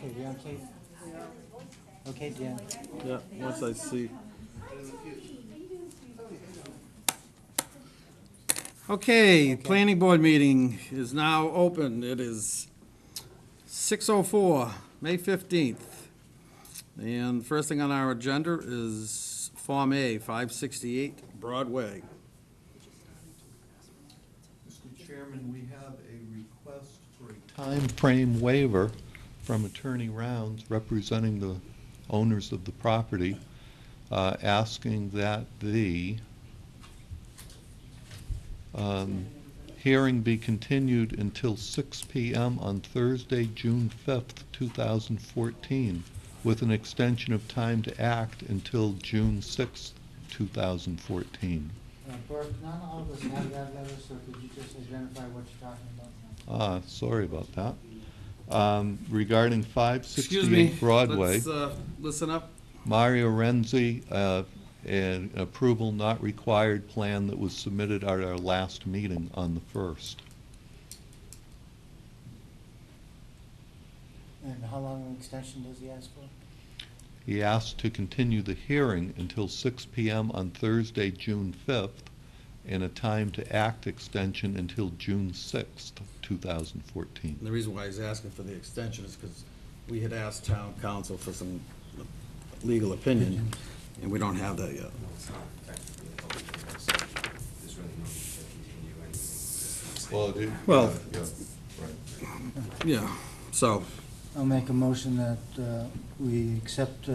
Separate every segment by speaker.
Speaker 1: Okay, you okay? Okay, Dan.
Speaker 2: Yeah, once I see. Okay, planning board meeting is now open. It is 6:04, May 15th. And first thing on our agenda is Form A, 568 Broadway.
Speaker 3: Mr. Chairman, we have a request for a time frame waiver from Attorney Rounds representing the owners of the property, asking that the hearing be continued until 6 p.m. on Thursday, June 5th, 2014, with an extension of time to act until June 6th, 2014.
Speaker 1: Burke, none of us have that letter, so could you just identify what you're talking about?
Speaker 3: Sorry about that. Regarding
Speaker 2: Excuse me.
Speaker 3: 568 Broadway,
Speaker 2: Let's listen up.
Speaker 3: Mario Renzi, an approval not required plan that was submitted at our last meeting on the 1st.
Speaker 1: And how long an extension does he ask for?
Speaker 3: He asked to continue the hearing until 6 p.m. on Thursday, June 5th, and a time to act extension until June 6th, 2014.
Speaker 2: And the reason why he's asking for the extension is because we had asked town council for some legal opinion, and we don't have that yet.
Speaker 4: It's not technically a public hearing, so there's really no need to continue anything.
Speaker 2: Well,
Speaker 3: right.
Speaker 2: Yeah, so,
Speaker 1: I'll make a motion that we accept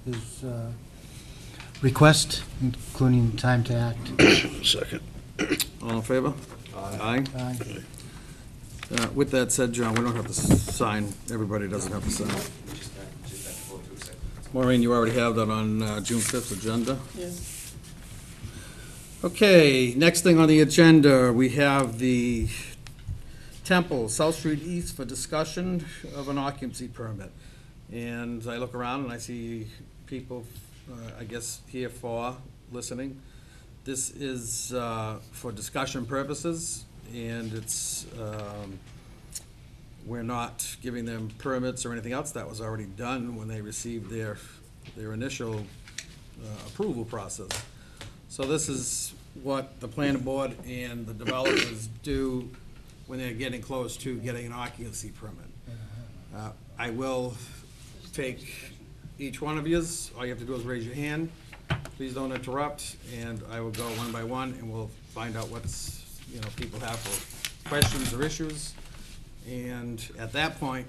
Speaker 1: his request, including time to act.
Speaker 2: second. All in favor? Aye.
Speaker 1: Aye.
Speaker 2: With that said, John, we don't have to sign, everybody doesn't have to sign.
Speaker 4: Just have to vote to accept.
Speaker 2: Maureen, you already have that on June 5th agenda? Yes. Okay, next thing on the agenda, we have the Temple, South Street East, for discussion of an occupancy permit. And I look around and I see people, I guess, here for listening. This is for discussion purposes, and it's, we're not giving them permits or anything else. That was already done when they received their initial approval process. So this is what the planning board and the developers do when they're getting close to getting an occupancy permit. I will take each one of yous. All you have to do is raise your hand. Please don't interrupt, and I will go one by one, and we'll find out what's, people have for questions or issues. And at that point,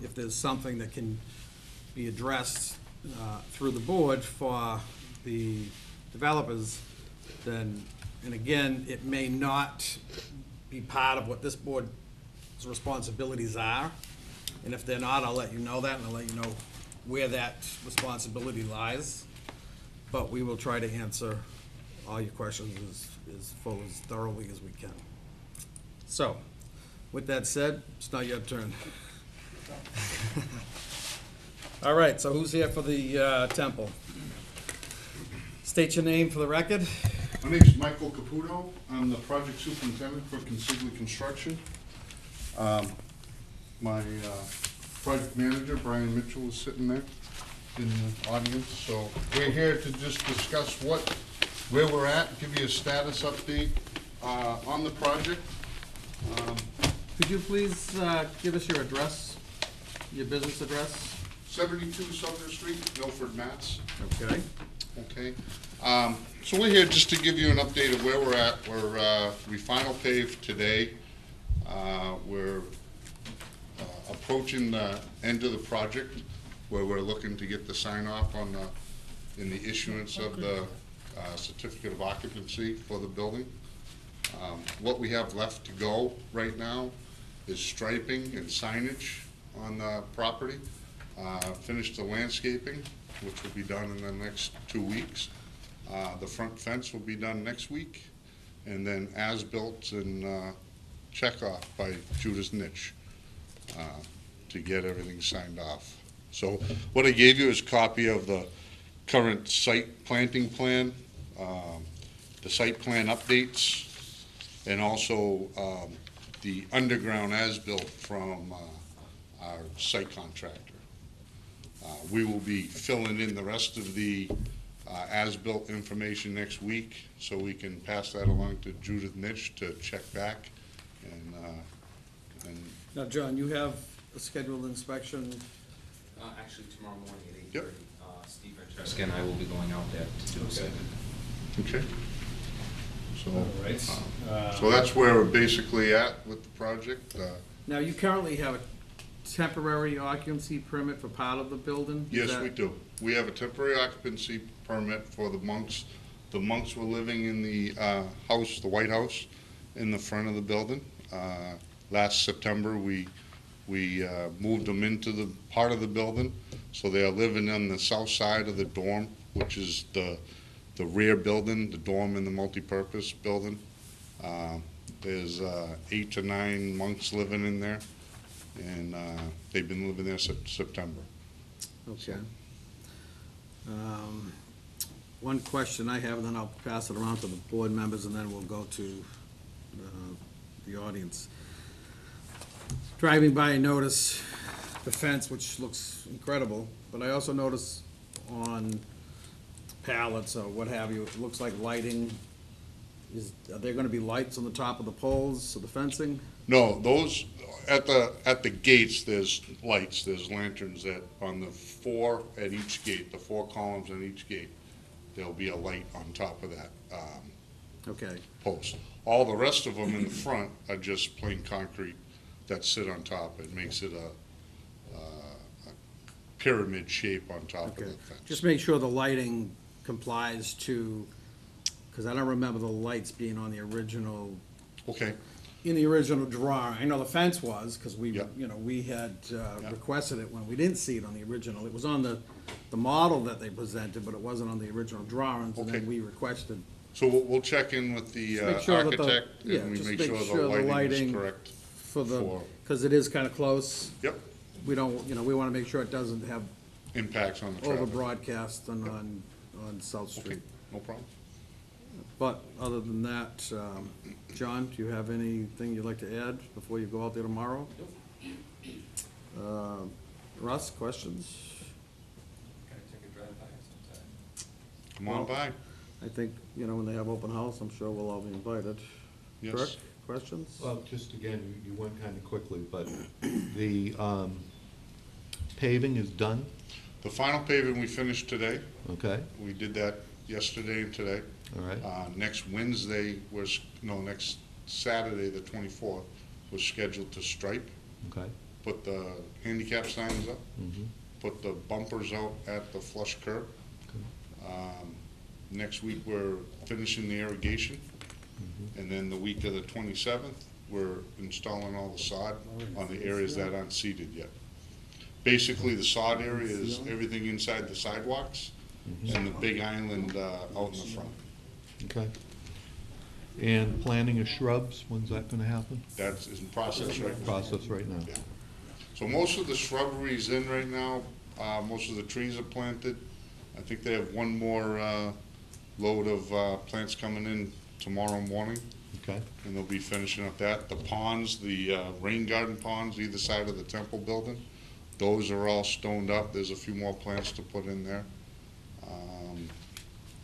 Speaker 2: if there's something that can be addressed through the board for the developers, then, and again, it may not be part of what this board's responsibilities are. And if they're not, I'll let you know that, and I'll let you know where that responsibility lies. But we will try to answer all your questions as thoroughly as we can. So, with that said, it's now your turn. All right, so who's here for the Temple? State your name for the record.
Speaker 5: My name is Michael Caputo. I'm the project superintendent for Consigli Construction. My project manager, Brian Mitchell, is sitting there in the audience. So we're here to just discuss where we're at, give you a status update on the project.
Speaker 2: Could you please give us your address, your business address?
Speaker 5: 72 Sumner Street, Milford, Mass.
Speaker 2: Okay.
Speaker 5: Okay. So we're here just to give you an update of where we're at. We final paved today. We're approaching the end of the project, where we're looking to get the sign off on in the issuance of the certificate of occupancy for the building. What we have left to go right now is striping and signage on the property. Finish the landscaping, which will be done in the next 2 weeks. The front fence will be done next week, and then as-built and check-off by Judas Niche to get everything signed off. So what I gave you is a copy of the current site planting plan, the site plan updates, and also the underground as-built from our site contractor. We will be filling in the rest of the as-built information next week, so we can pass that along to Judith Mitch to check back. And
Speaker 2: Now, John, you have a scheduled inspection.
Speaker 4: Actually, tomorrow morning at 8:30,
Speaker 5: Yep.
Speaker 4: Steve Francesca and I will be going out there to do a site.
Speaker 5: okay. So,
Speaker 6: All right.
Speaker 5: so that's where we're basically at with the project.
Speaker 2: Now, you currently have a temporary occupancy permit for part of the building? Is
Speaker 5: Yes,
Speaker 2: that-
Speaker 5: we do. We have a temporary occupancy permit for the monks. The monks were living in the house, the White House, in the front of the building. Last September, we moved them into the part of the building, so they are living on the south side of the dorm, which is the rear building, the dorm and the multipurpose building. There's 8 to 9 monks living in there, and they've been living there since September.
Speaker 2: Okay. One question I have, and then I'll pass it around to the board members, and then we'll go to the audience. Driving by, I notice the fence, which looks incredible, but I also notice on pallets or what have you, it looks like lighting. Are there gonna be lights on the top of the poles of the fencing?
Speaker 5: No, those, at the gates, there's lights, there's lanterns that, on the 4 at each gate, the 4 columns on each gate, there'll be a light on top of that
Speaker 2: Okay,
Speaker 5: post. All the rest of them in the front are just plain concrete that sit on top. It makes it a pyramid shape on top of
Speaker 2: okay.
Speaker 5: the fence.
Speaker 2: Just make sure the lighting complies to, because I don't remember the lights being on the original,
Speaker 5: Okay,
Speaker 2: in the original drawing. I know the fence was, because we,
Speaker 5: Yeah.
Speaker 2: you know, we had
Speaker 5: Yeah.
Speaker 2: requested it when we didn't see it on the original. It was on the model that they presented, but it wasn't on the original drawings, and then
Speaker 5: Okay.
Speaker 2: we requested.
Speaker 5: so we'll check in with the
Speaker 2: Just make sure that the-
Speaker 5: architect,
Speaker 2: yeah,
Speaker 5: and we
Speaker 2: just
Speaker 5: make
Speaker 2: make
Speaker 5: sure
Speaker 2: sure
Speaker 5: the
Speaker 2: the
Speaker 5: lighting
Speaker 2: lighting-
Speaker 5: is correct.
Speaker 2: For the,
Speaker 5: For-
Speaker 2: because it is kind of close.
Speaker 5: Yep,
Speaker 2: We don't, you know, we want to make sure it doesn't have
Speaker 5: impacts on the
Speaker 2: over
Speaker 5: traffic.
Speaker 2: broadcast on South
Speaker 5: Okay,
Speaker 2: Street.
Speaker 5: no problem.
Speaker 2: But other than that, John, do you have anything you'd like to add before you go out there tomorrow? Russ, questions?
Speaker 4: Can I take a drive by sometime?
Speaker 5: Come on by.
Speaker 2: I think, you know, when they have open house, I'm sure we'll all be invited.
Speaker 5: Yes.
Speaker 2: Kirk, questions?
Speaker 3: Well, just again, you went kind of quickly, but the paving is done,
Speaker 5: The final paving we finished today.
Speaker 3: okay?
Speaker 5: We did that yesterday and today.
Speaker 3: All right,
Speaker 5: Next Wednesday was, no, next Saturday, the 24th, was scheduled to stripe,
Speaker 3: okay.
Speaker 5: put the handicap signs up,
Speaker 3: Mhm.
Speaker 5: put the bumpers out at the flush curb. Next week, we're finishing the irrigation. And then the week of the 27th, we're installing all the sod on the areas that aren't seeded yet. Basically, the sod area is everything inside the sidewalks and the big island out in the front.
Speaker 3: Okay. And planting of shrubs, when's that gonna happen?
Speaker 5: That's in process right now.
Speaker 3: Process right now.
Speaker 5: Yeah. So most of the shrubbery is in right now. Most of the trees are planted. I think they have one more load of plants coming in tomorrow morning,
Speaker 3: Okay,
Speaker 5: and they'll be finishing up that. The ponds, the rain garden ponds, either side of the temple building, those are all stoned up. There's a few more plants to put in there.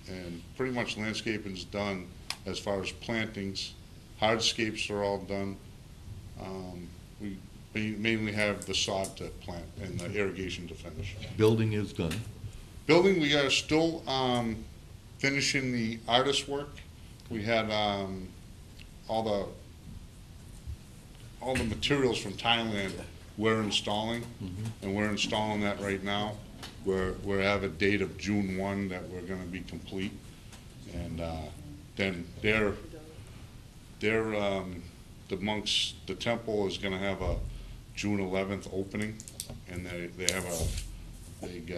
Speaker 5: And pretty much landscaping's done as far as plantings. Hardscapes are all done. We mainly have the sod to plant and the irrigation to finish.
Speaker 3: building is done,
Speaker 5: Building, we are still finishing the artist work. We had all the materials from Thailand we're installing, and we're installing that right now. We have a date of June 1 that we're gonna be complete. And then the monks, the temple is gonna have a June 11th opening, and they have a big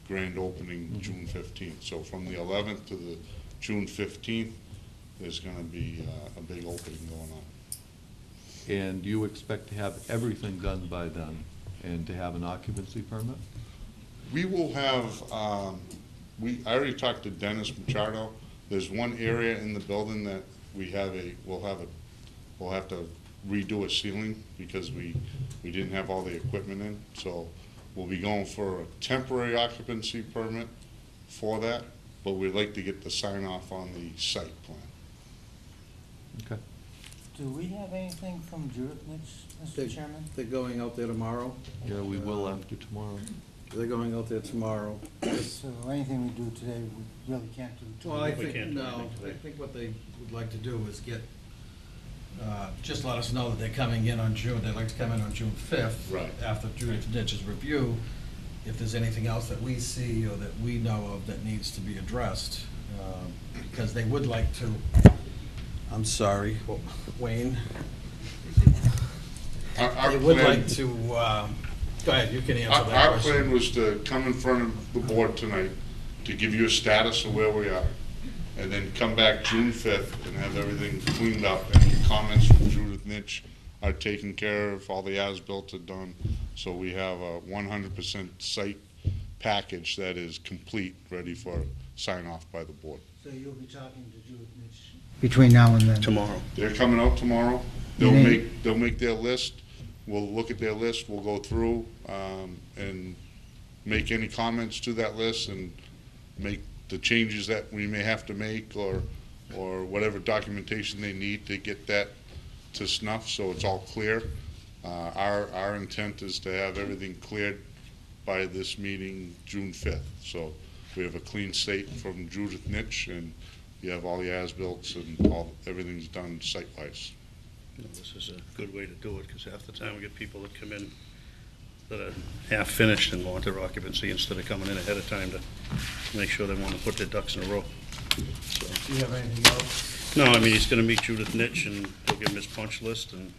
Speaker 5: grand opening June 15th. So from the 11th to the June 15th, there's gonna be a big opening going on.
Speaker 3: and you expect to have everything done by then, and to have an occupancy permit?
Speaker 5: We will have, I already talked to Dennis Machado. There's one area in the building that we'll have to redo a ceiling because we didn't have all the equipment in. So we'll be going for a temporary occupancy permit for that, but we'd like to get the sign off on the site plan.
Speaker 3: Okay.
Speaker 1: Do we have anything from Judith Mitch, Mr. Chairman?
Speaker 2: They're going out there tomorrow.
Speaker 3: Yeah, we will after tomorrow.
Speaker 2: They're going out there tomorrow.
Speaker 1: So anything we do today, we really can't do
Speaker 2: Well,
Speaker 1: tomorrow.
Speaker 2: I think, no, I think what they would like to do is get, just let us know that they're coming in on June, they'd like to come in on June 5th.
Speaker 5: Right.
Speaker 2: After Judith Ditch's review, if there's anything else that we see or that we know of that needs to be addressed, because they would like to, I'm sorry, Wayne,
Speaker 5: Our
Speaker 2: they would
Speaker 5: plan-
Speaker 2: like to, go ahead, you can answer that
Speaker 5: Our
Speaker 2: question.
Speaker 5: plan was to come in front of the board tonight to give you a status of where we are, and then come back June 5th and have everything cleaned up, and the comments from Judith Nitch are taken care of, all the as-built are done, so we have a 100% site package that is complete, ready for sign-off by the board.
Speaker 1: So you'll be talking to Judith Mitch? Between now and then?
Speaker 6: Tomorrow.
Speaker 5: They're coming out tomorrow, they'll
Speaker 1: Mhm.
Speaker 5: make their list, we'll look at their list, we'll go through, and make any comments to that list and make the changes that we may have to make, or whatever documentation they need to get that to snuff, so it's all clear. Our intent is to have everything cleared by this meeting, June 5th. So we have a clean slate from Judith Nitch, and you have all the as-bills and everything's done site-wise.
Speaker 6: This is a good way to do it, because half the time we get people that come in that are half-finished and want their occupancy instead of coming in ahead of time to make sure they want to put their ducks in a row. So,
Speaker 2: Do you have anything else?
Speaker 6: no, I mean, he's going to meet Judith Nitch, and he'll give him his punch list, and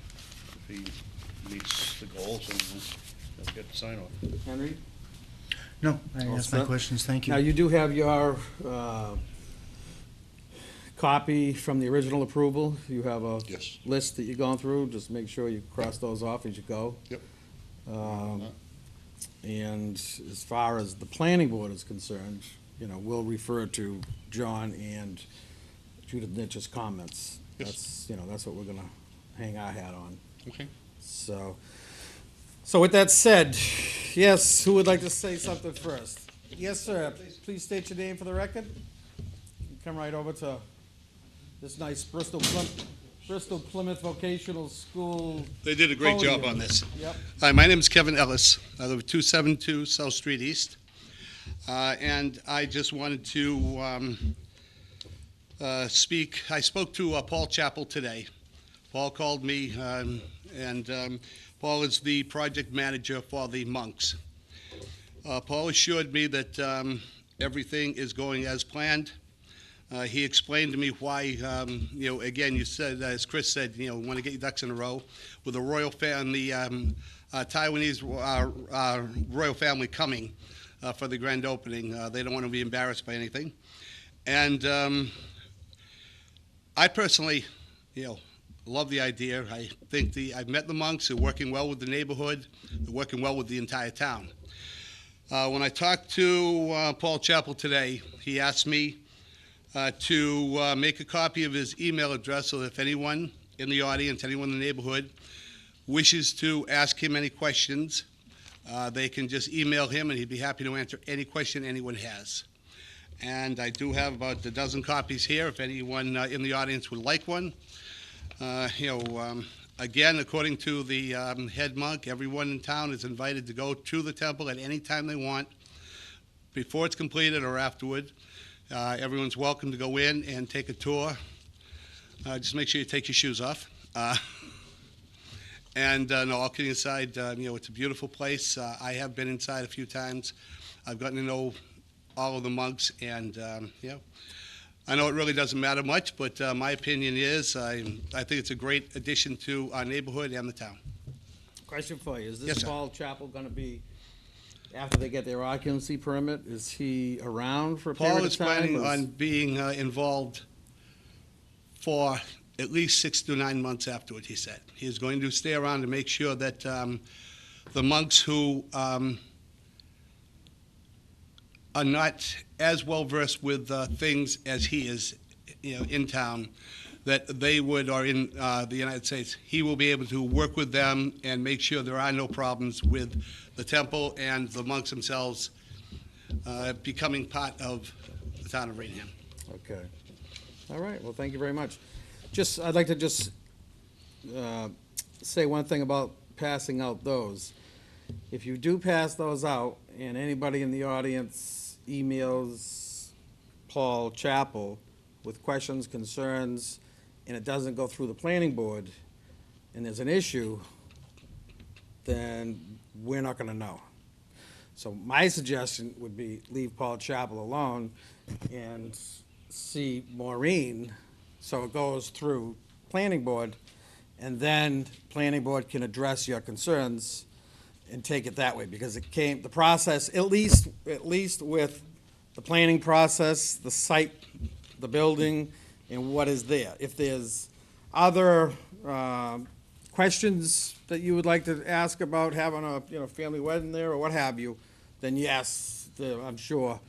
Speaker 6: if he meets the goals, and he'll get the sign-off.
Speaker 2: Henry?
Speaker 1: No, I
Speaker 2: All
Speaker 1: asked my
Speaker 2: set?
Speaker 1: questions, thank
Speaker 2: Now,
Speaker 1: you.
Speaker 2: you do have your copy from the original approval. You have a
Speaker 5: Yes.
Speaker 2: list that you've gone through. Just make sure you cross those off as you go.
Speaker 5: Yep.
Speaker 2: And as far as the planning board is concerned, we'll refer to John and Judith Nitch's comments.
Speaker 5: Yes.
Speaker 2: That's what we're gonna hang our hat on.
Speaker 5: Okay.
Speaker 2: So with that said, yes, who would like to say something first? Yes, sir. Please state your name for the record. Come right over to this nice Bristol Plymouth Vocational School.
Speaker 7: They did a great job
Speaker 2: Podium.
Speaker 7: on this.
Speaker 2: Yep.
Speaker 7: Hi, my name is Kevin Ellis. I live at 272 South Street East. And I just wanted to speak. I spoke to Paul Chappell today. Paul called me, and Paul is the project manager for the monks. Paul assured me that everything is going as planned. He explained to me why, again, you said, as Chris said, want to get your ducks in a row with the royal family, Taiwanese royal family coming for the grand opening. They don't want to be embarrassed by anything. And I personally, love the idea. I think I've met the monks. They're working well with the neighborhood. They're working well with the entire town. When I talked to Paul Chappell today, he asked me to make a copy of his email address so that if anyone in the audience, anyone in the neighborhood wishes to ask him any questions, they can just email him and he'd be happy to answer any question anyone has. And I do have about a dozen copies here if anyone in the audience would like one. Again, according to the head monk, everyone in town is invited to go to the temple at any time they want, before it's completed or afterward. Everyone's welcome to go in and take a tour. Just make sure you take your shoes off. No, all kidding aside, it's a beautiful place. I have been inside a few times. I've gotten to know all of the monks, and I know it really doesn't matter much, but my opinion is I think it's a great addition to our neighborhood and the town.
Speaker 2: Question for you. Is
Speaker 7: Yes,
Speaker 2: this
Speaker 7: sir.
Speaker 2: Paul Chappell going to be, after they get their occupancy permit, is he around for a period
Speaker 7: Paul
Speaker 2: of
Speaker 7: is
Speaker 2: time?
Speaker 7: planning
Speaker 2: or is-
Speaker 7: on being involved for at least 6 to 9 months afterward, he said. He is going to stay around to make sure that the monks who are not as well versed with things as he is, in town, that they would, or in the United States, he will be able to work with them and make sure there are no problems with the temple and the monks themselves becoming part of the town of Raynham.
Speaker 2: Okay. All right, well, thank you very much. I'd like to just say one thing about passing out those. If you do pass those out, and anybody in the audience emails Paul Chappell with questions, concerns, and it doesn't go through the planning board, and there's an issue, then we're not gonna know. So my suggestion would be leave Paul Chappell alone and see Maureen, so it goes through planning board, and then planning board can address your concerns and take it that way, because the process, at least with the planning process, the site, the building, and what is there. If there's other questions that you would like to ask about having a family wedding there or what have you, then yes, I'm sure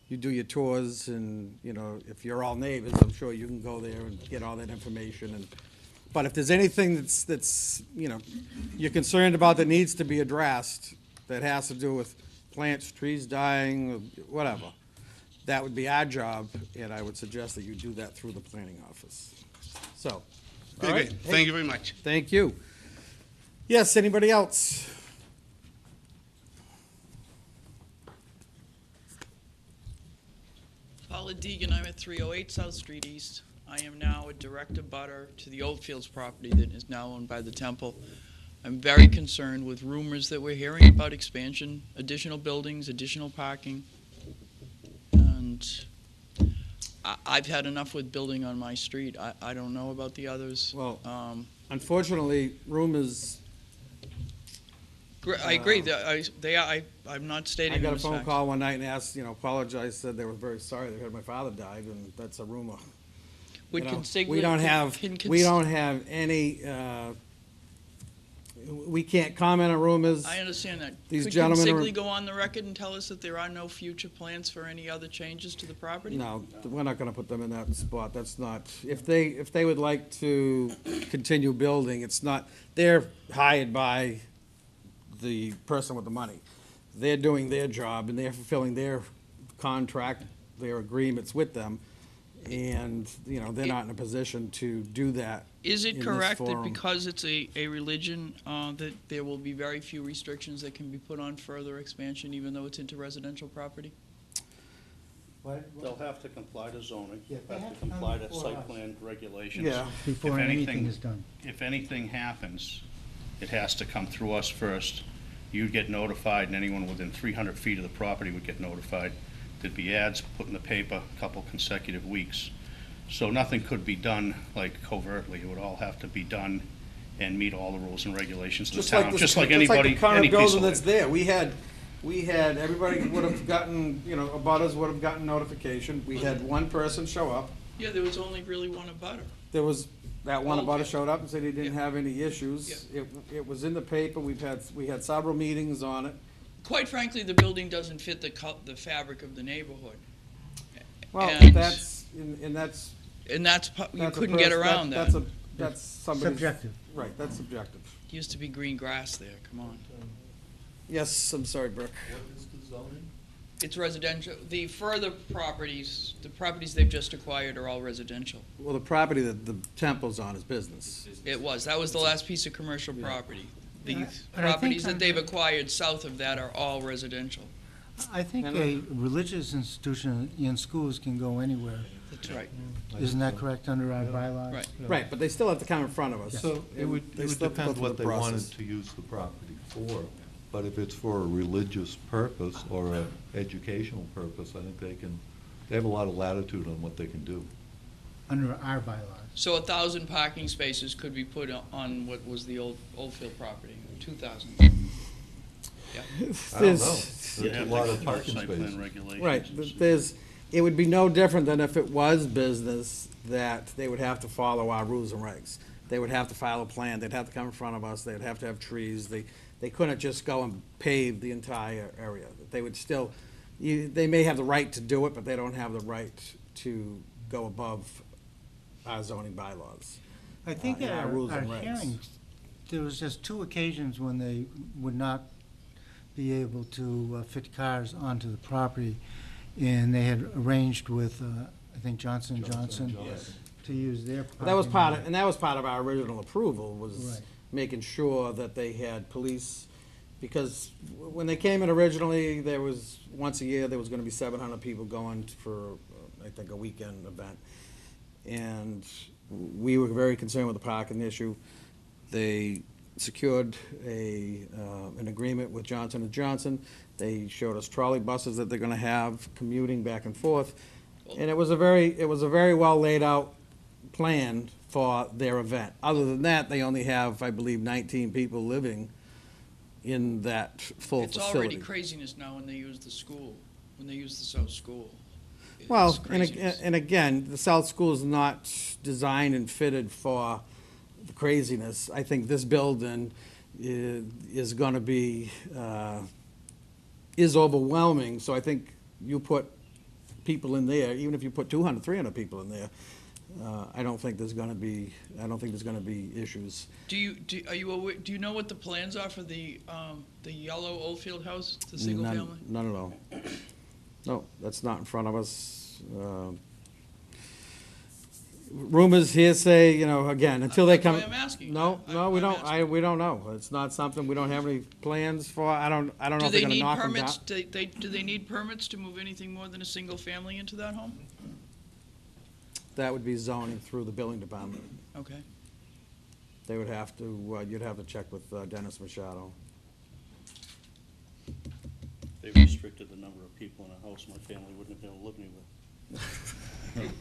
Speaker 2: you do your tours, and if you're all neighbors, I'm sure you can go there and get all that information. But if there's anything that's you're concerned about that needs to be addressed, that has to do with plants, trees dying, whatever, that would be our job, and I would suggest that you do that through the planning office. So, all
Speaker 7: Very
Speaker 2: right.
Speaker 7: good. Thank you very much.
Speaker 2: Thank you. Yes, anybody else?
Speaker 8: Paula Deegan, I'm at 308 South Street East. I am now a direct abutter to the Oldfields property that is now owned by the temple. I'm very concerned with rumors that we're hearing about expansion, additional buildings, additional parking. And I've had enough with building on my street. I don't know about the others.
Speaker 2: Well, unfortunately, rumors,
Speaker 8: I agree. I'm not stating
Speaker 2: I got a
Speaker 8: them as
Speaker 2: phone
Speaker 8: facts.
Speaker 2: call one night and asked, apologized, said they were very sorry, they heard my father died, and that's a rumor.
Speaker 8: Would
Speaker 2: We don't have any, we can't comment on rumors.
Speaker 8: I understand that.
Speaker 2: These
Speaker 8: Could
Speaker 2: gentlemen are-
Speaker 8: Consigli go on the record and tell us that there are no future plans for any other changes to the property?
Speaker 2: No, we're not gonna put them in that spot, that's not, if they would like to continue building, it's not, they're hired by the person with the money. They're doing their job, and they're fulfilling their contract, their agreements with them, and, they're not in a position to do that.
Speaker 8: Is
Speaker 2: in
Speaker 8: it
Speaker 2: this
Speaker 8: correct that
Speaker 2: forum.
Speaker 8: because it's a religion, that there will be very few restrictions that can be put on further expansion, even though it's into residential property?
Speaker 6: They'll have to comply to zoning,
Speaker 1: Yeah, they
Speaker 6: have
Speaker 1: have
Speaker 6: to
Speaker 1: to come
Speaker 6: comply to
Speaker 1: before
Speaker 6: site
Speaker 1: us.
Speaker 6: plan regulations.
Speaker 2: Yeah.
Speaker 1: Before
Speaker 6: If
Speaker 1: anything
Speaker 6: anything-
Speaker 1: is done.
Speaker 6: If anything happens, it has to come through us first. You'd get notified, and anyone within 300 feet of the property would get notified. There'd be ads put in the paper a couple consecutive weeks. So nothing could be done like covertly. It would all have to be done and meet all the rules and regulations of the town, just like anybody,
Speaker 2: the current
Speaker 6: any piece
Speaker 2: building
Speaker 6: of
Speaker 2: that's
Speaker 6: land.
Speaker 2: there. We had, everybody would have gotten, abutters would have gotten notification. We had one person show up.
Speaker 8: Yeah, there was only really one abutter.
Speaker 2: There was, that one abutter
Speaker 8: Okay.
Speaker 2: showed up and said he didn't
Speaker 8: Yeah.
Speaker 2: have any issues. It was in the paper. We had several meetings on it.
Speaker 8: Quite frankly, the building doesn't fit the fabric of the neighborhood.
Speaker 2: Well,
Speaker 8: And-
Speaker 2: that's, and that's.
Speaker 8: And you
Speaker 2: that's a
Speaker 8: couldn't get
Speaker 2: pers-
Speaker 8: around that.
Speaker 2: That's somebody's.
Speaker 1: Subjective.
Speaker 2: Right, that's subjective.
Speaker 8: Used to be green grass there, come on.
Speaker 2: Yes, I'm sorry, Brooke.
Speaker 3: What is the zoning?
Speaker 8: It's residential. The further properties, the properties they've just acquired are all residential.
Speaker 2: Well, the property that the temple's on is business.
Speaker 8: That was the last piece of commercial property. The
Speaker 1: But I think
Speaker 8: properties that they've
Speaker 1: under-
Speaker 8: acquired south of that are all residential.
Speaker 1: I think a religious institution in schools can go anywhere.
Speaker 8: That's right.
Speaker 1: Isn't that correct under our bylaws?
Speaker 8: Right.
Speaker 2: Right, but they still have to come in front of us.
Speaker 3: So it would
Speaker 2: They still have to go
Speaker 3: depend
Speaker 2: through
Speaker 3: what
Speaker 2: the
Speaker 3: they wanted
Speaker 2: process.
Speaker 3: to use the property for. But if it's for a religious purpose or an educational purpose, I think they have a lot of latitude on what they can do.
Speaker 1: Under our bylaws.
Speaker 8: So 1,000 parking spaces could be put on what was the Oldfield property, 2,000.
Speaker 3: I don't
Speaker 2: There's-
Speaker 3: know.
Speaker 6: You
Speaker 3: There's a
Speaker 6: have
Speaker 3: lot
Speaker 6: to
Speaker 3: of
Speaker 6: comply
Speaker 3: parking
Speaker 6: site plan
Speaker 3: spaces.
Speaker 6: regulations.
Speaker 2: Right, but it would be no different than if it was business, that they would have to follow our rules and regs. They would have to file a plan, they'd have to come in front of us, they'd have to have trees, they couldn't just go and pave the entire area. They would still, they may have the right to do it, but they don't have the right to go above our zoning bylaws.
Speaker 1: I think
Speaker 2: in our
Speaker 1: our
Speaker 2: rules and regs.
Speaker 1: hearings, there was just 2 occasions when they would not be able to fit cars onto the property, and they had arranged with, I think Johnson & Johnson to use their parking.
Speaker 2: But that was part of, and that was part of our original approval, was
Speaker 1: Right.
Speaker 2: making sure that they had police, because when they came in originally, there was, once a year, there was gonna be 700 people going for, I think, a weekend event. And we were very concerned with the parking issue. They secured an agreement with Johnson & Johnson. They showed us trolley buses that they're gonna have commuting back and forth. And it was a very well laid out plan for their event. Other than that, they only have, I believe, 19 people living in that full
Speaker 8: It's
Speaker 2: facility.
Speaker 8: already craziness now when they use the school, when they use the South School. It's
Speaker 2: Well,
Speaker 8: craziness.
Speaker 2: and again, the South School is not designed and fitted for the craziness. I think this building is gonna be, is overwhelming, so I think you put people in there, even if you put 200, 300 people in there, I don't think there's gonna be issues.
Speaker 8: Do you know what the plans are for the yellow Oldfield house, the single
Speaker 2: None-
Speaker 8: family?
Speaker 2: None at all. No, that's not in front of us. Rumors, hearsay, again, until they
Speaker 8: That's
Speaker 2: come.
Speaker 8: why I'm asking.
Speaker 2: No, we
Speaker 8: I'm
Speaker 2: don't,
Speaker 8: asking.
Speaker 2: we don't know. It's not something, we don't have any plans for. I don't know
Speaker 8: Do
Speaker 2: if they're
Speaker 8: they
Speaker 2: gonna
Speaker 8: need
Speaker 2: knock them down.
Speaker 8: permits, do they need permits to move anything more than a single family into that home?
Speaker 2: That would be zoning through the building department.
Speaker 8: Okay.
Speaker 2: They would have to, you'd have to check with Dennis Machado.
Speaker 6: They restricted the number of people in a house my family wouldn't have been able to live anywhere.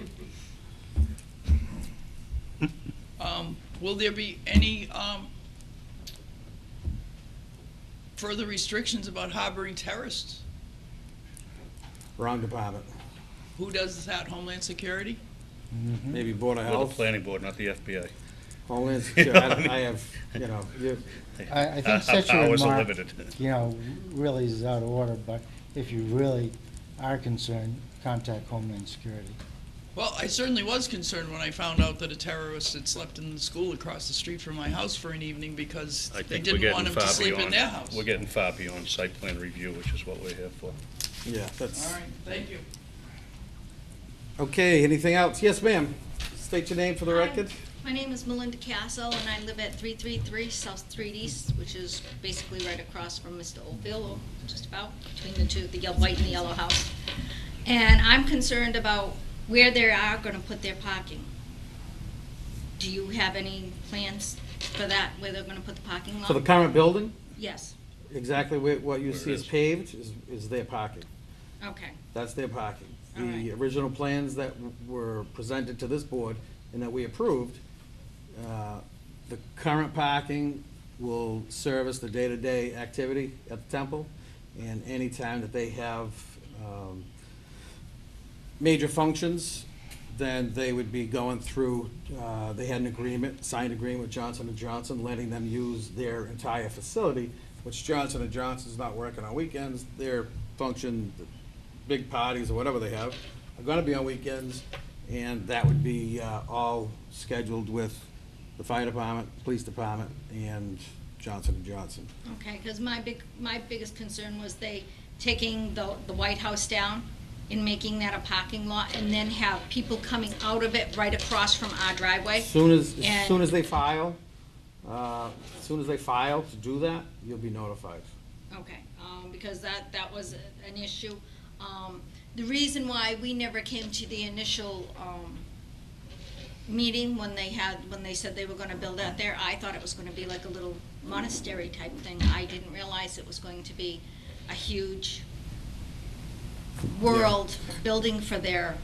Speaker 8: Will there be any further restrictions about harboring terrorists?
Speaker 2: Wrong department.
Speaker 8: Who does that, Homeland Security?
Speaker 2: Maybe Board of
Speaker 6: Or the
Speaker 2: Health,
Speaker 6: planning board, not the FBI.
Speaker 2: Homeland Security. I have,
Speaker 1: I think such a
Speaker 6: Hours are
Speaker 1: remark,
Speaker 6: limited.
Speaker 1: really is out of order, but if you really are concerned, contact Homeland Security.
Speaker 8: Well, I certainly was concerned when I found out that a terrorist had slept in the school across the street from my house for an evening because
Speaker 6: I
Speaker 8: they
Speaker 6: think we're
Speaker 8: didn't want
Speaker 6: getting
Speaker 8: him to
Speaker 6: far
Speaker 8: sleep in
Speaker 6: beyond,
Speaker 8: their house.
Speaker 6: we're getting far beyond site plan review, which is what we're here for.
Speaker 2: yeah, that's.
Speaker 8: All right, thank you.
Speaker 2: Okay, anything else? Yes, ma'am. State your name for the
Speaker 9: Hi,
Speaker 2: record.
Speaker 9: My name is Melinda Castle, and I live at 333 South Street East, which is basically right across from Mr. Oldfield, or just about, between the two, the white and the yellow house. And I'm concerned about where they are gonna put their parking. Do you have any plans for that, where they're gonna put the parking lot?
Speaker 2: For the current building,
Speaker 9: Yes,
Speaker 2: exactly what you
Speaker 6: Where
Speaker 2: see
Speaker 6: it
Speaker 2: as
Speaker 6: is.
Speaker 2: paved is their parking.
Speaker 9: okay,
Speaker 2: That's their parking.
Speaker 9: All right.
Speaker 2: The original plans that were presented to this board and that we approved, the current parking will service the day-to-day activity at the temple, and any time that they have major functions, then they would be going through, they had an agreement, signed agreement with Johnson & Johnson, letting them use their entire facility, which Johnson & Johnson's not working on weekends. Their function, big parties or whatever they have, are gonna be on weekends, and that would be all scheduled with the fire department, police department, and Johnson & Johnson.
Speaker 9: okay, because my biggest concern was they taking the White House down and making that a parking lot, and then have people coming out of it right across from our driveway.
Speaker 2: As soon as
Speaker 9: And-
Speaker 2: they file, to do that, you'll be notified.
Speaker 9: Okay, because that was an issue. The reason why we never came to the initial, meeting when they said they were gonna build out there, I thought it was gonna be like a little monastery type thing. I didn't realize it was going to be a huge world building for their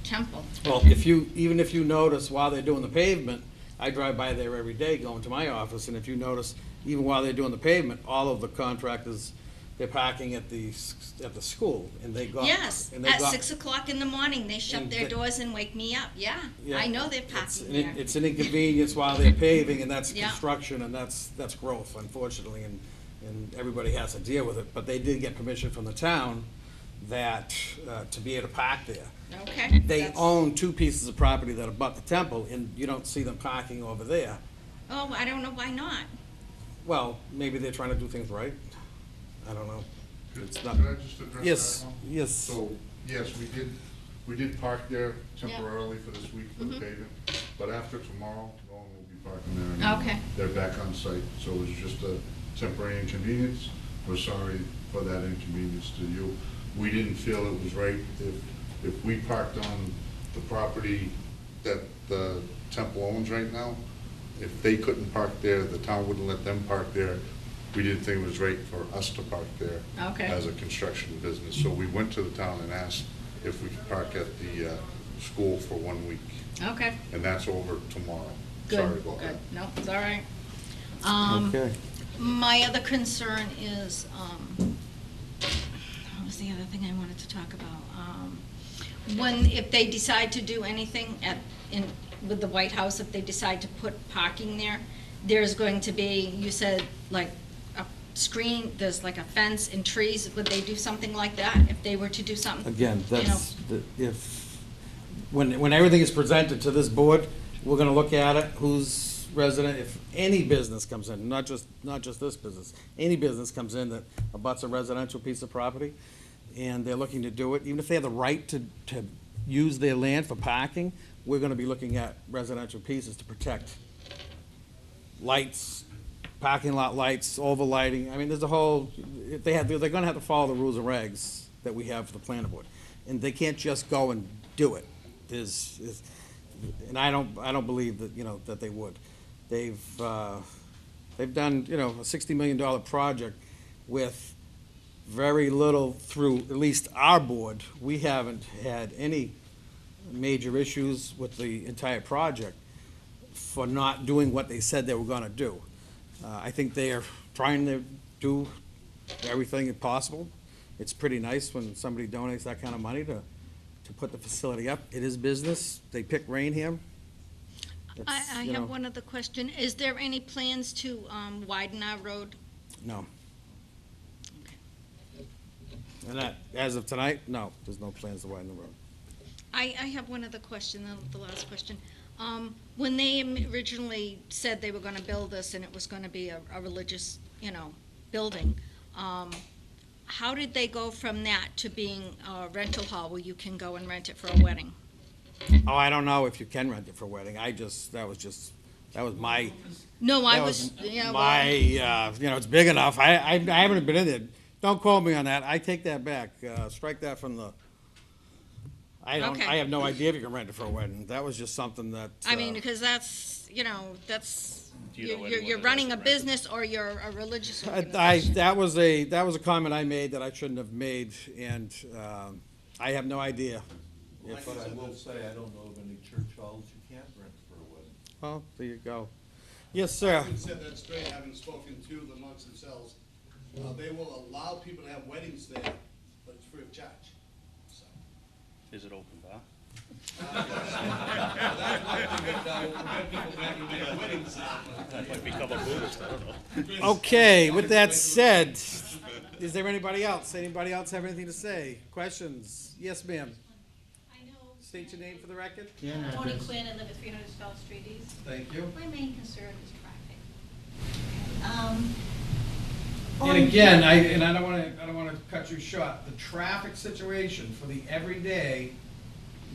Speaker 9: temple.
Speaker 2: Well, even if you notice while they're doing the pavement, I drive by there every day going to my office, and if you notice, even while they're doing the pavement, all of the contractors, they're parking at the school, and they got.
Speaker 9: Yes,
Speaker 2: and they
Speaker 9: at
Speaker 2: got-
Speaker 9: 6 o'clock in the morning, they shut
Speaker 2: And
Speaker 9: their
Speaker 2: they-
Speaker 9: doors and wake me up, yeah.
Speaker 2: Yeah.
Speaker 9: I know they're
Speaker 2: It's
Speaker 9: parking
Speaker 2: an-
Speaker 9: there.
Speaker 2: It's an inconvenience while they're paving, and that's
Speaker 9: Yeah.
Speaker 2: construction, and that's growth, unfortunately, and everybody has to deal with it. But they did get permission from the town that, to be able to park there.
Speaker 9: Okay.
Speaker 2: They
Speaker 9: that's-
Speaker 2: own two pieces of property that abut the temple, and you don't see them parking over there.
Speaker 9: Oh, I don't know why not.
Speaker 2: Well, maybe they're trying to do things right. I don't know. It's not.
Speaker 5: Could I just address that?
Speaker 2: Yes,
Speaker 5: one?
Speaker 2: yes.
Speaker 5: So, yes, we did park there temporarily for this week for the paving, but after tomorrow, no one will be parking there anymore.
Speaker 9: Okay.
Speaker 5: They're back on site, so it was just a temporary inconvenience. We're sorry for that inconvenience to you. We didn't feel it was right if we parked on the property that the temple owns right now. If they couldn't park there, the town wouldn't let them park there. We didn't think it was right for us to park there
Speaker 9: Okay.
Speaker 5: as a construction business. So we went to the town and asked if we could park at the school for 1 week.
Speaker 9: Okay.
Speaker 5: And that's over tomorrow.
Speaker 9: Good.
Speaker 5: Sorry about
Speaker 9: Good.
Speaker 5: that.
Speaker 9: No, it's all right.
Speaker 2: Okay.
Speaker 9: My other concern is, what was the other thing I wanted to talk about? If they decide to do anything with the White House, if they decide to put parking there, there's going to be, you said, like, a screen, there's like a fence and trees. Would they do something like that if they were to do something?
Speaker 2: Again,
Speaker 9: you know?
Speaker 2: that's, when everything is presented to this board, we're gonna look at it, who's resident, if any business comes in, not just this business, any business comes in that abuts a residential piece of property, and they're looking to do it, even if they have the right to use their land for parking, we're gonna be looking at residential pieces to protect lights, parking lot lights, overlighting. I mean, there's a whole, they're gonna have to follow the rules and regs that we have for the planning board. And they can't just go and do it. And I don't believe that, that they would. They've done, a $60 million project with very little through, at least our board. We haven't had any major issues with the entire project for not doing what they said they were gonna do. I think they are trying to do everything possible. It's pretty nice when somebody donates that kind of money to put the facility up. It is business. They picked Raynham.
Speaker 9: I have one other question. Is there any plans to widen our road?
Speaker 2: No. And that, as of tonight, no, there's no plans to widen the road.
Speaker 9: I have one other question, the last question. When they originally said they were gonna build this and it was gonna be a religious, building, how did they go from that to being a rental hall where you can go and rent it for a wedding?
Speaker 2: Oh, I don't know if you can rent it for a wedding. That was my,
Speaker 9: No, I
Speaker 2: that
Speaker 9: was,
Speaker 2: my, it's big enough. I haven't been in there. Don't quote me on that. I take that back. Strike that from the,
Speaker 9: Okay.
Speaker 2: I have no idea if you can rent it for a wedding. That was just something that.
Speaker 9: I mean, because that's,
Speaker 6: Do you know anyone
Speaker 9: you're
Speaker 6: that
Speaker 9: running a
Speaker 6: has to rent it?
Speaker 9: business or you're a religious
Speaker 2: That
Speaker 9: organization.
Speaker 2: was a comment I made that I shouldn't have made, and I have no idea.
Speaker 3: But I will say, I don't know of any church halls you can't rent for a wedding.
Speaker 2: Oh, there you go. Yes, sir.
Speaker 7: I can set that straight, having spoken to the monks themselves. They will allow people to have weddings there, but it's free of charge. So.
Speaker 6: Is it open bar? That might become a Buddhist, I don't know.
Speaker 2: Okay, with that said, is there anybody else? Anybody else have anything to say? Questions? Yes, ma'am.
Speaker 10: I know.
Speaker 2: State your name for the record.
Speaker 10: Tony Quinn, and live at 300 South Street East.
Speaker 2: Thank you.
Speaker 10: My main concern is traffic.
Speaker 2: And again, I don't want to cut you short. The traffic situation for the everyday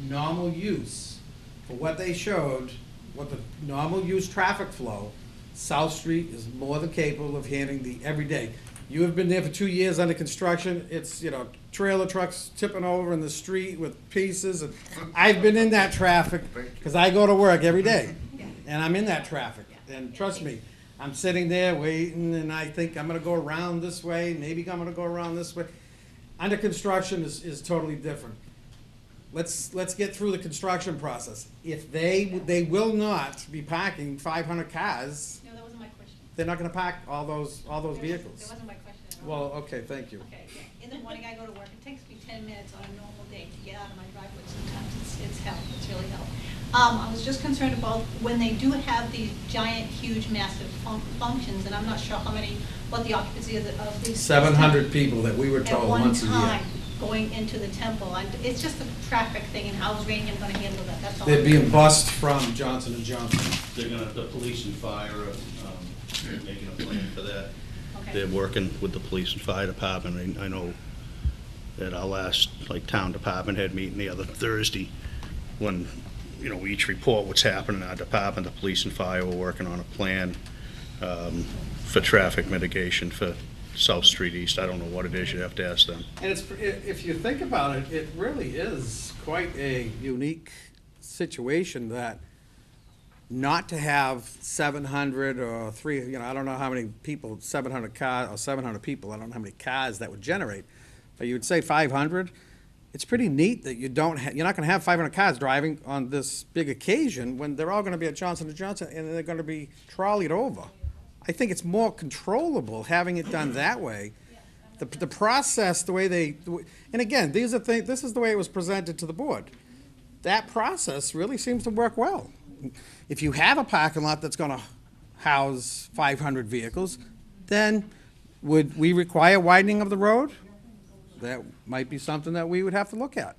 Speaker 2: normal use, for what they showed, what the normal use traffic flow, South Street is more than capable of handling the everyday. You have been there for 2 years under construction. It's, trailer trucks tipping over in the street with pieces. And I've been in that traffic because I go to work every day, and I'm in that traffic. And trust me, I'm sitting there waiting, and I think I'm gonna go around this way, maybe I'm gonna go around this way. Under construction is totally different. Let's get through the construction process. If they will not be parking 500 cars,
Speaker 10: No, that wasn't my question.
Speaker 2: they're not gonna park all those
Speaker 10: That
Speaker 2: vehicles.
Speaker 10: wasn't my question at all.
Speaker 2: Well, okay, thank you.
Speaker 10: Okay, yeah. In the morning I go to work, it takes me 10 minutes on a normal day to get out of my driveway sometimes. It's hell, it's really hell. I was just concerned about when they do have these giant, huge, massive functions, and I'm not sure what the occupancy of these.
Speaker 2: 700 people that we were
Speaker 10: At
Speaker 2: told
Speaker 10: one
Speaker 2: once a year.
Speaker 10: time. going into the temple. It's just a traffic thing, and how is Raynham gonna handle that? That's all.
Speaker 2: They're being bussed from Johnson & Johnson.
Speaker 6: They're gonna, the police and fire are making a plan for that.
Speaker 10: Okay.
Speaker 6: They're working with the police and fire department. I know at our last, like, town department head meeting the other Thursday, when, you know, we each report what's happening in our department, the police and fire were working on a plan for traffic mitigation for South Street East. I don't know what it is, you'd have to ask them.
Speaker 2: And it's, if you think about it, it really is quite a unique situation that not to have 700 or I don't know how many people, 700 cars, or 700 people, I don't know how many cars that would generate, but you would say 500. It's pretty neat that you're not gonna have 500 cars driving on this big occasion when they're all gonna be at Johnson & Johnson and they're gonna be trolleyed over. I think it's more controllable having it done that way. The process, the way they, and again, this is the way it was presented to the board. That process really seems to work well. If you have a parking lot that's gonna house 500 vehicles, then would we require widening of the road? That might be something that we would have to look at.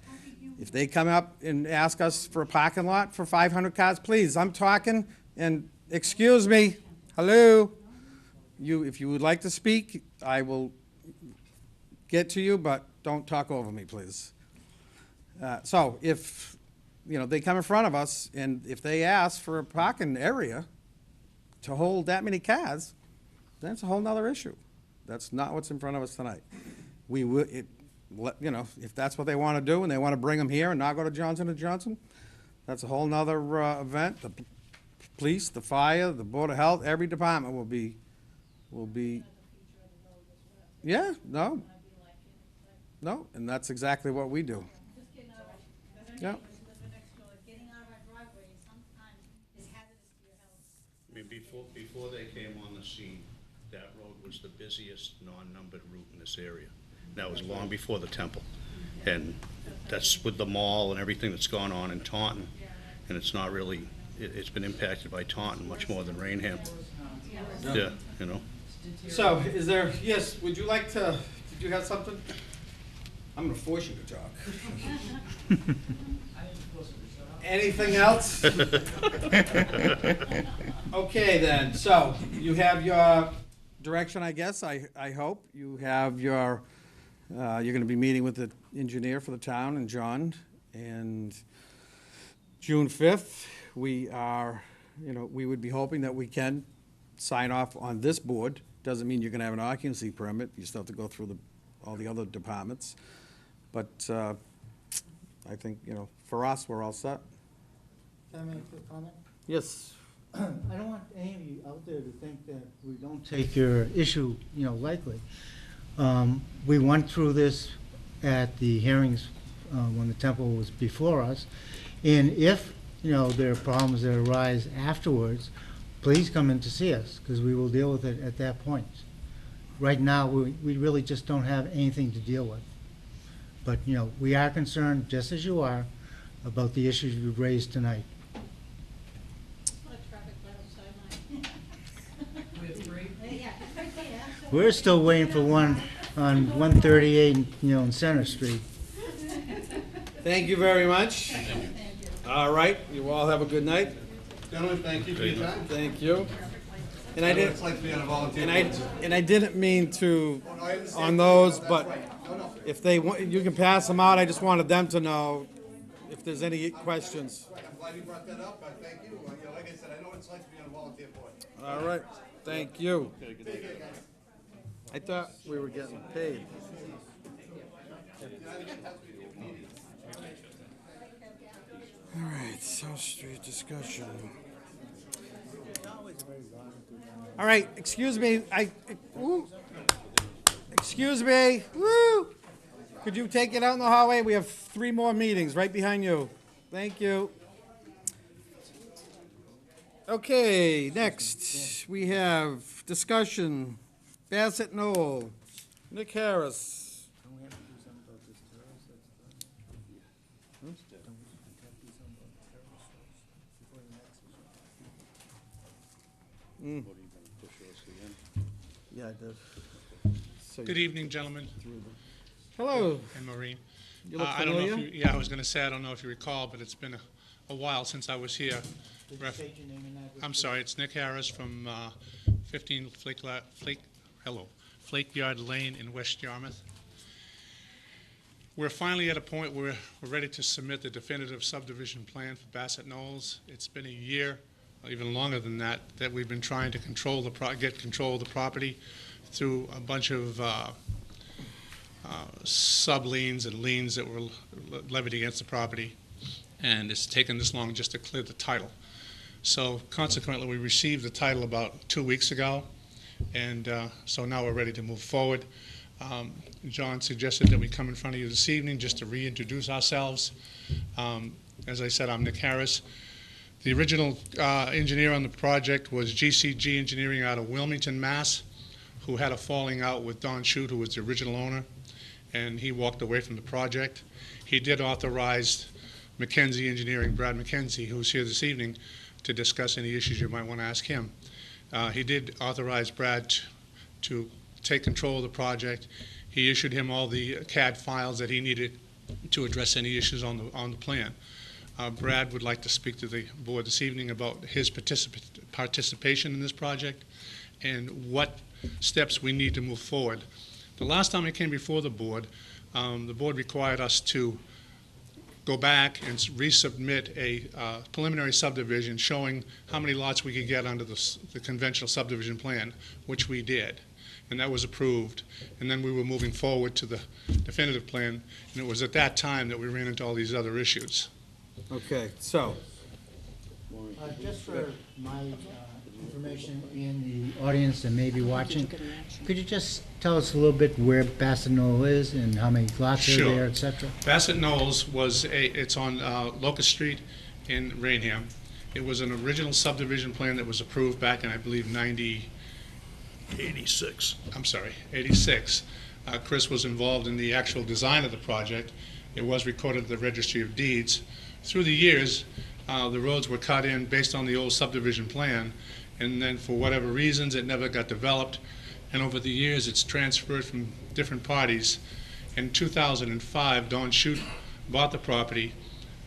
Speaker 2: If they come up and ask us for a parking lot for 500 cars, please, I'm talking, and excuse me, hello? If you would like to speak, I will get to you, but don't talk over me, please. So if, they come in front of us, and if they ask for a parking area to hold that many cars, that's a whole nother issue. That's not what's in front of us tonight. We would, if that's what they want to do, and they want to bring them here and not go to Johnson & Johnson, that's a whole nother event. The police, the fire, the Board of Health, every department will be, yeah, no, and that's exactly what we do. Yeah.
Speaker 10: Getting out of our driveway sometimes is hazardous to your health.
Speaker 6: I mean, before they came on the scene, that road was the busiest non-numbered route in this area. That was long before the temple. And that's with the mall and everything that's gone on in Taunton. And it's not really, it's been impacted by Taunton much more than Raynham. Yeah,
Speaker 2: So, yes, would you like to, did you have something? I'm gonna force you to talk. Anything else? Okay, then, so, you have your direction, I guess, I hope. You have your, you're gonna be meeting with the engineer for the town and John, and June 5th, we are, we would be hoping that we can sign off on this board. Doesn't mean you're gonna have an occupancy permit, you still have to go through all the other departments. But, I think, for us, we're all set.
Speaker 1: Can I make a comment?
Speaker 2: Yes.
Speaker 1: I don't want any of you out there to think that we don't take your issue, lightly. We went through this at the hearings when the temple was before us, and if, there are problems that arise afterwards, please come in to see us, because we will deal with it at that point. Right now, we really just don't have anything to deal with. But, we are concerned, just as you are, about the issues you've raised tonight. We're still waiting for one on 138, in Center Street.
Speaker 2: Thank you very much. All right, you all have a good night.
Speaker 7: Gentlemen, thank you for your time.
Speaker 2: Thank you. And I
Speaker 7: I know what
Speaker 2: didn't,
Speaker 7: it's like to be on a volunteer board.
Speaker 2: and I didn't mean to on those, but if they want, you can pass them out. I just wanted them to know if there's any questions.
Speaker 7: I'm glad you brought that up, thank you. Like I said, I know what it's like to be on a volunteer board.
Speaker 2: All right, thank you. I thought we were getting paid. All right, South Street discussion. All right, excuse me, excuse me, woo! Could you take it out in the hallway? We have 3 more meetings right behind you. Thank you. Okay, next, we have discussion, Bassett Knoll, Nick Harris. Yeah, I did. So
Speaker 11: Good evening, gentlemen.
Speaker 2: Hello.
Speaker 11: and Maureen.
Speaker 2: You look
Speaker 11: I don't know if
Speaker 2: familiar.
Speaker 11: you, yeah, I was gonna say, I don't know if you recall, but it's been a while since I was here.
Speaker 1: Did you state your name and address?
Speaker 11: I'm sorry, it's Nick Harris from 15 Flake Yard Lane in West Yarmouth. We're finally at a point where we're ready to submit the definitive subdivision plan for Bassett Knolls. It's been a year, or even longer than that, that we've been trying to get control of the property through a bunch of sub-liens and liens that were levied against the property, and it's taken this long just to clear the title. So consequently, we received the title about 2 weeks ago, and so now we're ready to move forward. John suggested that we come in front of you this evening just to reintroduce ourselves. As I said, I'm Nick Harris. The original engineer on the project was GCG Engineering out of Wilmington, Mass., who had a falling out with Don Shute, who was the original owner, and he walked away from the project. He did authorize McKenzie Engineering, Brad McKenzie, who's here this evening, to discuss any issues you might want to ask him. He did authorize Brad to take control of the project. He issued him all the CAD files that he needed to address any issues on the plan. Brad would like to speak to the board this evening about his participation in this project and what steps we need to move forward. The last time I came before the board required us to go back and resubmit a preliminary subdivision showing how many lots we could get under the conventional subdivision plan, which we did. And that was approved. And then we were moving forward to the definitive plan, and it was at that time that we ran into all these other issues.
Speaker 2: Okay, so,
Speaker 1: Just for my information in the audience and maybe watching, could you just tell us a little bit where Bassett Knoll is and how many lots are
Speaker 11: Sure.
Speaker 1: there, et cetera?
Speaker 11: Bassett Knolls it's on Locust Street in Raynham. It was an original subdivision plan that was approved back in, I believe, 86. I'm sorry, 86. Chris was involved in the actual design of the project. It was recorded at the Registry of Deeds. Through the years, the roads were cut in based on the old subdivision plan, and then for whatever reasons, it never got developed. And over the years, it's transferred from different parties. In 2005, Don Shute bought the property,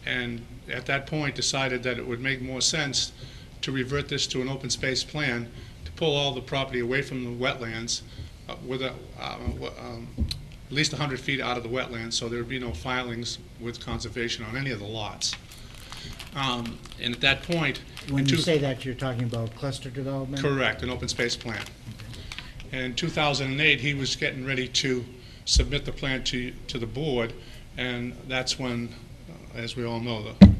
Speaker 11: and at that point decided that it would make more sense to revert this to an open space plan, to pull all the property away from the wetlands with at least 100 feet out of the wetlands, so there would be no filings with conservation on any of the lots. And at that point...
Speaker 1: When you say that, you're talking about cluster development?
Speaker 11: Correct, an open space plan. In 2008, he was getting ready to submit the plan to the board, and that's when, as we all know, the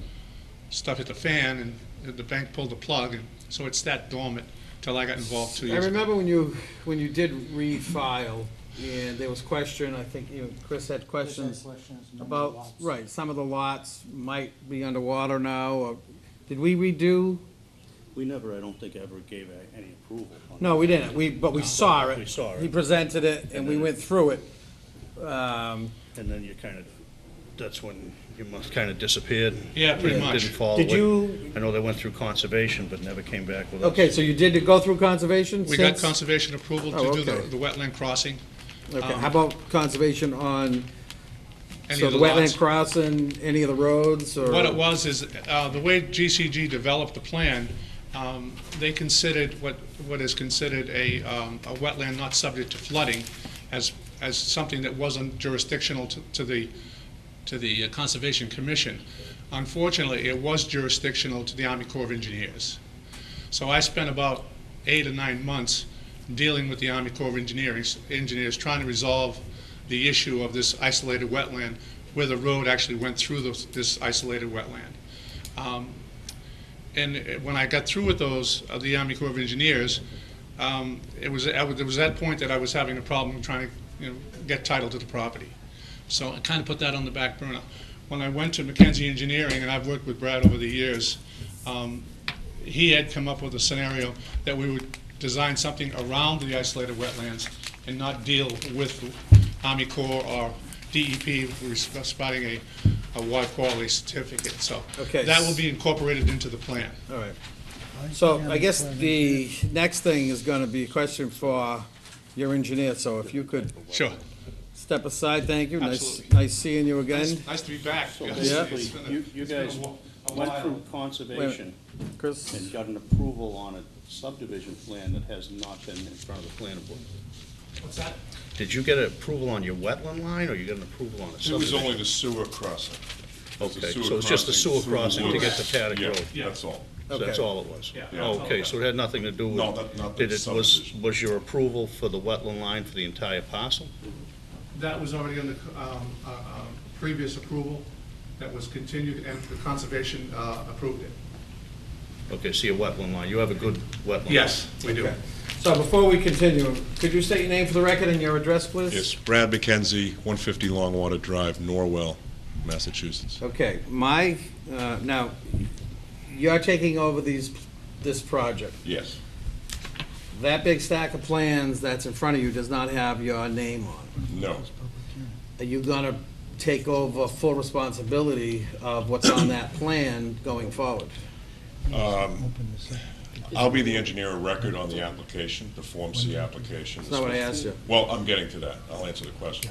Speaker 11: stuff hit the fan, and the bank pulled the plug, and so it sat dormant till I got involved 2
Speaker 2: I
Speaker 11: years ago.
Speaker 2: remember when you did refile, and there was question, I think Chris had questions about, right, some of the lots might be underwater now, or, did we redo?
Speaker 6: We never, I don't think, ever gave any approval. on
Speaker 2: No, we didn't, but we saw it.
Speaker 6: We saw it.
Speaker 2: He presented it, and we went through it.
Speaker 6: And then you kind of, that's when you must kind of disappeared.
Speaker 11: Yeah, pretty much.
Speaker 6: Didn't follow.
Speaker 2: Did
Speaker 6: what-
Speaker 2: you,
Speaker 6: I know they went through conservation, but never came back with us.
Speaker 2: okay, so you did go through conservation
Speaker 11: We got
Speaker 2: since?
Speaker 11: conservation approval
Speaker 2: Oh,
Speaker 11: to do
Speaker 2: okay.
Speaker 11: the wetland crossing.
Speaker 2: Okay, how about conservation on,
Speaker 11: Any
Speaker 2: so
Speaker 11: of
Speaker 2: the
Speaker 11: the lots.
Speaker 2: wetland crossing, any of the roads, or?
Speaker 11: What it was is, the way GCG developed the plan, they considered what is considered a wetland not subject to flooding as something that wasn't jurisdictional to the Conservation Commission. Unfortunately, it was jurisdictional to the Army Corps of Engineers. So I spent about 8 or 9 months dealing with the Army Corps of Engineers trying to resolve the issue of this isolated wetland where the road actually went through this isolated wetland. And when I got through with those, the Army Corps of Engineers, it was that point that I was having a problem trying to get title to the property. So I kind of put that on the back burner. When I went to McKenzie Engineering, and I've worked with Brad over the years, he had come up with a scenario that we would design something around the isolated wetlands and not deal with Army Corps or DEP spotting a water quality certificate. So
Speaker 2: Okay.
Speaker 11: that will be incorporated into the plan.
Speaker 2: All right. So I guess the next thing is gonna be a question for your engineer, so if you could
Speaker 11: Sure.
Speaker 2: step aside, thank you.
Speaker 11: Absolutely.
Speaker 2: Nice seeing you again.
Speaker 11: Nice to be back.
Speaker 6: So
Speaker 11: Yes.
Speaker 2: Yeah.
Speaker 11: It's been a-
Speaker 6: you
Speaker 11: it's been a
Speaker 6: guys
Speaker 11: a
Speaker 6: went
Speaker 11: while.
Speaker 6: through conservation
Speaker 2: Chris?
Speaker 6: and got an approval on a subdivision plan that has not been in front of the planning board.
Speaker 11: What's that?
Speaker 6: Did you get an approval on your wetland line, or you got an approval on a
Speaker 12: It
Speaker 6: subdivision?
Speaker 12: was only the sewer crossing.
Speaker 6: Okay, so it's just the sewer crossing to get to Paddock
Speaker 12: Yeah,
Speaker 6: Road?
Speaker 12: that's all.
Speaker 6: So that's
Speaker 2: Okay.
Speaker 6: all it was?
Speaker 11: Yeah.
Speaker 6: Okay, so it had nothing to do with?
Speaker 12: No, not the
Speaker 6: Did it,
Speaker 12: subdivision.
Speaker 6: was your approval for the wetland line for the entire parcel?
Speaker 11: That was already under previous approval that was continued, and the conservation approved it.
Speaker 6: Okay, so your wetland line, you have a good wetland line?
Speaker 11: Yes, we do.
Speaker 2: Okay. So before we continue, could you state your name for the record and your address, please?
Speaker 12: It's Brad McKenzie, 150 Longwater Drive, Norwell, Massachusetts.
Speaker 2: Okay, now, you're taking over this project.
Speaker 12: Yes.
Speaker 2: That big stack of plans that's in front of you does not have your name on it.
Speaker 12: No.
Speaker 2: Are you gonna take over full responsibility of what's on that plan going forward?
Speaker 12: I'll be the engineer of record on the application, the Form C application.
Speaker 2: That's not what I asked you.
Speaker 12: Well, I'm getting to that. I'll answer the question.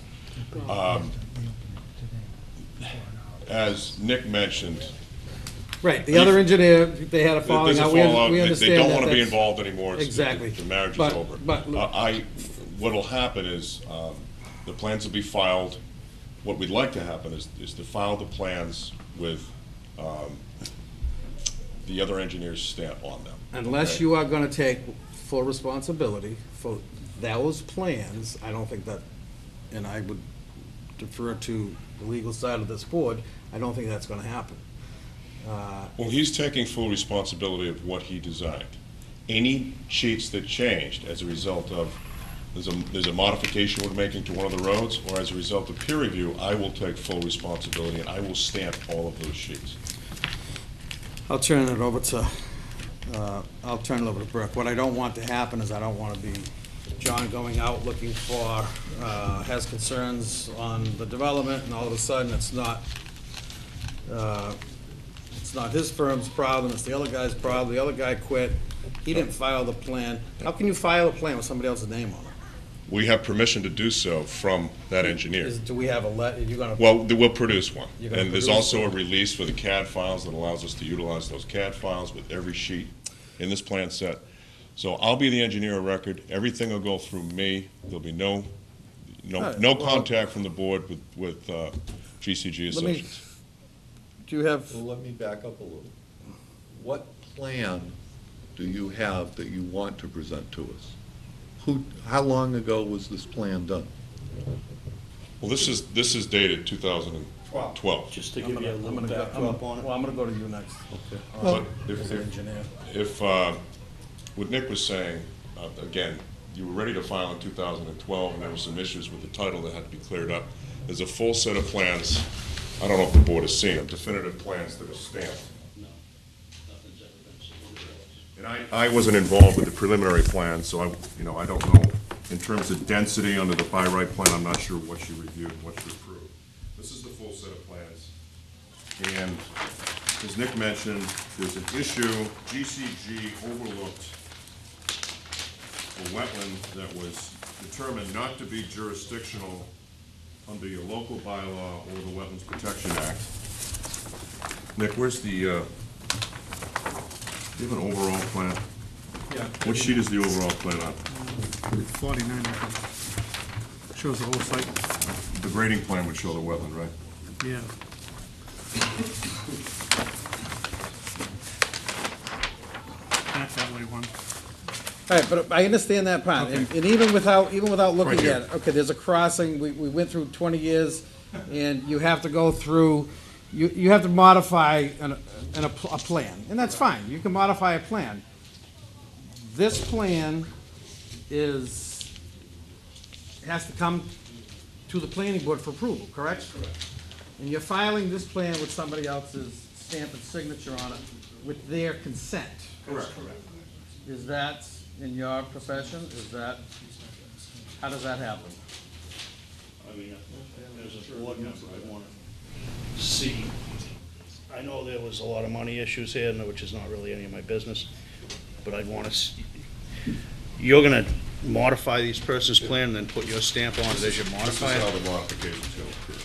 Speaker 12: As Nick mentioned,
Speaker 2: Right, the other engineer, they had a falling
Speaker 12: there's a
Speaker 2: out,
Speaker 12: fallout.
Speaker 2: we
Speaker 12: They
Speaker 2: understand
Speaker 12: don't
Speaker 2: that
Speaker 12: want to be
Speaker 2: that's-
Speaker 12: involved anymore. It's-
Speaker 2: Exactly.
Speaker 12: The marriage is
Speaker 2: But-
Speaker 12: over.
Speaker 2: but-
Speaker 12: What'll happen is, the plans will be filed. What we'd like to happen is to file the plans with the other engineer's stamp on them.
Speaker 2: Unless
Speaker 12: okay?
Speaker 2: you are gonna take full responsibility for those plans, I don't think that, and I would defer to the legal side of this board, I don't think that's gonna happen.
Speaker 12: Well, he's taking full responsibility of what he designed. Any sheets that changed as a result of, there's a modification we're making to one of the roads, or as a result of peer review, I will take full responsibility and I will stamp all of those sheets.
Speaker 2: I'll turn it over to Brooke. What I don't want to happen is I don't wanna be John going out looking for, has concerns on the development, and all of a sudden it's not his firm's problem, it's the other guy's problem, the other guy quit, he didn't file the plan. How can you file a plan with somebody else's name on it?
Speaker 12: We have permission to do so from that engineer.
Speaker 2: Do we have a you're gonna?
Speaker 12: Well, we'll produce one.
Speaker 2: You're gonna
Speaker 12: And there's
Speaker 2: produce
Speaker 12: also a
Speaker 2: one.
Speaker 12: release for the CAD files that allows us to utilize those CAD files with every sheet in this plan set. So I'll be the engineer of record, everything will go through me, there'll be no
Speaker 2: right,
Speaker 12: no
Speaker 2: well-
Speaker 12: contact from the board with GCG
Speaker 2: Let me-
Speaker 12: Associates.
Speaker 2: Do you have,
Speaker 3: Well, let me back up a little. What plan do you have that you want to present to us? How long ago was this plan done?
Speaker 12: Well, this is dated 2012.
Speaker 6: Just to
Speaker 2: I'm
Speaker 6: give you a
Speaker 2: gonna,
Speaker 6: little
Speaker 2: go,
Speaker 6: backdrop on it?
Speaker 2: well, I'm gonna go to you next,
Speaker 12: But
Speaker 2: as an engineer.
Speaker 12: if, what Nick was saying, again, you were ready to file in 2012, and there were some issues with the title that had to be cleared up. There's a full set of plans, I don't know if the board has seen them, definitive plans that are stamped.
Speaker 6: Nothing's ever been submitted.
Speaker 12: And I wasn't involved with the preliminary plan, so I don't know, in terms of density under the by right plan, I'm not sure what you reviewed and what you approved. This is the full set of plans. And as Nick mentioned, there's an issue, GCG overlooked a wetland that was determined not to be jurisdictional under your local bylaw or the Wetlands Protection Act. Nick, where's the, do you have an overall plan?
Speaker 11: Yeah.
Speaker 12: What sheet is the overall plan on?
Speaker 11: 49, I think. Shows the whole site.
Speaker 12: The grading plan would show the wetland, right?
Speaker 11: Yeah. That's that way one.
Speaker 2: All right, but I understand that part, and even without looking
Speaker 12: Right here.
Speaker 2: at it, okay, there's a crossing, we went through 20 years, and you have to go through, you have to modify a plan, and that's fine, you can modify a plan. This plan has to come to the planning board for approval, correct? And you're filing this plan with somebody else's stamp and signature on it with their consent.
Speaker 12: Correct.
Speaker 2: Is that in your profession? How does that happen?
Speaker 6: I mean, as a board member, I want to see, I know there was a lot of money issues here, which is not really any of my business, but I'd want to, you're going to modify these person's plan and then put your stamp on it as you
Speaker 12: This
Speaker 6: modify
Speaker 12: is how
Speaker 6: it?
Speaker 12: the modification's gonna occur.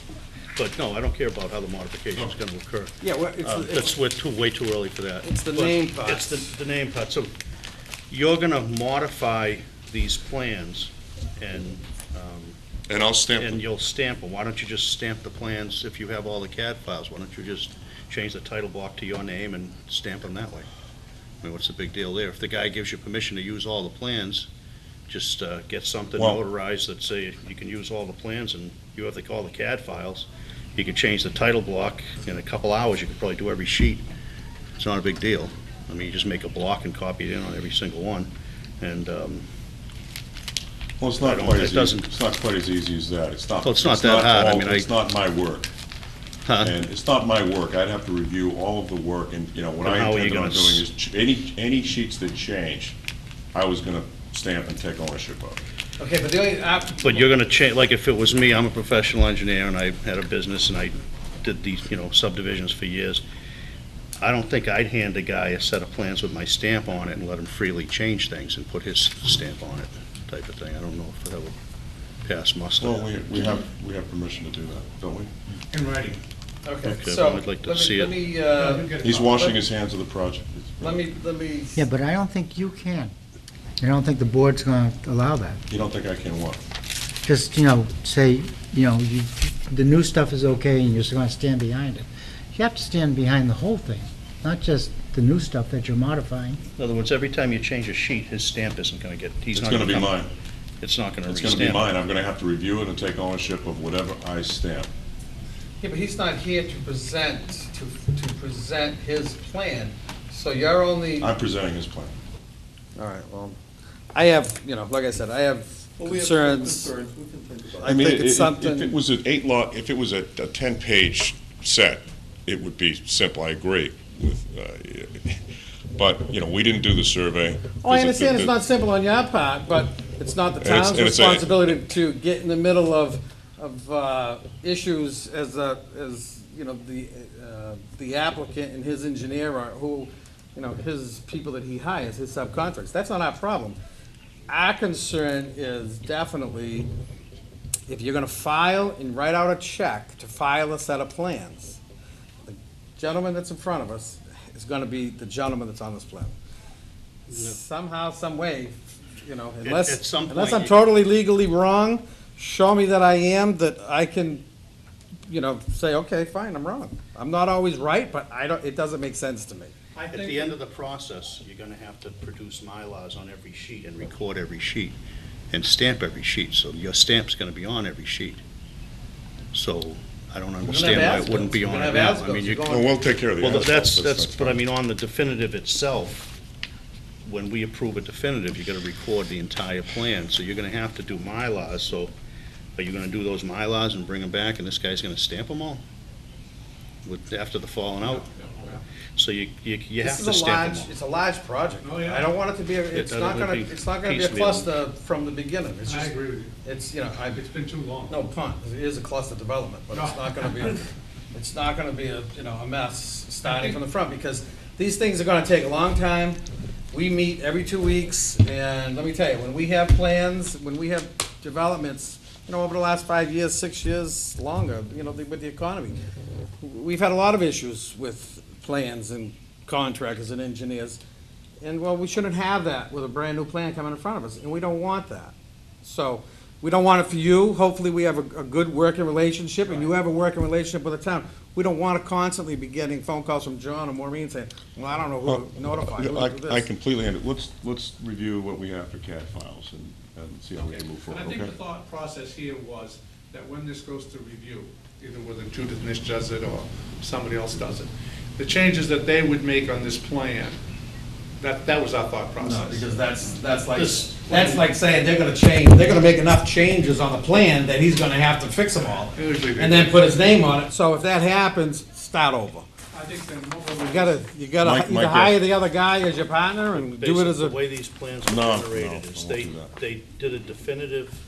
Speaker 6: But no, I don't care about how the modification's gonna occur.
Speaker 2: Yeah, well,
Speaker 6: That's, we're way too early for that.
Speaker 2: It's the
Speaker 6: But
Speaker 2: name part.
Speaker 6: It's the name part. So you're gonna modify these plans and,
Speaker 12: And I'll stamp
Speaker 6: and
Speaker 12: them.
Speaker 6: you'll stamp them. Why don't you just stamp the plans if you have all the CAD files? Why don't you just change the title block to your name and stamp them that way? I mean, what's the big deal there? If the guy gives you permission to use all the plans, just get something
Speaker 12: Well-
Speaker 6: notarized that say you can use all the plans and you have all the CAD files. You can change the title block in a couple hours. You could probably do every sheet. It's not a big deal. I mean, you just make a block and copy it in on every single one. And,
Speaker 12: Well, it's
Speaker 6: I
Speaker 12: not
Speaker 6: don't-
Speaker 12: quite
Speaker 6: it
Speaker 12: as easy,
Speaker 6: doesn't-
Speaker 12: it's not quite as easy as that. It's not.
Speaker 6: Well, it's not that hard. I
Speaker 12: all-
Speaker 6: mean,
Speaker 12: It's not my work.
Speaker 6: huh?
Speaker 12: And it's not my work. I'd have to review all of the work, and, you know, what
Speaker 6: But
Speaker 12: I
Speaker 6: how are you
Speaker 12: intended on
Speaker 6: gonna
Speaker 12: doing is, any sheets that change, I was gonna stamp and take ownership of.
Speaker 2: Okay, but the only,
Speaker 6: But you're gonna change, like if it was me, I'm a professional engineer and I had a business and I did these, subdivisions for years. I don't think I'd hand a guy a set of plans with my stamp on it and let him freely change things and put his stamp on it, type of thing. I don't know if that would pass muster.
Speaker 12: Well, we have permission to do that, don't we?
Speaker 11: In writing.
Speaker 2: okay,
Speaker 6: Okay,
Speaker 2: so,
Speaker 6: I'd like to
Speaker 2: let me,
Speaker 6: see
Speaker 2: let
Speaker 6: it.
Speaker 2: me,
Speaker 12: He's washing his hands of the project.
Speaker 2: let me,
Speaker 1: Yeah, but I don't think you can. I don't think the board's gonna allow that.
Speaker 12: You don't think I can what?
Speaker 1: Just, say, the new stuff is okay and you're just gonna stand behind it. You have to stand behind the whole thing, not just the new stuff that you're modifying.
Speaker 6: In other words, every time you change a sheet, his stamp isn't gonna get, he's
Speaker 12: It's
Speaker 6: not
Speaker 12: gonna
Speaker 6: gonna
Speaker 12: be
Speaker 6: come.
Speaker 12: mine.
Speaker 6: It's not gonna
Speaker 12: It's gonna be
Speaker 6: re-stamp.
Speaker 12: mine. I'm gonna have to review it and take ownership of whatever I stamp.
Speaker 2: yeah, but he's not here to present, to present his plan, so you're only, all
Speaker 12: I'm presenting his plan.
Speaker 2: right, well, I have, like I said, I have concerns. I think it's
Speaker 12: If
Speaker 2: something.
Speaker 12: it was an 8 lot, if it was a 10-page set, it would be simple, I agree with, but, we didn't do the survey.
Speaker 2: Oh, I understand it's not simple on your part, but it's not the
Speaker 12: And it's-
Speaker 2: town's
Speaker 12: and it's a-
Speaker 2: responsibility to get in the middle of issues as, the applicant and his engineer or who, his people that he hires, his subcontractors. That's not our problem. Our concern is definitely if you're gonna file and write out a check to file a set of plans, the gentleman that's in front of us is gonna be the gentleman that's on this plan. Somehow, some way,
Speaker 6: At some
Speaker 2: unless
Speaker 6: point
Speaker 2: I'm
Speaker 6: you-
Speaker 2: totally legally wrong, show me that I am, that I can, say, okay, fine, I'm wrong. I'm not always right, but it doesn't make sense to me.
Speaker 6: At the end of the process, you're gonna have to produce Mylars on every sheet and record every sheet and stamp every sheet, so your stamp's gonna be on every sheet. So I don't understand why it wouldn't be
Speaker 2: We're
Speaker 6: on
Speaker 2: gonna
Speaker 6: it
Speaker 2: have
Speaker 6: now. I
Speaker 2: as-bills.
Speaker 6: mean, you,
Speaker 2: We're
Speaker 12: Well,
Speaker 2: going-
Speaker 12: we'll take care of the
Speaker 6: well,
Speaker 12: as-bills.
Speaker 6: that's, but I
Speaker 12: fine.
Speaker 6: mean, on the definitive itself, when we approve a definitive, you gotta record the entire plan, so you're gonna have to do Mylars, so are you gonna do those Mylars and bring them back, and this guy's gonna stamp them all? After the falling out? So you have
Speaker 2: This
Speaker 6: to
Speaker 2: is a
Speaker 6: stamp
Speaker 2: large,
Speaker 6: them all.
Speaker 2: it's a large project.
Speaker 11: Oh, yeah.
Speaker 2: I don't want it to be, it's
Speaker 6: doesn't
Speaker 2: not gonna,
Speaker 6: be
Speaker 2: it's not gonna be a
Speaker 6: piecemeal.
Speaker 2: cluster from the beginning. It's
Speaker 11: I
Speaker 2: just,
Speaker 11: agree with you.
Speaker 2: it's,
Speaker 11: It's been too long.
Speaker 2: no pun, it is a cluster development, but it's not gonna be, it's not gonna be a mess starting from the front, because these things are gonna take a long time. We meet every 2 weeks, and let me tell you, when we have plans, when we have developments, over the last 5 years, 6 years, longer, with the economy, we've had a lot of issues with plans and contractors and engineers. And, well, we shouldn't have that with a brand-new plan coming in front of us, and we don't want that. So, we don't want it for you. Hopefully, we have a good working relationship, and you have a working relationship with the town. We don't want to constantly be getting phone calls from John or Maureen saying, well, I don't know who to notify, who to do
Speaker 12: I
Speaker 2: this.
Speaker 12: completely, let's review what we have for CAD files and see how we can move
Speaker 11: And
Speaker 12: forward,
Speaker 11: I think
Speaker 12: okay?
Speaker 11: the thought process here was that when this goes to review, either whether Judith Nish does it or somebody else does it, the changes that they would make on this plan, that was our thought process.
Speaker 2: No, because that's like saying they're gonna make enough changes on the plan that he's gonna have to fix them all.
Speaker 11: Usually they
Speaker 2: And then
Speaker 11: do.
Speaker 2: put his name on it, so if that happens, start over.
Speaker 11: I think then more
Speaker 2: You gotta
Speaker 12: Mike,
Speaker 2: either hire the other guy as your partner and do it as
Speaker 6: Basically,
Speaker 2: a.
Speaker 6: the way these plans were
Speaker 12: No,
Speaker 6: generated
Speaker 12: no,
Speaker 6: is
Speaker 12: I
Speaker 6: they,
Speaker 12: won't do
Speaker 6: they did a definitive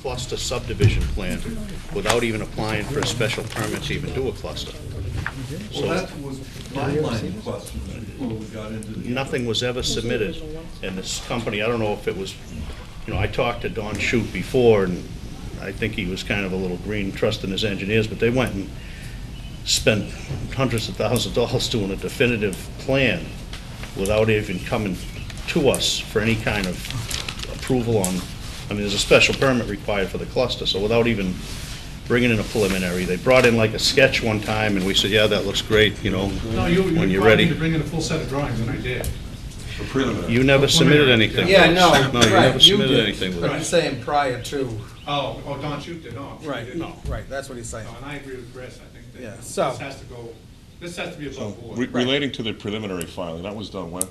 Speaker 6: cluster subdivision plan without even applying for a special permit to even do a cluster. So
Speaker 3: was my line of question before we got into
Speaker 6: nothing was ever submitted, and this company, I don't know if it was you know, I talked to Don Shute before, and I think he was kind of a little green, trusting his engineers, but they went and spent hundreds of thousands of dollars doing a definitive plan without even coming to us for any kind of approval on, I mean, there's a special permit required for the cluster, so without even bringing in a preliminary, they brought in like a sketch one time, and we said, yeah, that looks great, you know,
Speaker 11: No,
Speaker 6: when
Speaker 11: you
Speaker 6: you're
Speaker 11: required me
Speaker 6: ready.
Speaker 11: to bring in a full set of drawings, and I did.
Speaker 12: The preliminary.
Speaker 6: You never submitted anything.
Speaker 2: Yeah,
Speaker 6: with
Speaker 2: no,
Speaker 6: us. No, you
Speaker 2: right,
Speaker 6: never
Speaker 2: you
Speaker 6: submitted
Speaker 2: did.
Speaker 6: anything with
Speaker 2: But
Speaker 6: us.
Speaker 2: he's saying prior to,
Speaker 11: Oh, Don Shute did, no. he
Speaker 2: right,
Speaker 11: didn't.
Speaker 2: no, right, that's what he's saying.
Speaker 11: No, and I agree with Chris, I think that
Speaker 2: Yeah,
Speaker 11: this
Speaker 2: so-
Speaker 11: has to go, this has to be
Speaker 12: So,
Speaker 11: above board.
Speaker 12: relating to the preliminary filing, that was done when?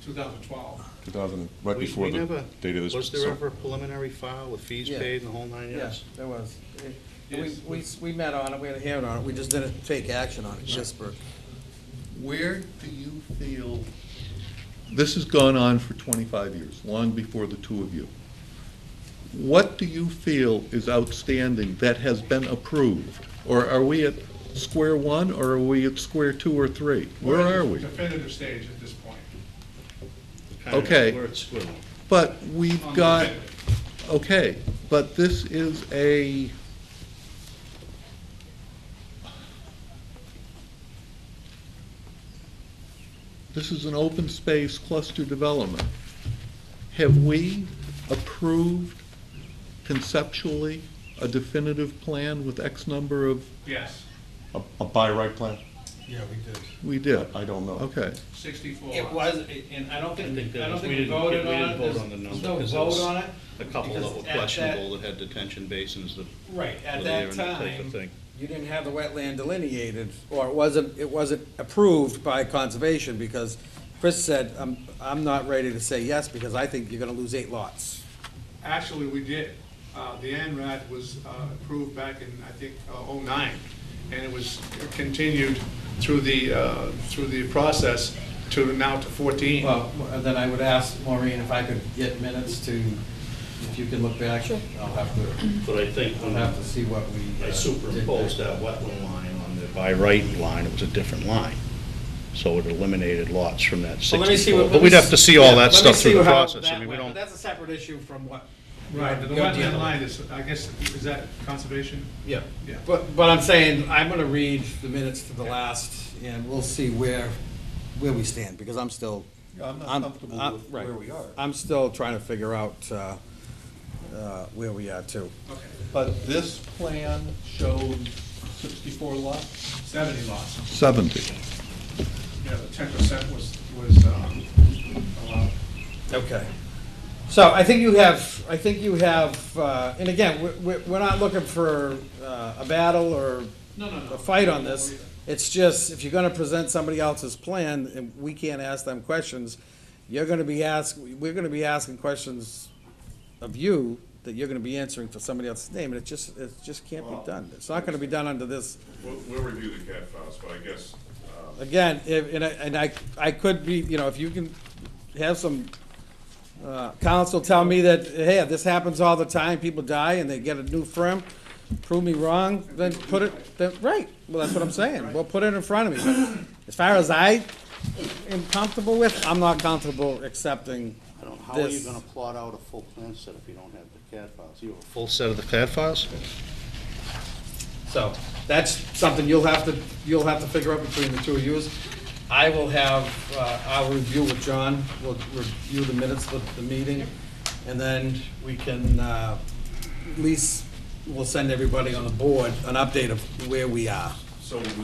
Speaker 11: 2012.
Speaker 12: 2000, right
Speaker 6: We-
Speaker 12: before
Speaker 6: we
Speaker 12: the
Speaker 6: never-
Speaker 12: date of this.
Speaker 6: Was there
Speaker 12: so-
Speaker 6: ever a preliminary file with fees
Speaker 2: Yeah.
Speaker 6: paid and the whole nine
Speaker 2: Yeah,
Speaker 6: yards?
Speaker 2: there was.
Speaker 11: Yes.
Speaker 2: We met on it, we had a hearing on it, we just didn't take action on it, just for.
Speaker 3: Where do you feel, this has gone on for 25 years, long before the two of you. What do you feel is outstanding that has been approved? Or are we at square one, or are we at square two or three? Where
Speaker 11: We're
Speaker 3: are
Speaker 11: in
Speaker 3: we?
Speaker 11: the definitive stage at this point.
Speaker 6: Kind of
Speaker 3: Okay.
Speaker 6: Where it's squirrel.
Speaker 3: But we've
Speaker 11: On the
Speaker 3: got,
Speaker 11: definitive.
Speaker 3: okay, but this is a, this is an open space cluster development. Have we approved conceptually a definitive plan with X number of,
Speaker 11: Yes,
Speaker 12: A by right plan?
Speaker 2: Yeah, we did.
Speaker 3: we did?
Speaker 12: I don't know.
Speaker 3: Okay.
Speaker 11: 64
Speaker 2: It
Speaker 11: lots.
Speaker 2: was, and I don't
Speaker 6: I
Speaker 2: think,
Speaker 6: think
Speaker 2: I
Speaker 6: that
Speaker 2: don't
Speaker 6: was-
Speaker 2: think
Speaker 6: we
Speaker 2: we
Speaker 6: didn't-
Speaker 2: voted
Speaker 6: we
Speaker 2: on
Speaker 6: didn't
Speaker 2: it.
Speaker 6: vote
Speaker 2: There's
Speaker 6: on the number,
Speaker 2: no
Speaker 6: 'cause it
Speaker 2: vote
Speaker 6: was
Speaker 2: on it.
Speaker 6: A couple that
Speaker 2: Because
Speaker 6: were
Speaker 2: at that-
Speaker 6: questionable that had detention basins, that
Speaker 2: Right, at
Speaker 6: were
Speaker 2: that
Speaker 6: there and that type of
Speaker 2: time,
Speaker 6: thing.
Speaker 2: you didn't have the wetland delineated, or it wasn't approved by conservation, because Chris said, I'm not ready to say yes, because I think you're gonna lose 8 lots.
Speaker 11: Actually, we did. The ANRAD was approved back in, I think, '09, and it was continued through the process to now to 14.
Speaker 2: Well, then I would ask Maureen if I could get minutes to, if you can look back. Sure. I'll have to,
Speaker 6: But I think
Speaker 2: I'll
Speaker 6: when
Speaker 2: have to see what we
Speaker 6: I
Speaker 2: did
Speaker 6: superimposed
Speaker 2: there.
Speaker 6: that wetland line on the by right line, it was a different line. So it eliminated lots from that
Speaker 2: Well, let me see
Speaker 6: 64.
Speaker 2: what-
Speaker 6: But we'd have to see all that stuff through the
Speaker 2: Let me see how
Speaker 6: process. I
Speaker 2: that
Speaker 6: mean, we
Speaker 2: went,
Speaker 6: don't,
Speaker 2: but that's a separate issue from what.
Speaker 11: Right, the
Speaker 2: you're dealing
Speaker 11: wetland
Speaker 2: with.
Speaker 11: line is, I guess, is that conservation?
Speaker 2: Yeah,
Speaker 11: Yeah.
Speaker 2: but I'm saying, I'm gonna read the minutes to the last, and we'll see where we stand, because I'm still,
Speaker 3: I'm not
Speaker 2: I'm,
Speaker 3: comfortable with
Speaker 2: right.
Speaker 3: where we are.
Speaker 2: I'm still trying to figure out, where we are too.
Speaker 11: Okay.
Speaker 3: But this plan shows 64 lots?
Speaker 11: 70 lots.
Speaker 3: 70.
Speaker 11: Yeah, the 10% was allowed.
Speaker 2: Okay. So I think you have, and again, we're not looking for a battle or
Speaker 11: No.
Speaker 2: a fight on this. It's just, if you're gonna present somebody else's plan, and we can't ask them questions, we're gonna be asking questions of you that you're gonna be answering for somebody else's name, and it just can't be done. It's not gonna be done under this.
Speaker 12: We'll review the CAD files, but I guess,
Speaker 2: Again, I could be, if you can have some counsel tell me that, hey, this happens all the time, people die and they get a new firm, prove me wrong, then put it, right, well, that's what I'm saying, well, put it in front of me. But as far as I am comfortable with, I'm not comfortable accepting
Speaker 6: I don't know, how are you
Speaker 2: this.
Speaker 6: gonna plot out a full plan set if you don't have the CAD files? You have a full set of the CAD files?
Speaker 2: So, that's something you'll have to figure out between the two of you. I will have, I'll review with John, we'll review the minutes of the meeting, and then we can, at least, we'll send everybody on the board an update of where we are.
Speaker 12: so it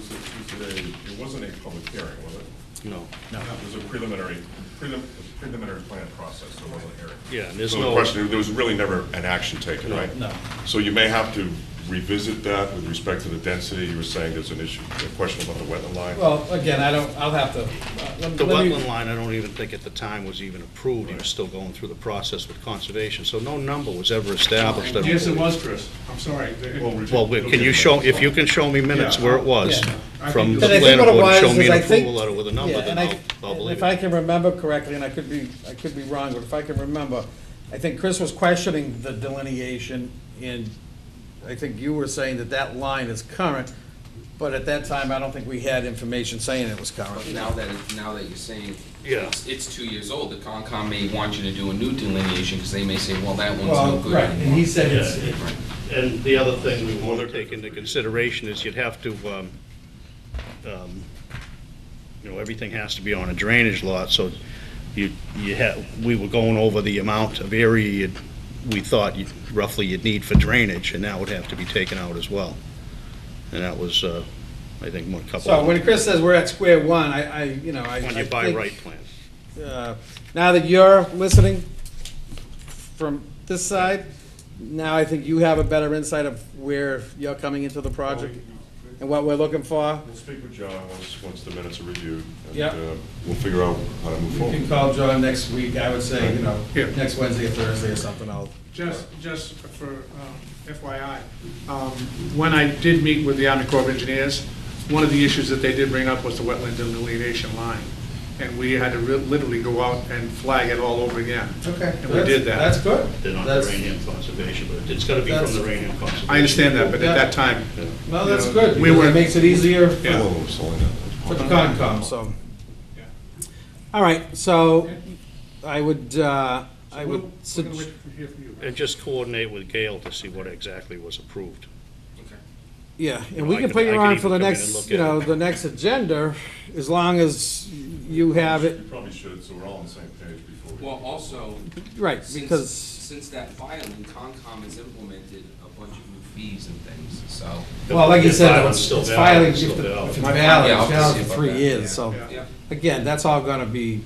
Speaker 12: wasn't a public hearing, was it?
Speaker 6: No.
Speaker 2: No.
Speaker 12: It was a preliminary plan process, so it wasn't a hearing.
Speaker 6: Yeah, and there's
Speaker 12: So the
Speaker 6: no,
Speaker 12: question, there was really never an action taken, right?
Speaker 2: No.
Speaker 12: So you may have to revisit that with respect to the density. You were saying there's an issue, a question about the wetland line.
Speaker 2: Well, again, I'll have to,
Speaker 6: the
Speaker 2: let me-
Speaker 6: wetland line, I don't even think at the time was even approved. He was still going through the process with conservation, so no number was ever established.
Speaker 11: Yes, it was, Chris. I'm sorry.
Speaker 6: Well, can you show, if you can show me minutes where it was
Speaker 2: Yeah.
Speaker 6: from the
Speaker 2: And I think
Speaker 6: planning
Speaker 2: what it
Speaker 6: board, and show
Speaker 2: was
Speaker 6: me
Speaker 2: is
Speaker 6: an
Speaker 2: I think-
Speaker 6: approval letter with a number,
Speaker 2: Yeah,
Speaker 6: then
Speaker 2: and
Speaker 6: I'll
Speaker 2: and
Speaker 6: believe
Speaker 2: if I
Speaker 6: it.
Speaker 2: can remember correctly, and I could be wrong, but if I can remember, I think Chris was questioning the delineation, and I think you were saying that line is current, But at that time, I don't think we had information saying it was current.
Speaker 4: But now that you're saying
Speaker 6: Yeah.
Speaker 4: it's 2 years old, the Concom may want you to do a new delineation, because they may say, well, that one's no good
Speaker 2: Right, and
Speaker 4: anymore.
Speaker 2: he said it's,
Speaker 6: And the other thing we want to take into consideration is you'd have to, everything has to be on a drainage lot, so we were going over the amount of area we thought roughly you'd need for drainage, and that would have to be taken out as well. And that was, I think, a couple.
Speaker 2: so when Chris says we're at square one, I
Speaker 6: On your by
Speaker 2: think,
Speaker 6: right plan.
Speaker 2: now that you're listening from this side, now I think you have a better insight of where you're coming into the project and what we're looking for.
Speaker 12: We'll speak with John once the minutes are reviewed. And
Speaker 2: Yep.
Speaker 12: we'll figure out how to move
Speaker 2: You
Speaker 12: forward.
Speaker 2: can call John next week, I would say,
Speaker 11: Yeah.
Speaker 2: next Wednesday or Thursday or something,
Speaker 11: Just for FYI, when I did meet with the Army Corps of Engineers, one of the issues that they did bring up was the wetland delineation line. And we had to literally go out and flag it all over again.
Speaker 2: Okay.
Speaker 11: And we did that.
Speaker 2: That's good.
Speaker 6: They're not the Raynham Conservation, but it's gotta be from the Raynham Conservation.
Speaker 11: I understand that, but at that time,
Speaker 2: No, that's
Speaker 11: You know,
Speaker 2: good,
Speaker 11: we
Speaker 2: because
Speaker 11: were-
Speaker 2: it makes it easier
Speaker 11: Yeah.
Speaker 12: Oh, slowing
Speaker 2: for the
Speaker 12: down.
Speaker 2: Concom, so.
Speaker 11: Yeah.
Speaker 2: All right, so I would,
Speaker 11: we're gonna
Speaker 2: sug-
Speaker 11: wait to hear from you.
Speaker 6: And just coordinate with Gail to see what exactly was approved.
Speaker 2: yeah,
Speaker 6: You
Speaker 2: and
Speaker 6: know,
Speaker 2: we
Speaker 6: I
Speaker 2: can
Speaker 6: could-
Speaker 2: put you
Speaker 6: I could
Speaker 2: on
Speaker 6: even
Speaker 2: for the
Speaker 6: come in and
Speaker 2: next,
Speaker 6: look
Speaker 2: you
Speaker 6: at
Speaker 2: know,
Speaker 6: it.
Speaker 2: the next agenda, as long as you have it,
Speaker 12: You probably should, so we're all on the same page before we.
Speaker 4: Well, also,
Speaker 2: right,
Speaker 4: since,
Speaker 2: because,
Speaker 4: since that filing, Concom has implemented a bunch of new fees and things, so.
Speaker 2: well, like you
Speaker 6: The
Speaker 2: said,
Speaker 6: filing's
Speaker 2: it's
Speaker 6: still
Speaker 2: it's
Speaker 6: valid,
Speaker 2: filing,
Speaker 6: it's
Speaker 2: if
Speaker 6: still
Speaker 2: the-
Speaker 6: valid.
Speaker 2: if it's
Speaker 4: Yeah,
Speaker 2: valid,
Speaker 4: I'll
Speaker 2: it's valid
Speaker 4: see
Speaker 2: for
Speaker 4: about
Speaker 2: 3
Speaker 4: that,
Speaker 2: years,
Speaker 4: yeah.
Speaker 2: so,
Speaker 11: Yeah.
Speaker 4: Yeah.
Speaker 2: again, that's all gonna be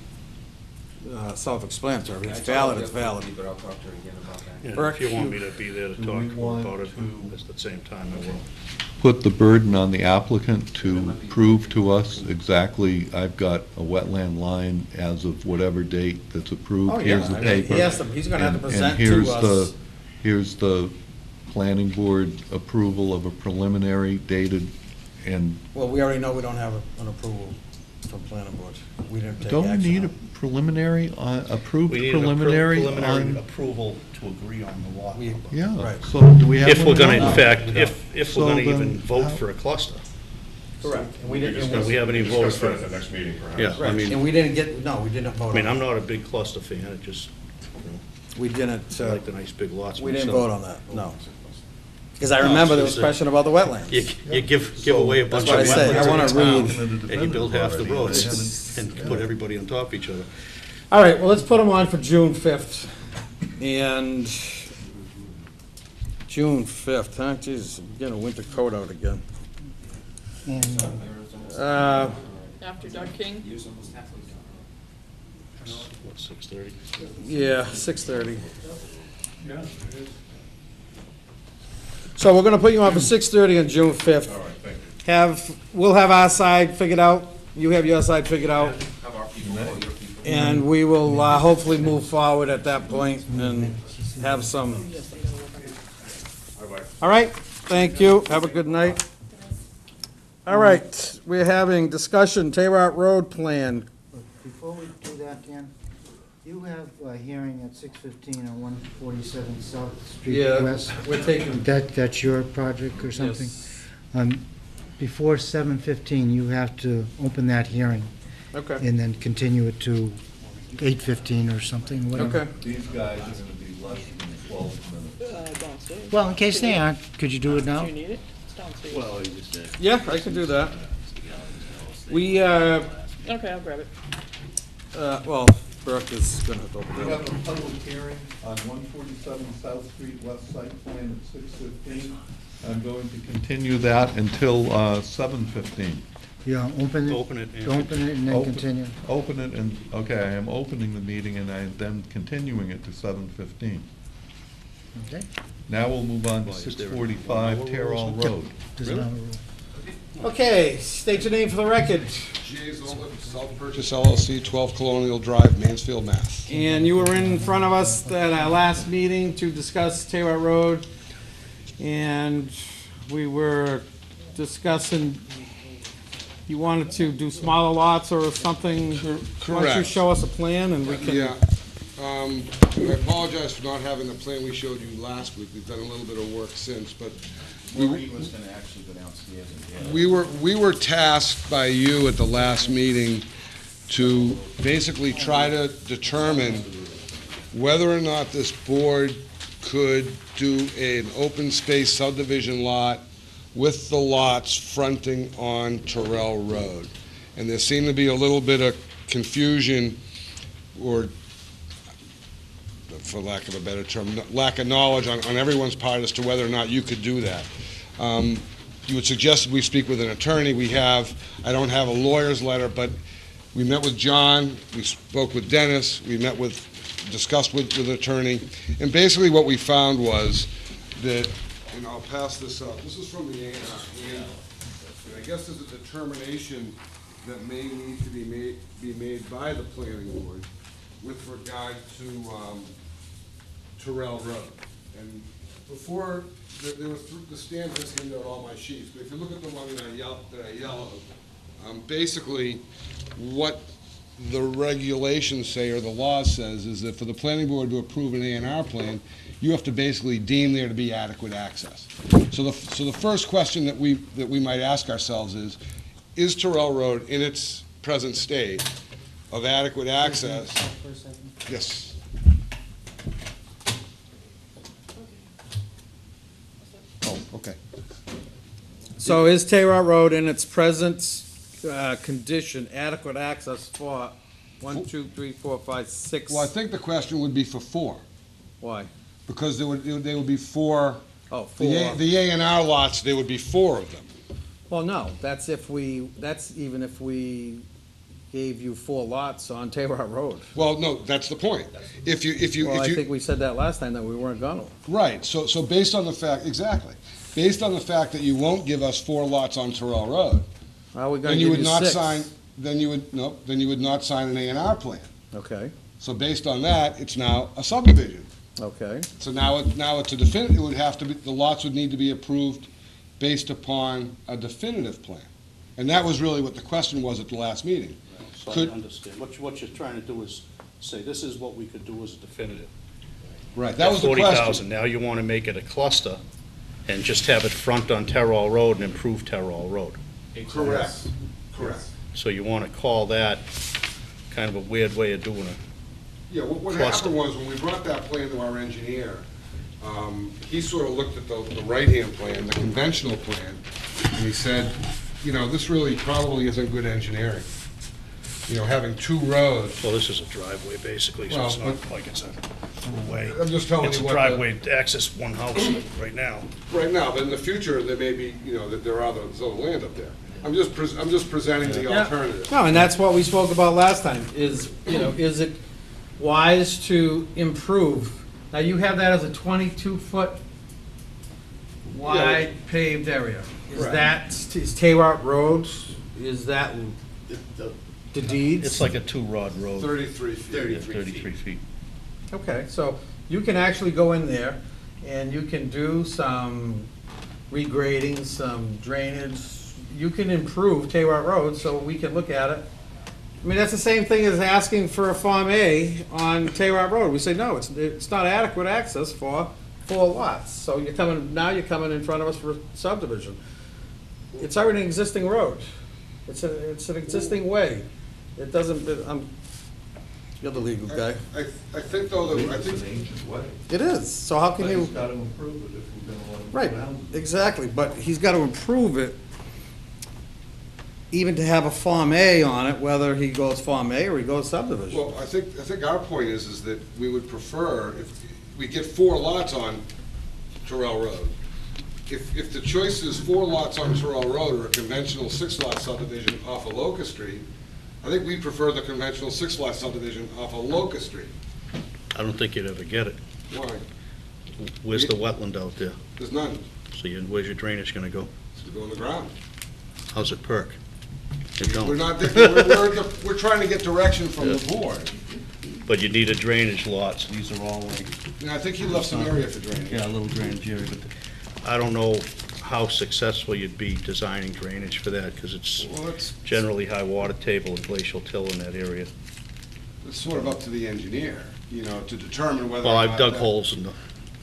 Speaker 2: self-explanatory, it's valid, it's valid.
Speaker 4: But I'll talk to her again about that.
Speaker 6: And
Speaker 2: Burke,
Speaker 6: if you want me to be there to
Speaker 3: Do
Speaker 6: talk
Speaker 3: we want
Speaker 6: about it
Speaker 3: to-
Speaker 6: at the same time, I will.
Speaker 3: Put the burden on the applicant to prove to us exactly, I've got a wetland line as of whatever date that's approved.
Speaker 2: Oh, yeah,
Speaker 3: Here's the
Speaker 2: I mean,
Speaker 3: paper.
Speaker 2: he's gonna have to
Speaker 3: and
Speaker 2: present
Speaker 3: here's
Speaker 2: to
Speaker 3: the-
Speaker 2: us.
Speaker 3: Here's the planning board approval of a preliminary dated, and
Speaker 2: Well, we already know we don't have an approval from planning board, we didn't take action
Speaker 3: don't we need
Speaker 2: on
Speaker 3: a
Speaker 2: it.
Speaker 3: preliminary, approved
Speaker 6: We need a
Speaker 3: preliminary
Speaker 6: preliminary
Speaker 3: on?
Speaker 6: approval to agree on the lot
Speaker 2: We-
Speaker 6: number.
Speaker 3: Yeah,
Speaker 2: Right.
Speaker 3: so do we have
Speaker 6: If
Speaker 3: one
Speaker 6: we're
Speaker 3: of
Speaker 6: gonna,
Speaker 3: those?
Speaker 6: in fact, if
Speaker 3: So
Speaker 6: we're gonna
Speaker 3: then
Speaker 6: even vote
Speaker 3: how-
Speaker 6: for a cluster.
Speaker 2: Correct, and we
Speaker 12: We
Speaker 2: didn't,
Speaker 12: discussed-
Speaker 6: we haven't even
Speaker 12: discuss
Speaker 6: voted for
Speaker 12: that at the next meeting, perhaps.
Speaker 6: Yeah. I
Speaker 2: right,
Speaker 6: mean-
Speaker 2: and we didn't get, no, we didn't vote
Speaker 6: I mean,
Speaker 2: on
Speaker 6: I'm
Speaker 2: it.
Speaker 6: not a big cluster fan, it just,
Speaker 2: We didn't,
Speaker 6: I like the nice big lots
Speaker 2: we didn't
Speaker 6: myself.
Speaker 2: vote on that, no. Because I remember there was a question about the wetlands.
Speaker 6: You give away a
Speaker 2: That's
Speaker 6: bunch of
Speaker 2: what I said, I
Speaker 6: wetlands
Speaker 2: wanna
Speaker 6: in town,
Speaker 2: read.
Speaker 6: and you build half the
Speaker 3: Already,
Speaker 6: roads,
Speaker 3: they
Speaker 6: and put everybody on top of each other.
Speaker 2: All right, well, let's put them on for June 5th, and June 5th, huh, Jesus, I'm getting a winter coat out again.
Speaker 1: And
Speaker 8: After Doug King?
Speaker 4: Year's almost halfway done.
Speaker 6: What, 6:30?
Speaker 2: Yeah, 6:30.
Speaker 11: Yeah, it is.
Speaker 2: So we're gonna put you on for 6:30 on June 5th.
Speaker 12: All right, thank you.
Speaker 2: We'll have our side figured out, you have your side figured out,
Speaker 4: Have our people call your people.
Speaker 2: and we will hopefully move forward at that point and have some.
Speaker 12: Bye-bye.
Speaker 2: All right, thank you, have a good night. All right, we're having discussion, Taylor Road plan.
Speaker 1: before we do that, Dan, you have a hearing at 6:15 on 147 South Street West.
Speaker 2: We're taking.
Speaker 1: That's your project or something? Before 7:15, you have to open that hearing
Speaker 2: Okay,
Speaker 1: and then continue it to 8:15 or something, whatever.
Speaker 2: okay.
Speaker 3: These guys are gonna be less than 12 minutes.
Speaker 8: Downstairs.
Speaker 1: Well, in case they aren't, could you do it now?
Speaker 8: Do you need it? It's downstairs.
Speaker 6: Well, you just,
Speaker 2: Yeah, I can do that. We,
Speaker 8: Okay, I'll grab it.
Speaker 2: well, Burke is gonna have to open
Speaker 3: We
Speaker 2: it.
Speaker 3: have a public hearing on 147 South Street West Site Plan at 6:15. I'm going to continue that until 7:15.
Speaker 1: Yeah, open it,
Speaker 6: open it and.
Speaker 1: open it and then
Speaker 3: Open.
Speaker 1: continue.
Speaker 3: Open it and, okay, I am opening the meeting and I am then continuing it to 7:15.
Speaker 1: Okay?
Speaker 3: Now we'll move on to
Speaker 6: Well, is there
Speaker 3: 645
Speaker 6: no
Speaker 3: Terrell
Speaker 6: rules?
Speaker 3: Road.
Speaker 1: There's another rule.
Speaker 2: Okay, state your name for the record.
Speaker 13: G.A. Zola, Self-Purchase LLC, 12 Colonial Drive, Mansfield, Mass.
Speaker 2: And you were in front of us at our last meeting to discuss Taylor Road, and we were discussing, you wanted to do smaller lots or something? Why don't you
Speaker 13: Correct.
Speaker 2: show us a plan and we can?
Speaker 13: Yeah. I apologize for not having the plan we showed you last week. We've done a little bit of work since, but
Speaker 12: Marie was gonna actually go downstairs and get it.
Speaker 13: We were tasked by you at the last meeting to basically try to determine whether or not this board could do an open space subdivision lot with the lots fronting on Terrell Road. And there seemed to be a little bit of confusion, or, for lack of a better term, lack of knowledge on everyone's part as to whether or not you could do that. You had suggested we speak with an attorney. I don't have a lawyer's letter, but we met with John, we spoke with Dennis, discussed with an attorney, and basically what we found was that, and I'll pass this up, this is from the A&R, and I guess there's a determination that may need to be made by the planning board with regard to Terrell Road. And before, there was, the standards in there, all my sheets, but if you look at the one that I yellowed, basically, what the regulations say, or the law says, is that for the planning board to approve an A&R plan, you have to basically deem there to be adequate access. So the first question that we might ask ourselves is Terrell Road in its present state of adequate access? Yes. Oh, okay.
Speaker 2: So is Taylor Road in its present condition adequate access for 1, 2, 3, 4, 5, 6?
Speaker 13: Well, I think the question would be for 4,
Speaker 2: Why?
Speaker 13: because there would be 4.
Speaker 2: Oh, 4.
Speaker 13: The A&R lots, there would be 4 of them.
Speaker 2: Well, no, that's even if we gave you 4 lots on Taylor Road.
Speaker 13: Well, no, that's the point.
Speaker 2: Well, I think we said that last time, that we weren't gonna.
Speaker 13: Right, so based on the fact, exactly, based on the fact that you won't give us 4 lots on Terrell Road,
Speaker 2: How are we gonna
Speaker 13: then you
Speaker 2: give
Speaker 13: would
Speaker 2: you
Speaker 13: not
Speaker 2: 6?
Speaker 13: sign, then you would not sign an A&R plan.
Speaker 2: Okay,
Speaker 13: So based on that, it's now a subdivision.
Speaker 2: okay.
Speaker 13: So now it's a definitive, it would have to be, the lots would need to be approved based upon a definitive plan. And that was really what the question was at the last meeting.
Speaker 6: So I
Speaker 13: Could-
Speaker 6: understand. What you're trying to do is say, this is what we could do as a definitive.
Speaker 13: Right, that was the
Speaker 6: 40,000,
Speaker 13: question.
Speaker 6: now you want to make it a cluster and just have it front on Terrell Road and improve Terrell Road.
Speaker 13: Correct, correct.
Speaker 6: So you want to call that kind of a weird way of doing it.
Speaker 13: Yeah, what
Speaker 6: Cluster.
Speaker 13: happened was, when we brought that plan to our engineer, he sort of looked at the right-hand plan, the conventional plan, and he said, this really probably isn't good engineering. Having 2 roads.
Speaker 6: Well, this is a driveway, basically, so it's
Speaker 13: Well,
Speaker 6: not like it's a throughway.
Speaker 13: I'm just telling
Speaker 6: It's
Speaker 13: you
Speaker 6: a
Speaker 13: what
Speaker 6: driveway to access one house right now.
Speaker 13: right now, but in the future, there may be, that there are there's other land up there. I'm just presenting the
Speaker 2: Yeah.
Speaker 13: alternative.
Speaker 2: No, and that's what we spoke about last time, is it wise to improve? Now, you have that as a 22-foot wide paved area. Is Taylor Road, is that the deeds?
Speaker 6: It's like a 2-rod road.
Speaker 13: 33 feet.
Speaker 6: 33 feet.
Speaker 2: Okay, so you can actually go in there and you can do some regrading, some drainage. You can improve Taylor Road so we can look at it. I mean, that's the same thing as asking for a Form A on Taylor Road. We say, no, it's not adequate access for 4 lots. So now you're coming in front of us for subdivision. It's already an existing road. It's an existing way. It doesn't, you're the legal guy.
Speaker 13: I think, though, that, I think,
Speaker 2: It is, so how can you?
Speaker 3: He's got to improve it if we're going to let him go
Speaker 2: Right,
Speaker 3: down.
Speaker 2: exactly, but he's got to improve it, even to have a Form A on it, whether he goes Form A or he goes subdivision.
Speaker 13: well, I think our point is that we would prefer, if we get 4 lots on Terrell Road, if the choice is 4 lots on Terrell Road or a conventional 6-lot subdivision off of Locust Street, I think we prefer the conventional 6-lot subdivision off of Locust Street.
Speaker 6: I don't think you'd ever get it.
Speaker 13: Why?
Speaker 6: Where's the wetland out there?
Speaker 13: There's none.
Speaker 6: So where's your drainage gonna go?
Speaker 13: It's go on the ground.
Speaker 6: How's it perk? It don't.
Speaker 13: We're trying to get direction from the board.
Speaker 6: But you need a drainage lot, so these are all like,
Speaker 13: And I think he left some area for drainage.
Speaker 6: yeah, a little drainage area, but I don't know how successful you'd be designing drainage for that, because it's
Speaker 13: Well, it's
Speaker 6: generally high water table and glacial till in that area.
Speaker 13: sort of up to the engineer, to determine whether or
Speaker 6: Well,
Speaker 13: not
Speaker 6: I've dug
Speaker 13: that-
Speaker 6: holes in the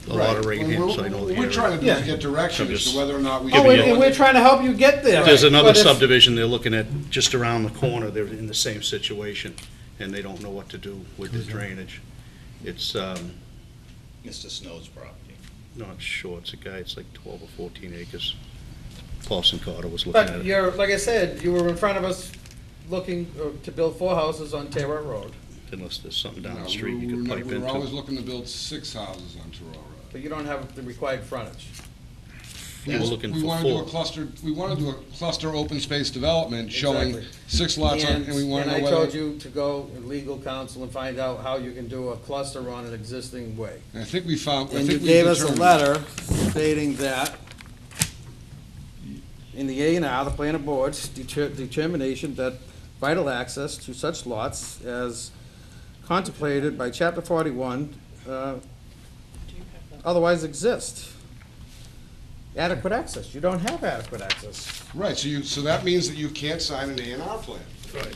Speaker 6: a lot of
Speaker 13: Right.
Speaker 6: Raynham, so I know the
Speaker 13: What we're trying to do
Speaker 6: area.
Speaker 13: is get direction
Speaker 6: I'm
Speaker 13: as
Speaker 6: just
Speaker 13: to whether or not we.
Speaker 6: giving you-
Speaker 14: And we're trying to help you get there.
Speaker 6: There's another
Speaker 14: But if-
Speaker 6: subdivision they're looking at just around the corner, they're in the same situation, and they don't know what to do with the drainage. It's,
Speaker 15: Mr. Snow's property.
Speaker 6: not sure, it's a guy, it's like 12 or 14 acres. Paulson Carter was looking at
Speaker 14: But
Speaker 6: it.
Speaker 14: you're, like I said, you were in front of us looking to build 4 houses on Taylor Road,
Speaker 6: Unless there's something down
Speaker 13: No,
Speaker 6: the street you could pipe
Speaker 13: We were always
Speaker 6: into.
Speaker 13: looking to build 6 houses on Terrell Road.
Speaker 14: but you don't have the required frontage.
Speaker 6: We were looking
Speaker 13: We
Speaker 6: for
Speaker 13: wanna do a
Speaker 6: 4.
Speaker 13: cluster, we wanna do a cluster open space development showing
Speaker 14: Exactly.
Speaker 13: 6 lots on, and we wanna know
Speaker 14: And I
Speaker 13: whether.
Speaker 14: told you to go in legal counsel and find out how you can do a cluster on an existing way.
Speaker 13: I think we found, I
Speaker 14: And you
Speaker 13: think we
Speaker 14: gave us a
Speaker 13: determined-
Speaker 14: letter stating that in the A&R, the planning board's determination that vital access to such lots as contemplated by chapter 41 otherwise exist. Adequate access, you don't have adequate access.
Speaker 13: Right, so that means that you can't sign an A&R plan.
Speaker 6: Right.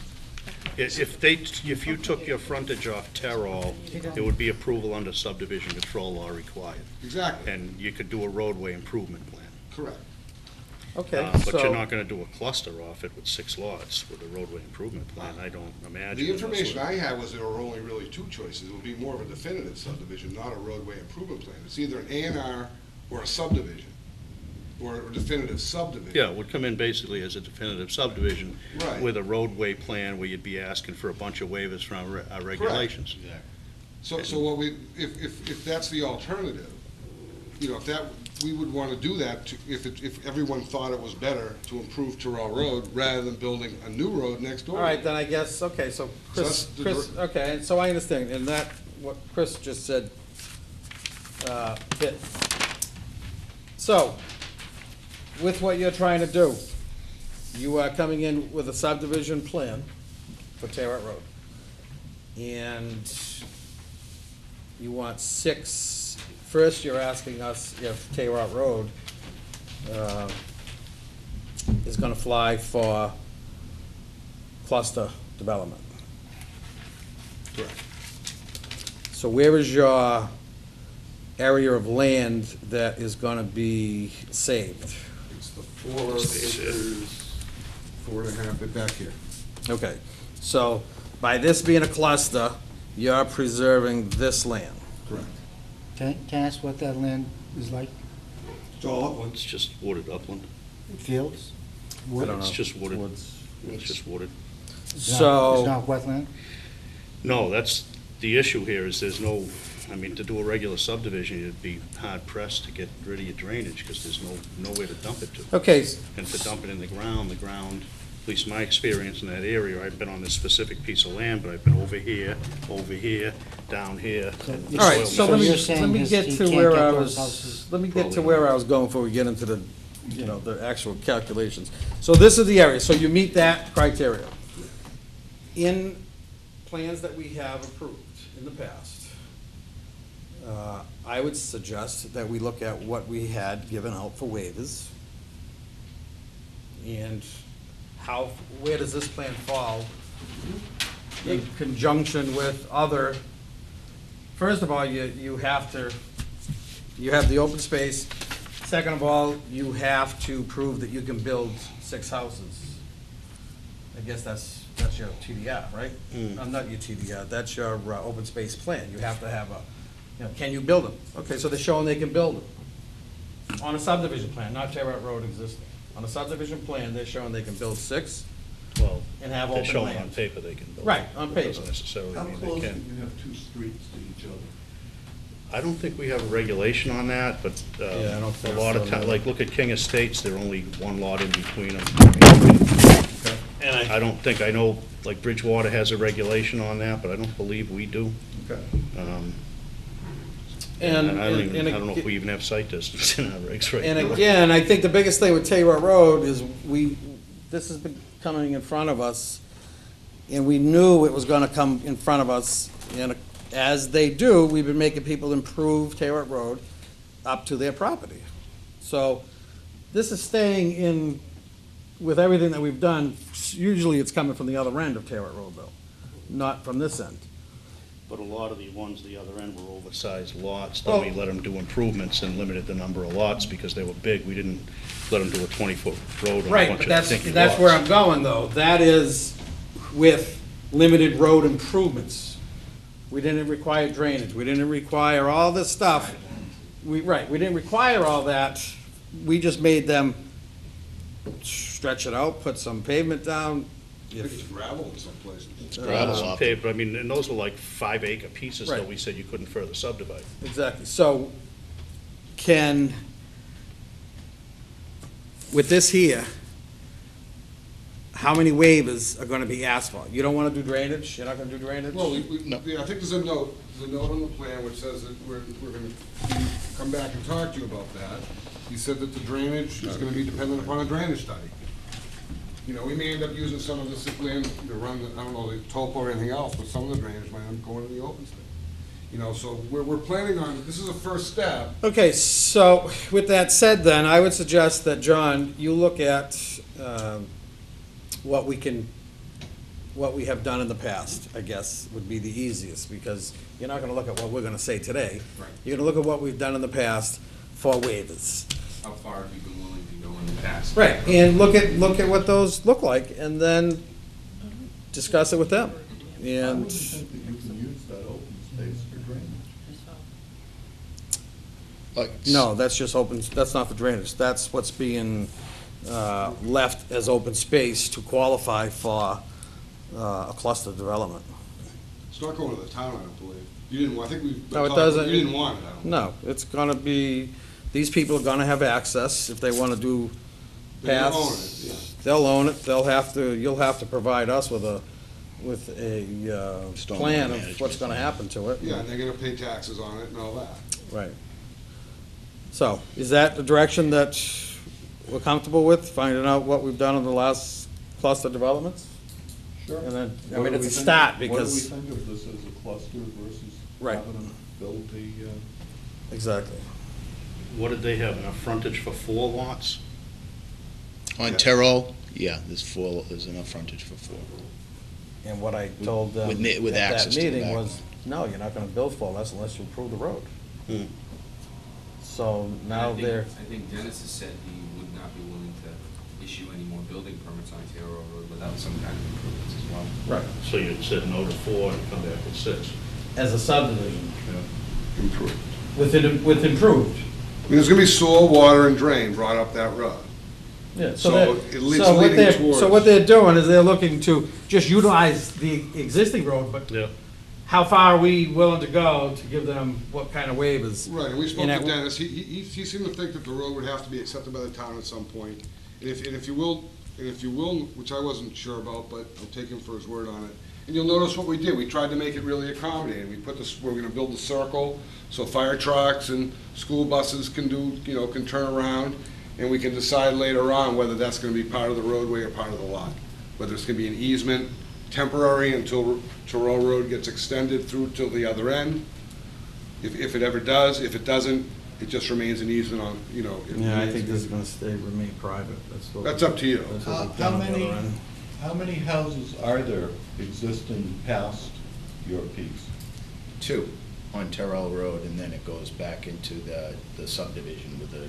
Speaker 6: If you took your frontage off Terrell, it would be approval under subdivision control law required.
Speaker 13: Exactly,
Speaker 6: And you could do a roadway improvement plan.
Speaker 13: correct.
Speaker 14: Okay,
Speaker 6: But you're
Speaker 14: so,
Speaker 6: not gonna do a cluster off it with 6 lots with a roadway improvement plan, I don't imagine.
Speaker 13: The information
Speaker 6: unless
Speaker 13: I had was there were only really 2 choices. It would be more of a definitive subdivision, not a roadway improvement plan. It's either an A&R or a subdivision, or a definitive subdivision.
Speaker 6: Yeah, it would come in basically as a definitive subdivision
Speaker 13: Right.
Speaker 6: with a roadway plan where you'd be asking for a bunch of waivers from our regulations.
Speaker 13: So what we, if that's the alternative, if that, we would want to do that if everyone thought it was better to improve Terrell Road rather than building a new road next door.
Speaker 14: all right, then I guess, okay, so
Speaker 13: that's
Speaker 14: Chris,
Speaker 13: the
Speaker 14: okay, and so I understand, and that, what Chris just said, fit. So, with what you're trying to do, you are coming in with a subdivision plan for Tarrant Road. And you want 6, first you're asking us if Tarrant Road is gonna fly for cluster development.
Speaker 13: Correct.
Speaker 14: So where is your area of land that is gonna be saved?
Speaker 13: It's the 4 acres, 4.5, bit back here.
Speaker 14: Okay, so by this being a cluster, you're preserving this land.
Speaker 13: Correct.
Speaker 1: Can I ask what that land is like?
Speaker 13: It's all upland.
Speaker 6: It's just wooded upland.
Speaker 1: Fields?
Speaker 14: I don't
Speaker 6: It's
Speaker 14: know.
Speaker 6: just wooded.
Speaker 14: Woods.
Speaker 6: It's just wooded.
Speaker 1: It's not-
Speaker 14: So-
Speaker 1: It's not wetland?
Speaker 6: No, that's, the issue here is there's no, I mean, to do a regular subdivision, you'd be hard pressed to get rid of your drainage because there's nowhere to dump it to.
Speaker 14: Okay,
Speaker 6: And to dump it in the ground, at least my experience in that area, I've been on this specific piece of land, but I've been over here, down here. and
Speaker 14: all right,
Speaker 6: soil
Speaker 14: so
Speaker 1: So
Speaker 14: let me,
Speaker 1: you're saying
Speaker 14: let me
Speaker 1: this-
Speaker 14: get
Speaker 1: you
Speaker 14: to
Speaker 1: can't
Speaker 14: where
Speaker 1: get
Speaker 14: I
Speaker 1: those
Speaker 14: was,
Speaker 1: houses?
Speaker 14: let me get to
Speaker 6: Probably
Speaker 14: where I was going before we get into the, the actual calculations. So this is the area, so you meet that criteria. In plans that we have approved in the past, I would suggest that we look at what we had given out for waivers. And where does this plan fall in conjunction with other, first of all, you have the open space. Second of all, you have to prove that you can build 6 houses. I guess that's your TDR, right? Not your TDR, that's your open space plan. You have to have can you build them? Okay, so they're showing they can build them. On a subdivision plan, not Tarrant Road existing. On a subdivision plan, they're showing they can build 6
Speaker 6: Well,
Speaker 14: and have
Speaker 6: they're
Speaker 14: open
Speaker 6: showing on
Speaker 14: land.
Speaker 6: paper they can build.
Speaker 14: Right, on
Speaker 6: It
Speaker 14: paper.
Speaker 6: doesn't necessarily
Speaker 3: How
Speaker 6: mean
Speaker 3: close
Speaker 6: they
Speaker 3: do
Speaker 6: can.
Speaker 3: you have 2 streets to each other?
Speaker 6: I don't think we have a regulation on that, but
Speaker 14: Yeah, I don't
Speaker 6: a
Speaker 14: think
Speaker 6: lot
Speaker 14: so,
Speaker 6: of times,
Speaker 14: no.
Speaker 6: like, look at King Estates, they're only 1 lot in between them.
Speaker 14: And
Speaker 6: I don't think, I know, like, Bridgewater has a regulation on that, but I don't believe we do.
Speaker 14: Okay.
Speaker 6: And I don't know if we even have site distance in our regs right now.
Speaker 14: And again, I think the biggest thing with Taylor Road is this has been coming in front of us, and we knew it was gonna come in front of us, and as they do, we've been making people improve Taylor Road up to their property. So, this is staying in with everything that we've done. Usually it's coming from the other end of Taylor Road though, not from this end.
Speaker 6: But a lot of the ones, the other end, were oversized lots, then we let them do improvements and limited the number of lots because they were big. We didn't let them do a 20-foot road on a
Speaker 14: Right,
Speaker 6: bunch
Speaker 14: but
Speaker 6: of dinky
Speaker 14: that's
Speaker 6: lots.
Speaker 14: where I'm going, though. That is with limited road improvements. We didn't require drainage, we didn't require all this stuff. We didn't require all that. We just made them stretch it out, put some pavement down.
Speaker 13: I think it's gravel in some places.
Speaker 15: gravel's off.
Speaker 6: Paved, but I mean, and those were like 5-acre pieces that
Speaker 14: Right.
Speaker 6: we said you couldn't further subdivide.
Speaker 14: Exactly. So with this here, how many waivers are gonna be asked for? You don't wanna do drainage? You're not gonna do drainage?
Speaker 13: Well, I think there's a note on the plan which says that we're gonna come back and talk to you about that. He said that the drainage is gonna be dependent upon a drainage study. You know, we may end up using some of this land to run, I don't know, the topo or anything else, but some of the drainage might end up going to the open space. You know, so we're planning on, this is a first step.
Speaker 14: Okay, so with that said then, I would suggest that, John, you look at what we have done in the past, I guess, would be the easiest, because you're not gonna look at what we're gonna say today.
Speaker 4: Right.
Speaker 14: You're gonna look at what we've done in the past for waivers.
Speaker 4: How far have you been willing to go in the past?
Speaker 14: Right, and look at what those look like, and then discuss it with them.
Speaker 3: I
Speaker 14: And,
Speaker 3: wouldn't think that you can use that open space for drainage.
Speaker 14: no, that's just open, that's not for drainage, that's what's being left as open space to qualify for a cluster development.
Speaker 13: It's not going to the town, I don't believe. You didn't, I think we've.
Speaker 14: No, it doesn't.
Speaker 13: You didn't want it, I don't.
Speaker 14: No, it's gonna be, these people are gonna have access if they wanna do
Speaker 13: They'll own
Speaker 14: paths.
Speaker 13: it, yeah.
Speaker 14: They'll own it, you'll have to provide us with a plan of what's gonna happen to it.
Speaker 13: Yeah, and they're gonna pay taxes on it and all that.
Speaker 14: Right. So, is that the direction that we're comfortable with, finding out what we've done in the last cluster developments?
Speaker 3: Sure.
Speaker 14: And then, I
Speaker 3: What
Speaker 14: mean,
Speaker 3: do
Speaker 14: it's a
Speaker 3: we think-
Speaker 14: start,
Speaker 3: What do we
Speaker 14: because,
Speaker 3: think of this as a cluster versus
Speaker 14: Right.
Speaker 3: having them build the,
Speaker 14: exactly.
Speaker 6: What did they have, enough frontage for 4 lots?
Speaker 15: On Terrell, yeah, there's enough frontage for 4.
Speaker 14: And what I told them
Speaker 15: With
Speaker 14: at that
Speaker 15: access to the
Speaker 14: meeting
Speaker 15: back.
Speaker 14: was, no, you're not gonna build for less unless you approve the road.
Speaker 6: Hmm.
Speaker 14: So now they're,
Speaker 4: I think Dennis has said he would not be willing to issue any more building permits on Terrell Road without some kind of improvements as well.
Speaker 14: right,
Speaker 6: So you said no to 4 and come back with 6.
Speaker 14: as a subdivision,
Speaker 13: Improved.
Speaker 14: with improved.
Speaker 13: There's gonna be soil, water, and drain brought up that road.
Speaker 14: Yeah,
Speaker 13: So
Speaker 14: they're-
Speaker 13: it leads-
Speaker 14: so what
Speaker 13: leading
Speaker 14: they're-
Speaker 13: towards-
Speaker 14: So what they're doing is they're looking to just utilize the existing road, but
Speaker 6: Yeah.
Speaker 14: how far are we willing to go to give them what kind of waivers?
Speaker 13: Right, and we spoke
Speaker 14: And
Speaker 13: to
Speaker 14: that-
Speaker 13: Dennis, he seemed to think that the road would have to be accepted by the town at some point. And if you will, which I wasn't sure about, but I'll take him for his word on it. And you'll notice what we did, we tried to make it really accommodating. We put this, we're gonna build the circle, so fire trucks and school buses can can turn around, and we can decide later on whether that's gonna be part of the roadway or part of the lot. Whether it's gonna be an easement, temporary until Terrell Road gets extended through till the other end. If it ever does, if it doesn't, it just remains an easement on, it
Speaker 14: Yeah, I
Speaker 13: remains-
Speaker 14: think this is gonna remain private,
Speaker 13: That's up to you.
Speaker 14: That's what we've
Speaker 3: how
Speaker 14: done on the
Speaker 3: many,
Speaker 14: other end.
Speaker 3: how many houses are there existing past your piece?
Speaker 15: 2 on Terrell Road, and then it goes back into the subdivision with the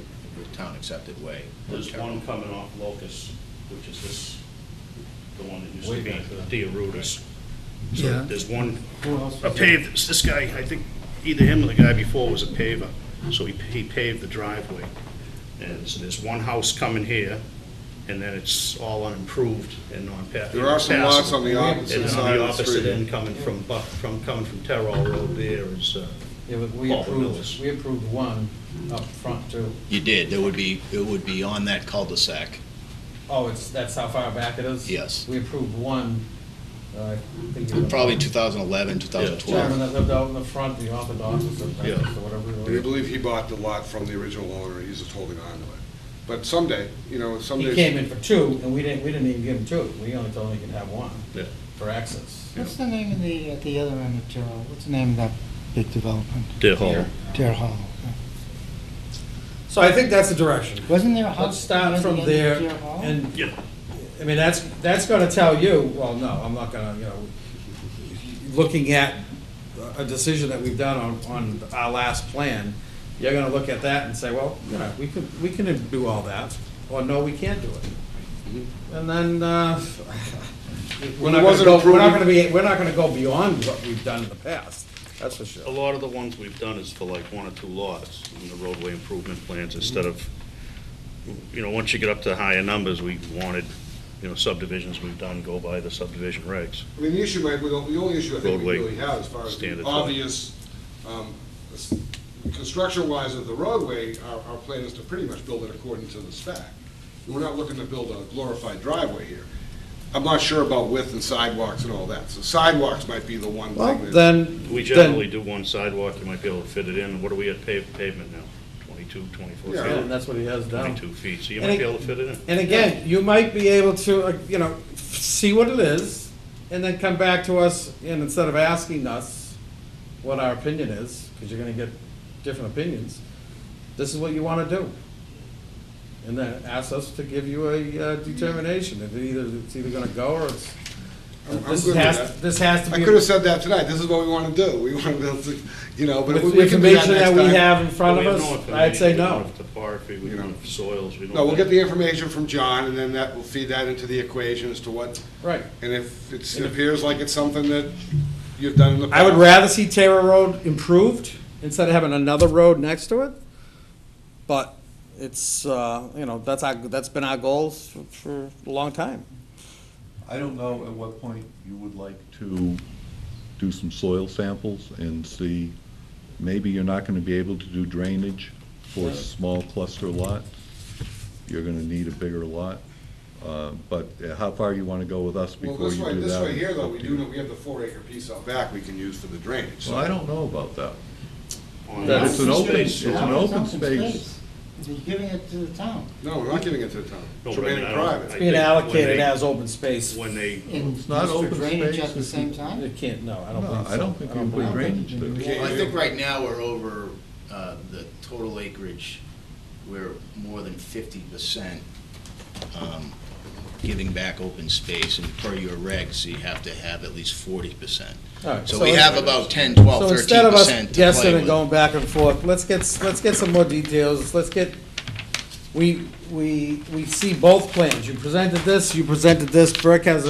Speaker 15: town accepted way.
Speaker 6: There's one coming off Locust, which is this, the one that used
Speaker 14: Way
Speaker 6: to be
Speaker 14: back there.
Speaker 6: Diarudis.
Speaker 1: Yeah.
Speaker 6: So there's one,
Speaker 14: Who else
Speaker 6: a
Speaker 14: was
Speaker 6: paved, this guy, I think either him or the guy before was a paver, so he paved the driveway. And so there's one house coming here, and then it's all unimproved and
Speaker 13: There are some lots on the
Speaker 6: And
Speaker 13: opposite
Speaker 6: then
Speaker 13: side
Speaker 6: on the
Speaker 13: of the
Speaker 6: opposite
Speaker 13: street.
Speaker 6: end, coming from Terrell Road there is,
Speaker 14: Yeah, but we
Speaker 6: Paul Mills.
Speaker 14: approved one up front too.
Speaker 15: You did, it would be on that cul-de-sac.
Speaker 14: Oh, that's how far back it is?
Speaker 15: Yes.
Speaker 14: We approved one, I think. it was-
Speaker 15: Probably 2011, 2012.
Speaker 14: Gentleman that lived out in the front, the Orthodox or something,
Speaker 6: Yeah.
Speaker 14: or whatever
Speaker 13: And I
Speaker 14: it was.
Speaker 13: believe he bought the lot from the original owner, he's just holding on to it. But someday, someday.
Speaker 14: He came in for 2, and we didn't even give him 2, we only told him he could have 1
Speaker 6: yeah.
Speaker 14: for access.
Speaker 1: What's the name of at the other end of Terrell? What's the name of that big development?
Speaker 6: Deer Hall.
Speaker 1: Deer Hall.
Speaker 14: So I think that's the direction.
Speaker 1: Wasn't there a house?
Speaker 14: Let's start
Speaker 1: at the
Speaker 14: from
Speaker 1: end of
Speaker 14: there,
Speaker 1: Deer Hall?
Speaker 14: and,
Speaker 6: Yeah.
Speaker 14: I mean, that's gonna tell you, well, no, I'm not gonna, looking at
Speaker 2: a decision that we've done on our last plan, you're gonna look at that and say, well, you know, we can do all that, or no, we can't do it. And then, we're not gonna go beyond what we've done in the past, that's for sure.
Speaker 6: A lot of the ones we've done is for like 1 or 2 lots in the roadway improvement plans instead of, you know, once you get up to higher numbers, we wanted, you know, subdivisions we've done go by the subdivision regs.
Speaker 13: I mean, the issue, the only issue I think we
Speaker 6: Roadway
Speaker 13: really have as far as the
Speaker 6: standards.
Speaker 13: obvious, construction-wise of the roadway, our plan is to pretty much build it according to the spec. We're not looking to build a glorified driveway here. I'm not sure about width and sidewalks and all that, so sidewalks might be the one
Speaker 2: Well,
Speaker 13: thing that.
Speaker 2: then.
Speaker 6: We generally do one sidewalk, you might be able to fit it in. What are we at pavement now? 22, 24
Speaker 2: Yeah,
Speaker 6: feet?
Speaker 2: and that's what he has done.
Speaker 6: 22 feet, so you
Speaker 2: And
Speaker 6: might
Speaker 2: it-
Speaker 6: be able to fit it in.
Speaker 2: And again, you might be able to, you know, see what it is, and then come back to us, and instead of asking us what our opinion is, because you're gonna get different opinions, this is what you wanna do. And then ask us to give you a determination, if it's either gonna go, or it's,
Speaker 13: I'm
Speaker 2: this
Speaker 13: good with
Speaker 2: has,
Speaker 13: that.
Speaker 2: this has to
Speaker 13: I
Speaker 2: be.
Speaker 13: could have said that tonight, this is what we want to do, we want to build, you know, but
Speaker 2: With
Speaker 13: we
Speaker 2: the
Speaker 13: can do that
Speaker 2: information that
Speaker 13: next
Speaker 2: we
Speaker 13: time.
Speaker 2: have in front of
Speaker 6: We have
Speaker 2: us,
Speaker 6: no
Speaker 2: I'd say
Speaker 6: information. We
Speaker 2: no.
Speaker 6: don't have topography, we don't have soils, we don't.
Speaker 13: No, we'll
Speaker 6: have-
Speaker 13: get the information from John, and then that will feed that into the equation as to what,
Speaker 2: Right.
Speaker 13: and if it appears like it's something that you've done in the past.
Speaker 2: I would rather see Terra Road improved instead of having another road next to it. But it's, you know, that's been our goal for a long time.
Speaker 3: I don't know at what point you would like to do some soil samples and see, maybe you're not gonna be able to do drainage for a small cluster lot. You're gonna need a bigger lot. But how far you wanna go with us
Speaker 13: Well,
Speaker 3: before you do that?
Speaker 13: this way here,
Speaker 3: is
Speaker 13: though,
Speaker 3: up
Speaker 13: we
Speaker 3: to
Speaker 13: do
Speaker 3: you.
Speaker 13: know, we have the 4-acre piece out back we can use for the drainage.
Speaker 3: Well, I don't know about that.
Speaker 6: On
Speaker 2: That's-
Speaker 3: It's an open,
Speaker 6: space.
Speaker 3: it's an open space.
Speaker 1: You're giving it to the town.
Speaker 13: No, we're not giving it to the town,
Speaker 6: No,
Speaker 13: it's
Speaker 6: but I mean,
Speaker 13: remaining
Speaker 6: I don't-
Speaker 13: private.
Speaker 2: It's
Speaker 6: I
Speaker 2: being
Speaker 6: think when
Speaker 2: allocated
Speaker 6: they-
Speaker 2: as open space.
Speaker 6: When they,
Speaker 1: And
Speaker 3: It's not
Speaker 1: used for
Speaker 3: open
Speaker 1: drainage
Speaker 3: space,
Speaker 1: at the
Speaker 3: it's-
Speaker 1: same time?
Speaker 2: It can't, no, I don't
Speaker 3: No,
Speaker 2: think so.
Speaker 3: I don't think you can put
Speaker 1: believe-
Speaker 3: drainage there.
Speaker 15: Well, I think right now we're over, the total acreage, we're more than 50%, giving back open space, and per your regs, you have to have at least 40%.
Speaker 2: All right,
Speaker 15: So
Speaker 2: so
Speaker 15: we
Speaker 2: it's-
Speaker 15: have about 10, 12,
Speaker 2: So instead of us
Speaker 15: 13% to
Speaker 2: guessing
Speaker 15: play
Speaker 2: and
Speaker 15: with.
Speaker 2: going back and forth, let's get some more details, we see both plans, you presented this, Burke has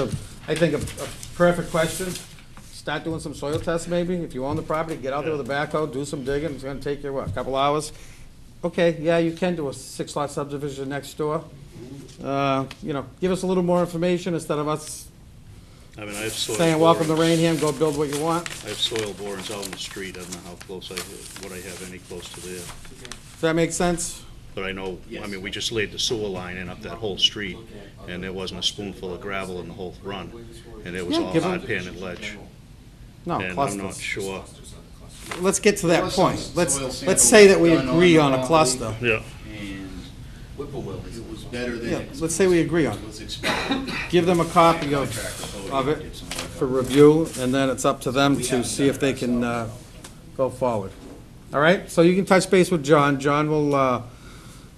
Speaker 2: I think, a perfect question. Start doing some soil tests maybe, if you own the property, get out there with a backhoe, do some digging, it's gonna take you, what, a couple hours? Okay, yeah, you can do a 6-lot subdivision next door. You know, give us a little more information instead of us
Speaker 6: I mean, I have soil.
Speaker 2: saying, welcome to
Speaker 6: borings.
Speaker 2: Raynham, go build what you want.
Speaker 6: I have soil borings out in the street, I don't know how close what I have any close to there.
Speaker 2: Does that make sense?
Speaker 6: But I know, I mean, we just laid the sewer line in up that whole street, and there wasn't a spoonful of gravel in the whole run, and it was
Speaker 2: Yeah,
Speaker 6: all
Speaker 2: give 'em-
Speaker 6: hard pan and ledge.
Speaker 2: No,
Speaker 6: And I'm
Speaker 2: clusters.
Speaker 6: not sure,
Speaker 2: Let's get to
Speaker 15: There
Speaker 2: that
Speaker 15: was some
Speaker 2: point.
Speaker 15: soil
Speaker 2: Let's
Speaker 15: samples
Speaker 2: say that we
Speaker 15: done on
Speaker 2: agree
Speaker 15: the
Speaker 2: on a
Speaker 15: property.
Speaker 2: cluster.
Speaker 6: yeah.
Speaker 15: And Whippoorwill, it was better than.
Speaker 2: Yeah, let's say we agree on it.
Speaker 15: Was expected.
Speaker 2: Give them a copy
Speaker 15: Contractor told
Speaker 2: of
Speaker 15: you
Speaker 2: it
Speaker 15: did some work
Speaker 2: for
Speaker 15: on
Speaker 2: review, and then it's up to them to see if they can go forward. All right, so you can touch base with John. John will, I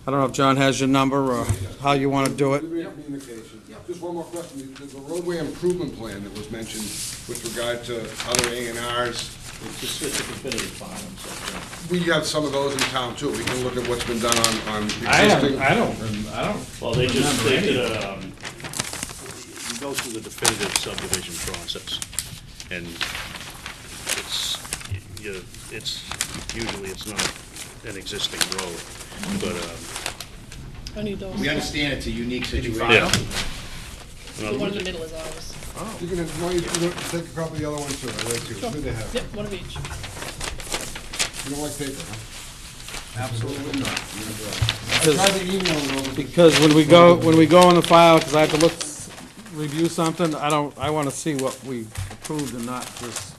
Speaker 2: don't know if John has your number or how you want to do it.
Speaker 13: Communication. Just one more question, there's a roadway improvement plan that was mentioned with regard to other A&Rs.
Speaker 15: It's a definitive file, so.
Speaker 13: We have some of those in town too, we can look at what's been done on
Speaker 2: I
Speaker 13: existing.
Speaker 2: don't.
Speaker 6: Well, they
Speaker 2: remember
Speaker 6: did
Speaker 2: any
Speaker 6: you go through the definitive subdivision process, and usually it's not an existing road, but,
Speaker 10: I need those.
Speaker 15: We understand it's a unique situation.
Speaker 6: yeah.
Speaker 10: The one in the middle is ours.
Speaker 13: You can, why don't you take a copy of the other one too, I like to, it's good to have.
Speaker 10: Yep, one of each.
Speaker 13: You don't like paper, huh?
Speaker 15: Absolutely not.
Speaker 1: I tried to email it over.
Speaker 2: Because when we go in the file, because I have to review something, I want to see what we approved and not just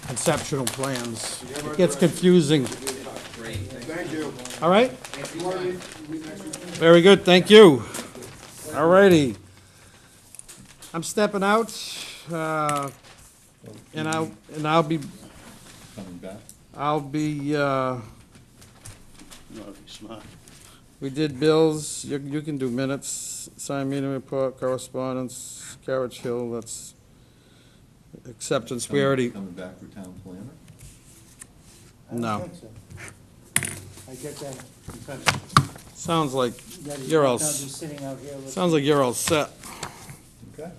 Speaker 2: conceptual plans. It gets confusing.
Speaker 13: Thank you.
Speaker 2: All right?
Speaker 13: You want to meet next week?
Speaker 2: Very good, thank you. All righty. I'm stepping out, and I'll be,
Speaker 3: Coming back?
Speaker 6: No, it's not.
Speaker 2: we did bills, you can do minutes, sign meeting report, correspondence, Carriage Hill, that's acceptance, we already,
Speaker 3: Coming back for town planner?
Speaker 1: I don't
Speaker 2: No.
Speaker 1: think so. I get that impression.
Speaker 2: Sounds like
Speaker 1: That he's
Speaker 2: you're
Speaker 1: not
Speaker 2: all,
Speaker 1: gonna be sitting out here looking-
Speaker 2: sounds like you're all set.
Speaker 1: Okay.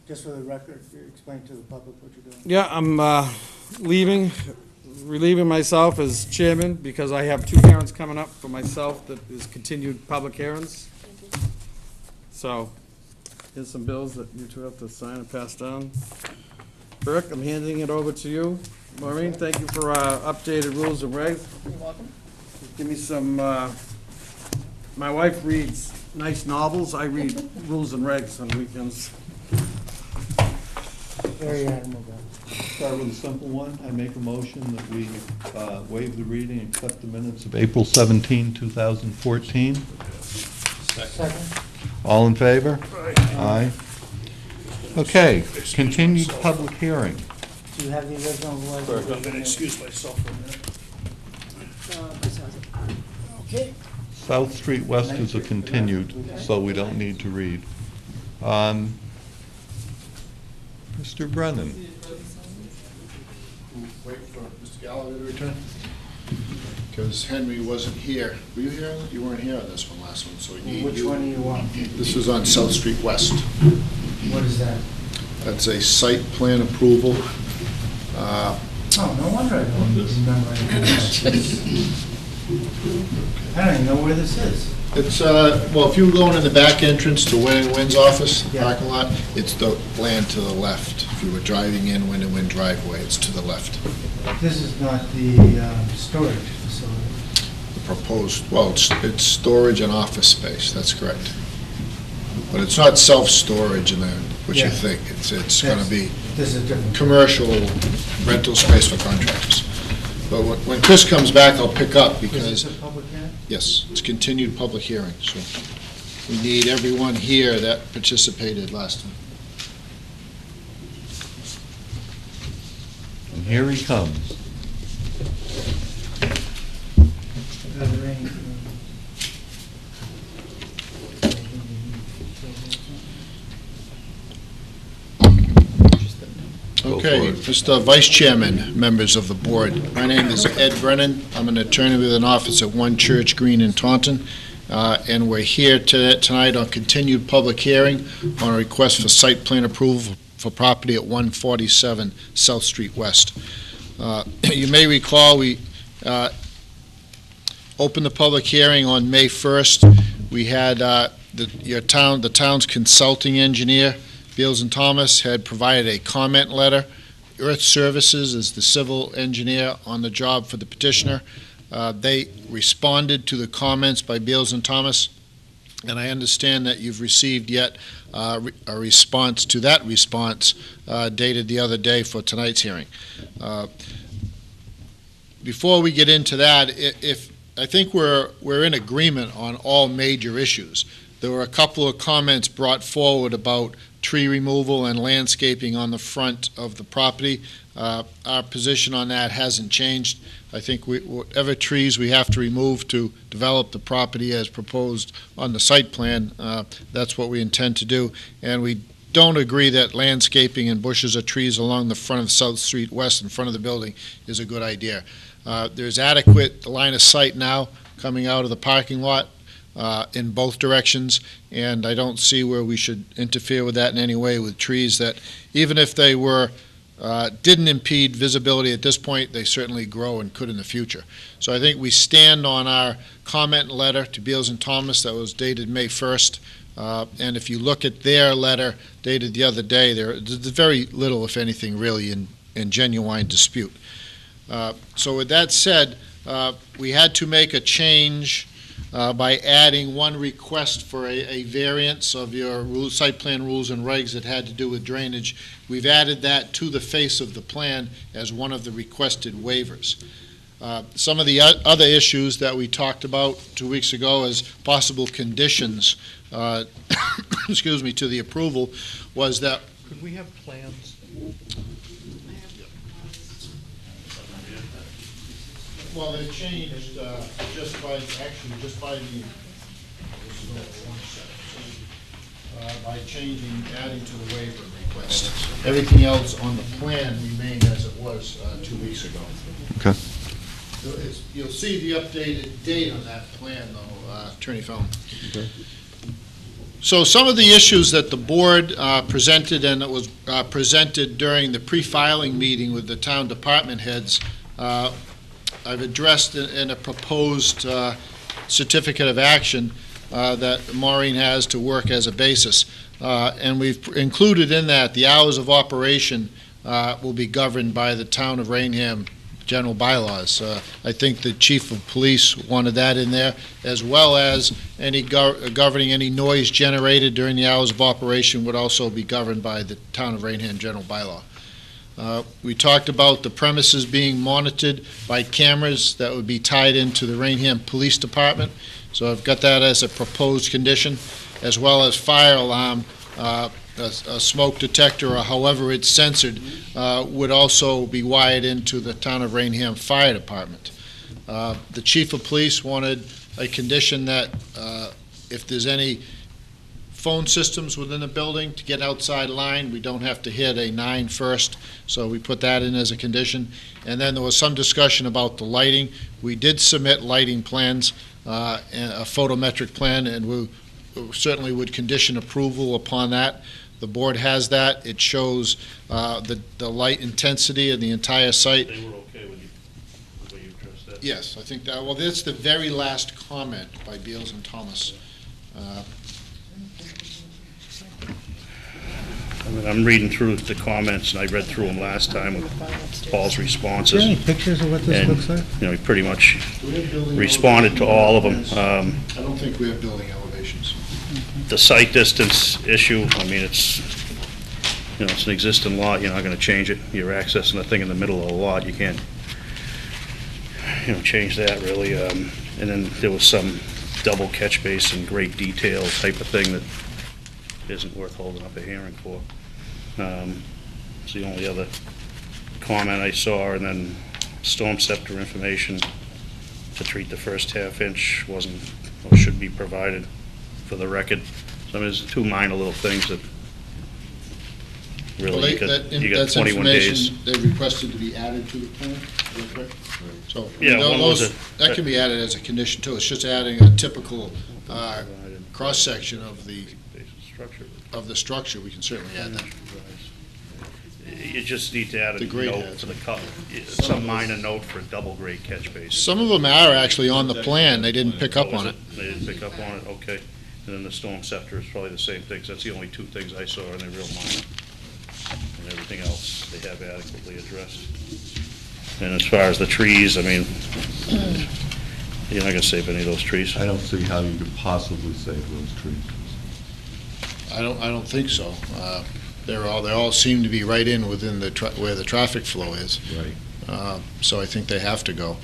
Speaker 1: Just for the record, explain to the public what you're doing.
Speaker 2: Yeah, I'm relieving myself as chairman because I have two hearings coming up for myself that is continued public hearings. So, here's some bills that you two have to sign and pass down. Burke, I'm handing it over to you. Maureen, thank you for updated rules and regs.
Speaker 8: You're welcome.
Speaker 2: Give me some, my wife reads nice novels, I read rules and regs on weekends.
Speaker 1: Very animal guy.
Speaker 3: Start with a simple one. I make a motion that we waive the reading, accept the minutes of April 17, 2014.
Speaker 1: Second.
Speaker 3: All in favor? Aye. Okay, continued public hearing.
Speaker 1: Do you have the original?
Speaker 6: I'm going to excuse myself for a minute.
Speaker 1: Okay.
Speaker 3: South Street West is a continued, so we don't need to read. Mr. Brennan.
Speaker 15: Wait for Mr. Gallagher to return? Because Henry wasn't here. Were you here? You weren't here on this one, last one, so we need you.
Speaker 1: Which one do you want?
Speaker 15: This was on South Street West.
Speaker 1: What is that?
Speaker 15: That's a site plan approval.
Speaker 1: Oh, no wonder I don't remember anything. I don't even know where this is.
Speaker 15: It's, well, if you were going in the back entrance to Win and Win's office,
Speaker 1: Yeah.
Speaker 15: parking lot, it's the land to the left. If you were driving in Win and Win driveway, it's to the left.
Speaker 1: This is not the storage facility.
Speaker 15: The proposed, well, it's storage and office space, that's correct. But it's not self-storage in there, what you
Speaker 1: Yeah.
Speaker 15: think. It's gonna be
Speaker 1: This is different.
Speaker 15: commercial rental space for contractors. But when Chris comes back, I'll pick up
Speaker 1: Is
Speaker 15: because,
Speaker 1: this a public hearing?
Speaker 15: yes, it's continued public hearing, so we need everyone here that participated last time.
Speaker 3: And here he comes. Go
Speaker 15: Okay,
Speaker 3: for it.
Speaker 15: Mr. Vice Chairman, members of the board, my name is Ed Brennan. I'm an attorney with an office at 1 Church Green in Taunton, and we're here tonight on continued public hearing on a request for site plan approval for property at 147 South Street West. You may recall, we opened the public hearing on May 1st. We had the town's consulting engineer, Beals and Thomas, had provided a comment letter. Earth Services is the civil engineer on the job for the petitioner. They responded to the comments by Beals and Thomas, and I understand that you've received yet a response to that response dated the other day for tonight's hearing. Before we get into that, I think we're in agreement on all major issues. There were a couple of comments brought forward about tree removal and landscaping on the front of the property. Our position on that hasn't changed. I think whatever trees we have to remove to develop the property as proposed on the site plan, that's what we intend to do. And we don't agree that landscaping and bushes or trees along the front of South Street West in front of the building is a good idea. There's adequate line of sight now coming out of the parking lot in both directions, and I don't see where we should interfere with that in any way with trees that, even if they didn't impede visibility at this point, they certainly grow and could in the future. So I think we stand on our comment letter to Beals and Thomas that was dated May 1st, and if you look at their letter dated the other day, there's very little, if anything, really in genuine dispute. So with that said, we had to make a change by adding one request for a variance of your site plan rules and regs that had to do with drainage. We've added that to the face of the plan as one of the requested waivers. Some of the other issues that we talked about 2 weeks ago as possible conditions, excuse me, to the approval was that.
Speaker 3: Could we have plans?
Speaker 15: Well, they changed just by changing, adding to the waiver request. Everything else on the plan remained as it was 2 weeks ago.
Speaker 3: Okay.
Speaker 15: You'll see the updated date on that plan, though, Attorney Fellon. So some of the issues that the board presented, and it was presented during the pre-filing meeting with the town department heads, I've addressed in a proposed certificate of action that Maureen has to work as a basis. And we've included in that the hours of operation will be governed by the town of Raynham general bylaws. I think the chief of police wanted that in there, as well as any governing any noise generated during the hours of operation would also be governed by the town of Raynham general bylaw. We talked about the premises being monitored by cameras that would be tied into the Raynham Police Department. So I've got that as a proposed condition, as well as fire alarm, a smoke detector, or however it's censored, would also be wired into the town of Raynham Fire Department. The chief of police wanted a condition that if there's any phone systems within the building to get outside line, we don't have to hit a 9 first, so we put that in as a condition. And then there was some discussion about the lighting. We did submit lighting plans, and a photometric plan, and we certainly would condition approval upon that. The board has that. It shows the light intensity of the entire site.
Speaker 6: They were okay with the way you addressed that?
Speaker 15: Yes, I think that, well, that's the very last comment by Beals and Thomas.
Speaker 6: I mean, I'm reading through the comments, and I read through them last time with Paul's
Speaker 1: Is
Speaker 6: responses.
Speaker 1: there any pictures of what this
Speaker 6: And,
Speaker 1: looks like?
Speaker 6: you know, he pretty much
Speaker 15: Do we have building
Speaker 6: responded to all of them.
Speaker 15: I don't think we have building elevations.
Speaker 6: The site distance issue, I mean, it's, you know, it's an existing lot, you're not gonna change it. You're accessing the thing in the middle of the lot, you can't, you know, change that really. And then there was some double catch basin, great detail type of thing that isn't worth holding up a hearing for. It's the only other comment I saw, and then storm scepter information to treat the first half-inch wasn't, or should be provided for the record. So I mean, there's two minor little things that
Speaker 15: Well,
Speaker 6: really, you got
Speaker 15: that's
Speaker 6: 21 days.
Speaker 15: information they requested to be added to the plan, real quick. So,
Speaker 6: Yeah, one was
Speaker 15: that can be added as a condition too. It's just adding a typical cross-section of the structure. We can certainly add that.
Speaker 6: You just need to add a
Speaker 15: The grade
Speaker 6: note
Speaker 15: heads.
Speaker 6: to the cut, some minor note for a double grade catch basin.
Speaker 15: Some of them are actually on the plan. They didn't pick up
Speaker 6: Oh, is
Speaker 15: on it.
Speaker 6: They didn't pick up on it, okay. And then the storm scepter is probably the same things. That's the only two things I saw, and they're real minor. And everything else, they have adequately addressed. And as far as the trees, I mean, you're not gonna save any of those trees.
Speaker 3: I don't see how you could possibly save those trees.
Speaker 15: I don't think so. They all seem to be right in within where the traffic flow is.
Speaker 3: Right.
Speaker 15: So I think they have to go.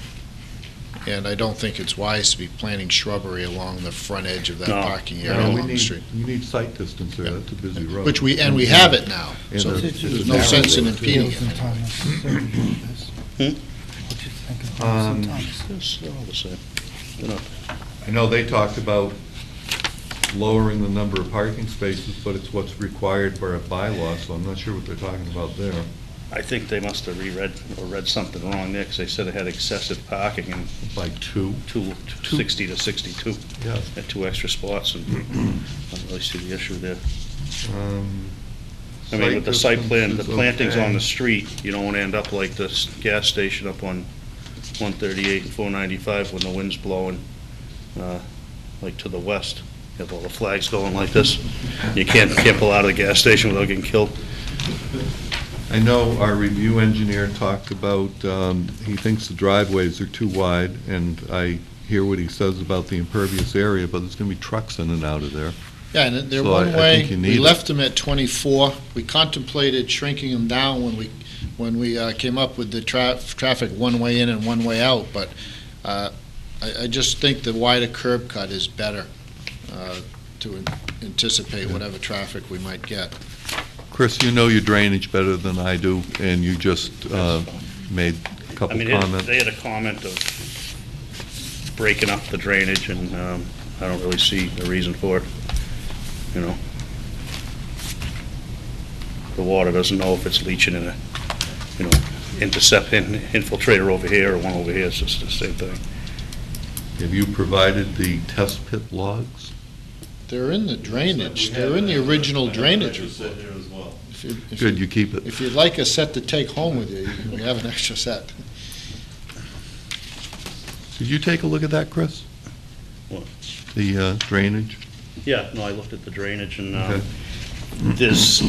Speaker 15: And I don't think it's wise to be planting shrubbery along the front edge of that
Speaker 6: No.
Speaker 15: parking
Speaker 3: No,
Speaker 15: area
Speaker 3: we
Speaker 15: along the
Speaker 3: need,
Speaker 15: street.
Speaker 3: you need sight distance there, that's a busy road.
Speaker 15: Which we have it now,
Speaker 3: And
Speaker 15: so
Speaker 3: there's
Speaker 15: there's no sense in impeding
Speaker 1: Beals and
Speaker 15: it.
Speaker 1: Thomas. What you think of Beals and Thomas?
Speaker 6: They're all the same. They're not-
Speaker 3: I know they talked about lowering the number of parking spaces, but it's what's required by a bylaw, so I'm not sure what they're talking about there.
Speaker 6: I think they must have reread or read something wrong there, because they said it had excessive parking and
Speaker 3: By two?
Speaker 6: 60 to 62.
Speaker 3: Yeah.
Speaker 6: Had two extra spots, and I don't really see the issue there. I mean, with the site plan, the plantings on the street, you don't want to end up like this gas station up on 138 and 495 when the wind's blowing, like to the west. You have all the flags going like this. You can't pull out of the gas station without getting killed.
Speaker 3: I know our review engineer talked about, he thinks the driveways are too wide, and I hear what he says about the impervious area, but there's gonna be trucks in and out of there.
Speaker 15: Yeah, and they're
Speaker 3: So I
Speaker 15: one way.
Speaker 3: think you
Speaker 15: We
Speaker 3: need
Speaker 15: left them at 24. We contemplated shrinking them down when we came up with the traffic one way in and one way out, but I just think the wider curb cut is better to anticipate whatever traffic we might get.
Speaker 3: Chris, you know your drainage better than I do, and you just made a
Speaker 6: I
Speaker 3: couple
Speaker 6: mean,
Speaker 3: comments.
Speaker 6: they had a comment of breaking up the drainage, and I don't really see a reason for it, you know. The water doesn't know if it's leaching in a, you know, infiltrator over here or one over here, it's just the same thing.
Speaker 3: Have you provided the test pit logs?
Speaker 15: They're in the drainage, they're in the original drainage report.
Speaker 3: Good, you keep it.
Speaker 15: If you'd like a set to take home with you, we have an extra set.
Speaker 3: Did you take a look at that, Chris?
Speaker 6: What?
Speaker 3: The drainage?
Speaker 6: Yeah, no, I looked at the drainage, and
Speaker 3: Okay.
Speaker 6: there's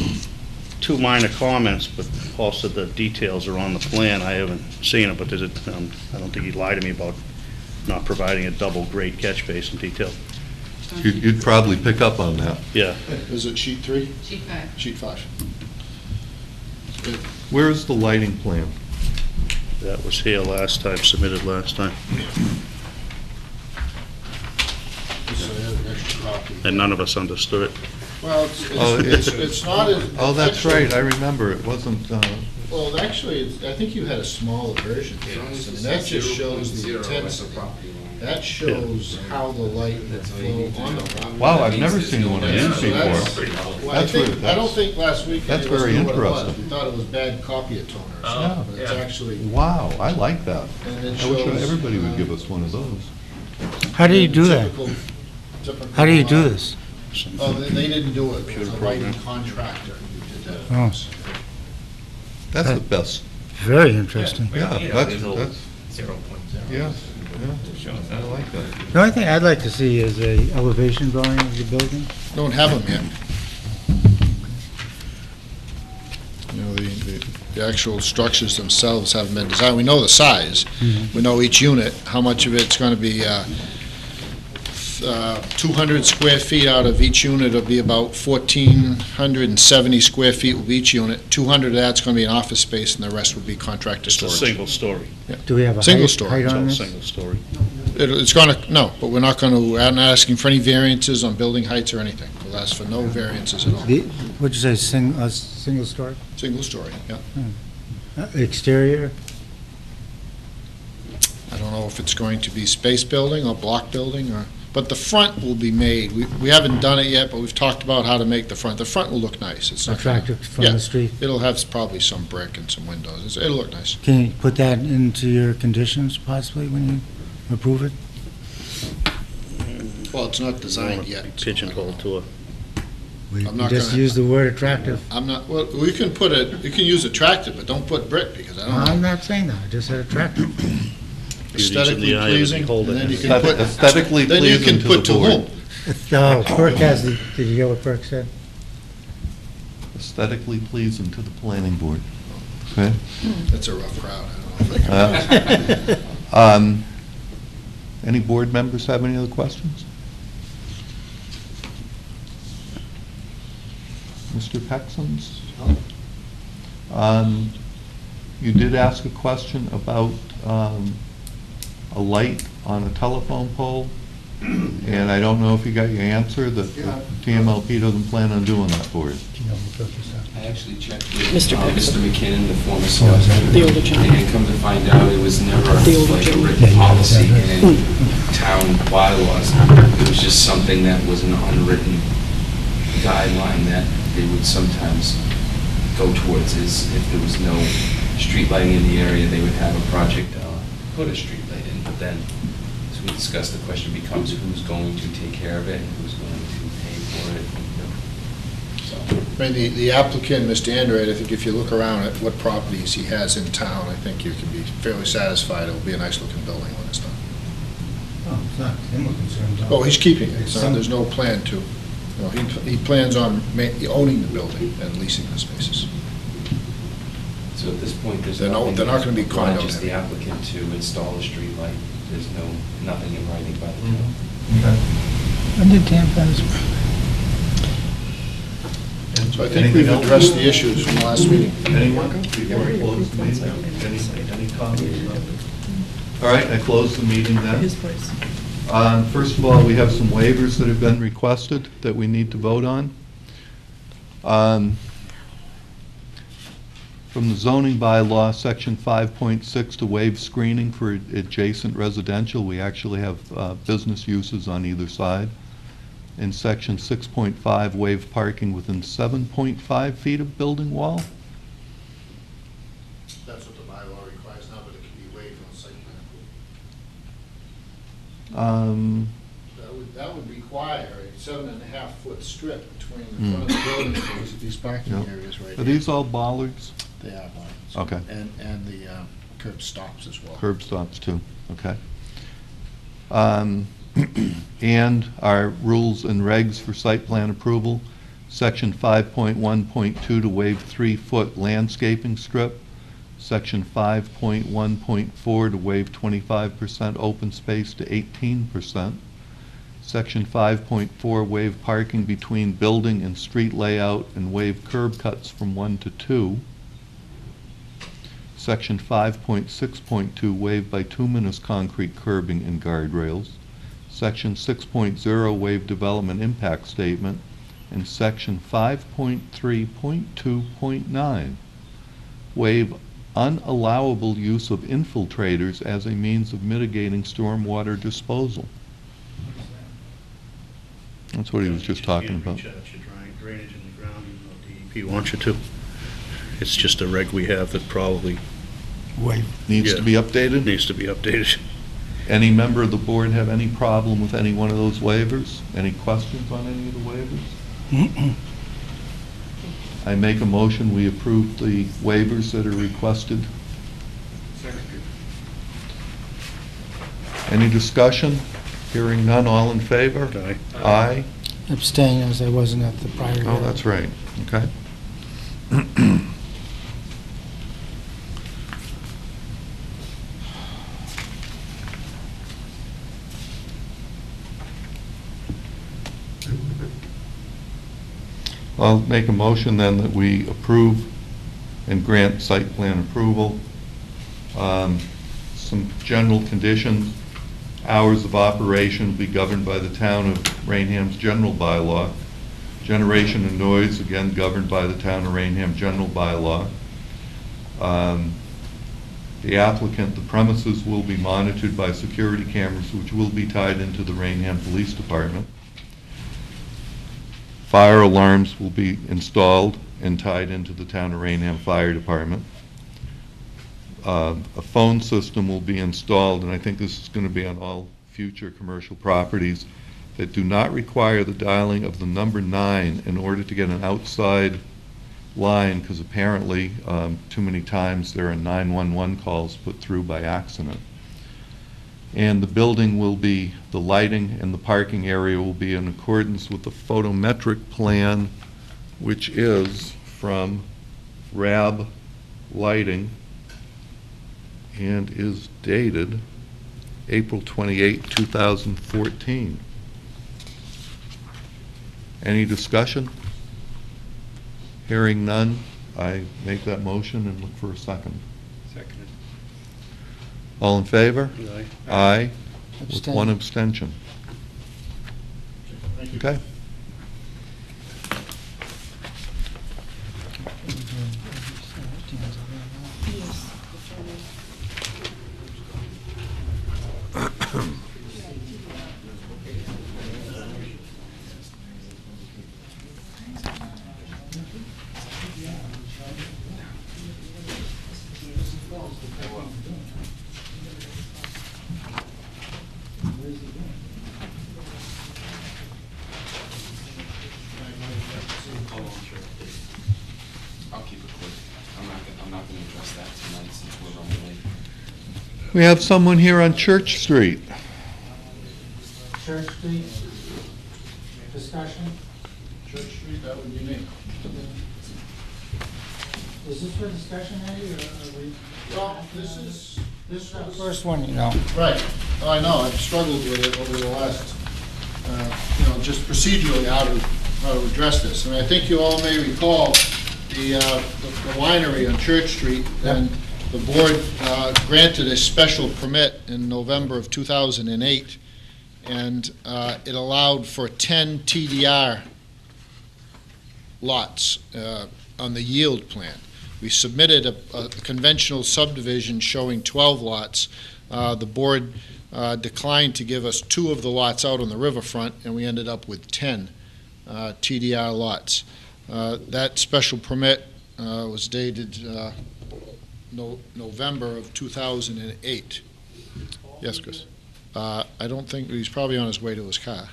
Speaker 6: two minor comments, but Paul said the details are on the plan. I haven't seen it, but there's I don't think he'd lie to me about not providing a double-grade catch basin detail.
Speaker 3: You'd probably pick up on that.
Speaker 6: Yeah.
Speaker 15: Is it sheet 3?
Speaker 16: Sheet 5.
Speaker 15: Sheet 5. Good.
Speaker 3: Where is the lighting plan?
Speaker 6: That was here last time, submitted last time,
Speaker 15: So I have an extra copy.
Speaker 6: and none of us understood it.
Speaker 15: Well, it's not as.
Speaker 3: Oh, that's
Speaker 15: actually-
Speaker 3: right, I remember, it wasn't,
Speaker 15: Well, actually, I think you had a smaller version. I mean, that just shows the intensity. That shows how the light would flow on the property.
Speaker 3: wow, I've never seen one of these
Speaker 15: So that's-
Speaker 3: before.
Speaker 15: well, I think, I don't think last week
Speaker 3: That's
Speaker 15: any of us
Speaker 3: very
Speaker 15: knew what it was.
Speaker 3: interesting.
Speaker 15: We thought it was bad copy toner or something, but it's actually,
Speaker 3: Wow, I like that.
Speaker 15: and it
Speaker 3: I wish
Speaker 15: shows.
Speaker 3: everybody would give us one of those.
Speaker 1: How do you do that?
Speaker 15: typical,
Speaker 1: How do you do this?
Speaker 15: Oh, they didn't do it. It was
Speaker 6: Computer
Speaker 15: a lighting
Speaker 6: program.
Speaker 15: contractor who did that.
Speaker 1: Oh,
Speaker 3: That's the best,
Speaker 1: very interesting.
Speaker 3: yeah, that's,
Speaker 4: 0.0.
Speaker 3: yes, yeah, I like that.
Speaker 1: The only thing I'd like to see is a elevation drawing of the building.
Speaker 15: Don't have them yet. You know, the actual structures themselves haven't been designed. We know the size. We know each unit, how much of it's gonna be, 200 square feet out of each unit will be about 1,470 square feet will be each unit. 200 of that's gonna be an office space, and the rest will be contractor
Speaker 6: It's a
Speaker 15: storage.
Speaker 6: single story,
Speaker 1: Do we have a
Speaker 15: Single
Speaker 1: height
Speaker 15: story,
Speaker 1: on
Speaker 6: it's all
Speaker 1: this?
Speaker 6: single story.
Speaker 15: It's gonna, no, but we're not gonna, I'm not asking for any variances on building heights or anything. We'll ask for no variances at all.
Speaker 1: What'd you say, single story?
Speaker 15: Single story, yeah.
Speaker 1: Exterior?
Speaker 15: I don't know if it's going to be space building or block building, or, but the front will be made. We haven't done it yet, but we've talked about how to make the front. The front will look nice. It's not gonna-
Speaker 1: Attractive from
Speaker 15: Yeah.
Speaker 1: the street?
Speaker 15: It'll have probably some brick and some windows. It'll look nice.
Speaker 1: Can you put that into your conditions possibly when you approve it?
Speaker 15: Well, it's not designed yet. so I don't
Speaker 6: Pigeonholed
Speaker 15: know.
Speaker 6: to a,
Speaker 1: We
Speaker 15: I'm not
Speaker 1: just
Speaker 15: gonna-
Speaker 1: use the word attractive.
Speaker 15: I'm not, well, we can put it, you can use attractive, but don't put brick, because I don't
Speaker 1: I'm
Speaker 15: know.
Speaker 1: not saying that, I just said attractive.
Speaker 6: Beauty's in
Speaker 15: Aesthetically
Speaker 6: the eye of the
Speaker 15: pleasing,
Speaker 6: beholder.
Speaker 15: and then you can put,
Speaker 3: Aesthetically
Speaker 15: then you
Speaker 3: pleasing
Speaker 15: can
Speaker 3: to
Speaker 15: put
Speaker 3: the
Speaker 15: to
Speaker 3: board.
Speaker 15: whom.
Speaker 1: Oh, Perk has the, did you hear what Perk said?
Speaker 3: Aesthetically pleasing to the planning board, okay?
Speaker 15: That's a rough crowd. I don't know if I can.
Speaker 3: Any board members have any other questions? Mr. Pexons? You did ask a question about a light on a telephone pole, and I don't know if you got your answer, that the TMLP doesn't plan on doing that for you.
Speaker 4: I actually checked with
Speaker 16: Mr.
Speaker 4: Mr. McKinnon, the former selectman.
Speaker 16: The older gentleman.
Speaker 4: And come to find out, it was never
Speaker 16: The older
Speaker 4: like a
Speaker 16: gentleman.
Speaker 4: written policy in any town bylaws. It was just something that was an unwritten guideline that they would sometimes go towards, is if there was no street lighting in the area, they would have a project, put a street light in. But then, as we discussed, the question becomes who's going to take care of it and who's going to pay for it. So,
Speaker 15: I mean, the applicant, Mr. Andrade, I think if you look around at what properties he has in town, I think you can be fairly satisfied it'll be a nice-looking building when it's done.
Speaker 1: Oh, it's not him we're concerned about.
Speaker 15: Oh, he's keeping it, so there's no plan to, you know, he plans on owning the building and leasing the spaces.
Speaker 4: So at this point, there's
Speaker 15: They're not-
Speaker 4: nothing.
Speaker 15: they're not gonna be
Speaker 4: that
Speaker 15: condo
Speaker 4: obliges the
Speaker 15: heavy.
Speaker 4: applicant to install a street light. There's nothing in writing by the town.
Speaker 1: When did Tam pass?
Speaker 15: So I think we've addressed the issues from the last meeting.
Speaker 3: Anyone, before I close the meeting? Any comments? All right, I close the meeting then.
Speaker 16: His place.
Speaker 3: First of all, we have some waivers that have been requested that we need to vote on. From the zoning bylaw, section 5.6, to waive screening for adjacent residential, we actually have business uses on either side. In section 6.5, waive parking within 7.5 feet of building wall.
Speaker 15: That's what the bylaw That would require a 7.5-foot strip between the front of the building and these parking
Speaker 3: Yep.
Speaker 15: areas right
Speaker 3: Are
Speaker 15: here.
Speaker 3: these all bollards?
Speaker 15: They are bollards.
Speaker 3: Okay.
Speaker 15: And the curb stops as well.
Speaker 3: Curb stops too, okay. And our rules and regs for site plan approval, section 5.1.2 to waive 3-foot landscaping strip, section 5.1.4 to waive 25% open space to 18%, section 5.4 waive parking between building and street layout and waive curb cuts from 1 to 2, section 5.6.2 waive bituminous concrete curbing and guardrails, section 6.0 waive development impact statement, and section 5.3.2.9 waive unallowable use of infiltrators as a means of mitigating stormwater disposal. That's what he was just talking about.
Speaker 6: You can't recharge your drainage in the ground even though DEP wants you to. It's just a reg we have that probably
Speaker 3: Needs to be updated?
Speaker 6: needs to be updated.
Speaker 3: Any member of the board have any problem with any one of those waivers? Any questions on any of the waivers? I make a motion, we approve the waivers that are requested. Any discussion? Hearing none, all in favor?
Speaker 6: Aye.
Speaker 3: Aye.
Speaker 1: Abstain, as I wasn't at the prior
Speaker 3: Oh,
Speaker 1: hearing.
Speaker 3: that's right, okay. I'll make a motion then that we approve and grant site plan approval. Some general conditions, hours of operation will be governed by the town of Raynham's general bylaw. Generation and noise, again, governed by the town of Raynham general bylaw. The applicant, the premises will be monitored by security cameras which will be tied into the Raynham Police Department. Fire alarms will be installed and tied into the town of Raynham Fire Department. A phone system will be installed, and I think this is going to be on all future commercial properties, that do not require the dialing of the number 9 in order to get an outside line, because apparently too many times there are 911 calls put through by accident. And the building will be, the lighting and the parking area will be in accordance with the photometric plan, which is from RAB Lighting and is dated April 28, 2014. Any discussion? Hearing none, I make that motion and look for a second.
Speaker 6: Seconded.
Speaker 3: All in favor?
Speaker 6: Aye.
Speaker 3: Aye, with
Speaker 1: Abstain.
Speaker 3: one abstention.
Speaker 15: Thank you.
Speaker 3: Okay.
Speaker 4: I'll keep it quick. I'm not gonna address that tonight since we're running late.
Speaker 3: We have someone here on Church Street.
Speaker 1: Church Street, discussion?
Speaker 15: Church Street, that would be me.
Speaker 1: Is this for discussion, Eddie, or are we?
Speaker 15: Well, this is
Speaker 1: The first one, you know.
Speaker 15: Right. Oh, I know, I've struggled with it over the last, just procedurally how to address this. And I think you all may recall the winery on Church Street, and the board granted a special permit in November of 2008, and it allowed for 10 TDR lots on the yield plan. We submitted a conventional subdivision showing 12 lots. The board declined to give us 2 of the lots out on the riverfront, and we ended up with 10 TDR lots. That special permit was dated November of 2008. Yes, Chris? I don't think, he's probably on his way to his car.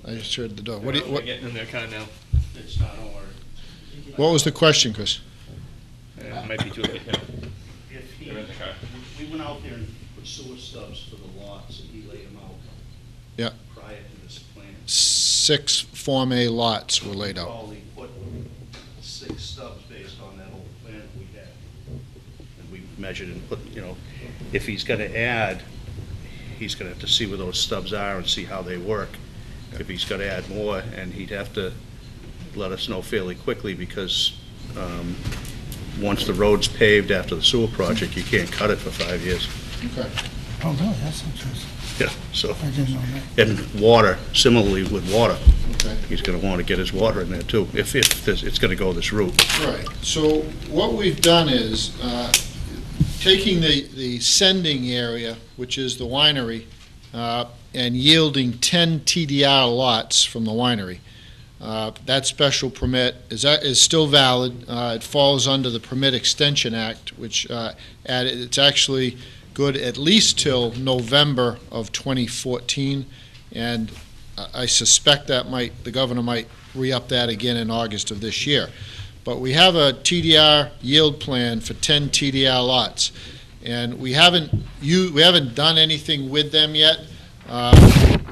Speaker 15: I just heard the door. What do you, what,
Speaker 6: Getting in their car now. It's not, don't worry.
Speaker 15: what was the question, Chris?
Speaker 6: It might be too late now. They're in the car. We went out there and put sewer stubs for the lots, and he laid them out.
Speaker 15: Yeah.
Speaker 6: Prior to this plan.
Speaker 15: 6 Form A lots were laid out.
Speaker 6: Probably put 6 stubs based on that old plan that we had. And we measured and put, if he's gonna add, he's gonna have to see where those stubs are and see how they work. If he's gonna add more, and he'd have to let us know fairly quickly, because, once the road's paved after the sewer project, you can't cut it for 5 years.
Speaker 15: Okay.
Speaker 1: Oh, really? That's interesting.
Speaker 6: Yeah, so,
Speaker 1: I didn't know that.
Speaker 6: and water, similarly with water,
Speaker 15: Okay.
Speaker 6: he's gonna wanna get his water in there too, if it's gonna go this route.
Speaker 15: Right, so what we've done is, taking the sending area, which is the winery, and yielding 10 TDR lots from the winery. That special permit is still valid. It falls under the Permit Extension Act, which it's actually good at least till November of 2014, and I suspect that the governor might re-up that again in August of this year. But we have a TDR yield plan for 10 TDR lots, and we haven't done anything with them yet.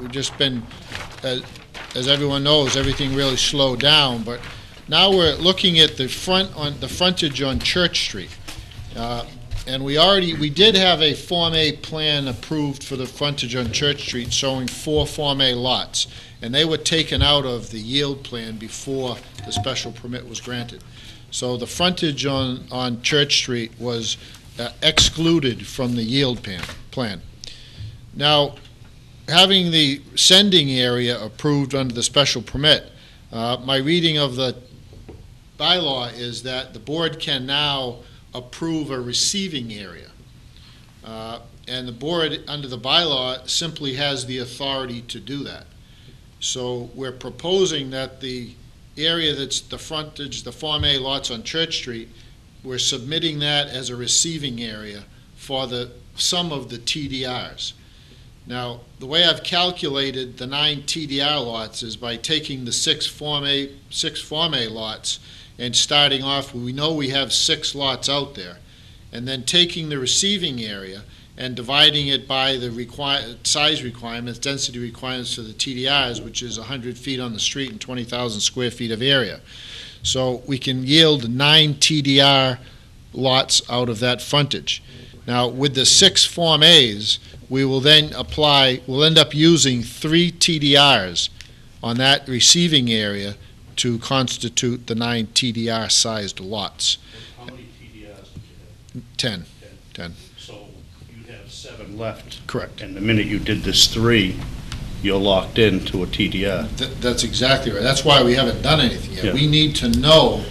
Speaker 15: We've just been, as everyone knows, everything really slowed down. But now we're looking at the frontage on Church Street, and we did have a Form A plan approved for the frontage on Church Street showing 4 Form A lots, and they were taken out of the yield plan before the special permit was granted. So the frontage on Church Street was excluded from the yield plan. Now, having the sending area approved under the special permit, my reading of the bylaw is that the board can now approve a receiving area. And the board, under the bylaw, simply has the authority to do that. So we're proposing that the area that's the frontage, the Form A lots on Church Street, we're submitting that as a receiving area for some of the TDRs. Now, the way I've calculated the 9 TDR lots is by taking the 6 Form A lots and starting off, we know we have 6 lots out there, and then taking the receiving area and dividing it by the size requirements, density requirements for the TDRs, which is 100 feet on the street and 20,000 square feet of area. So we can yield 9 TDR lots out of that frontage. Now, with the 6 Form As, we will then we'll end up using 3 TDRs on that receiving area to constitute the 9 TDR-sized lots.
Speaker 6: How many TDRs did you have?
Speaker 15: 10.
Speaker 6: So you'd have 7 left.
Speaker 15: Correct.
Speaker 6: And the minute you did this 3, you're locked into a TDR.
Speaker 15: That's exactly right. That's why we haven't done anything yet.
Speaker 6: Yeah.
Speaker 15: We need to know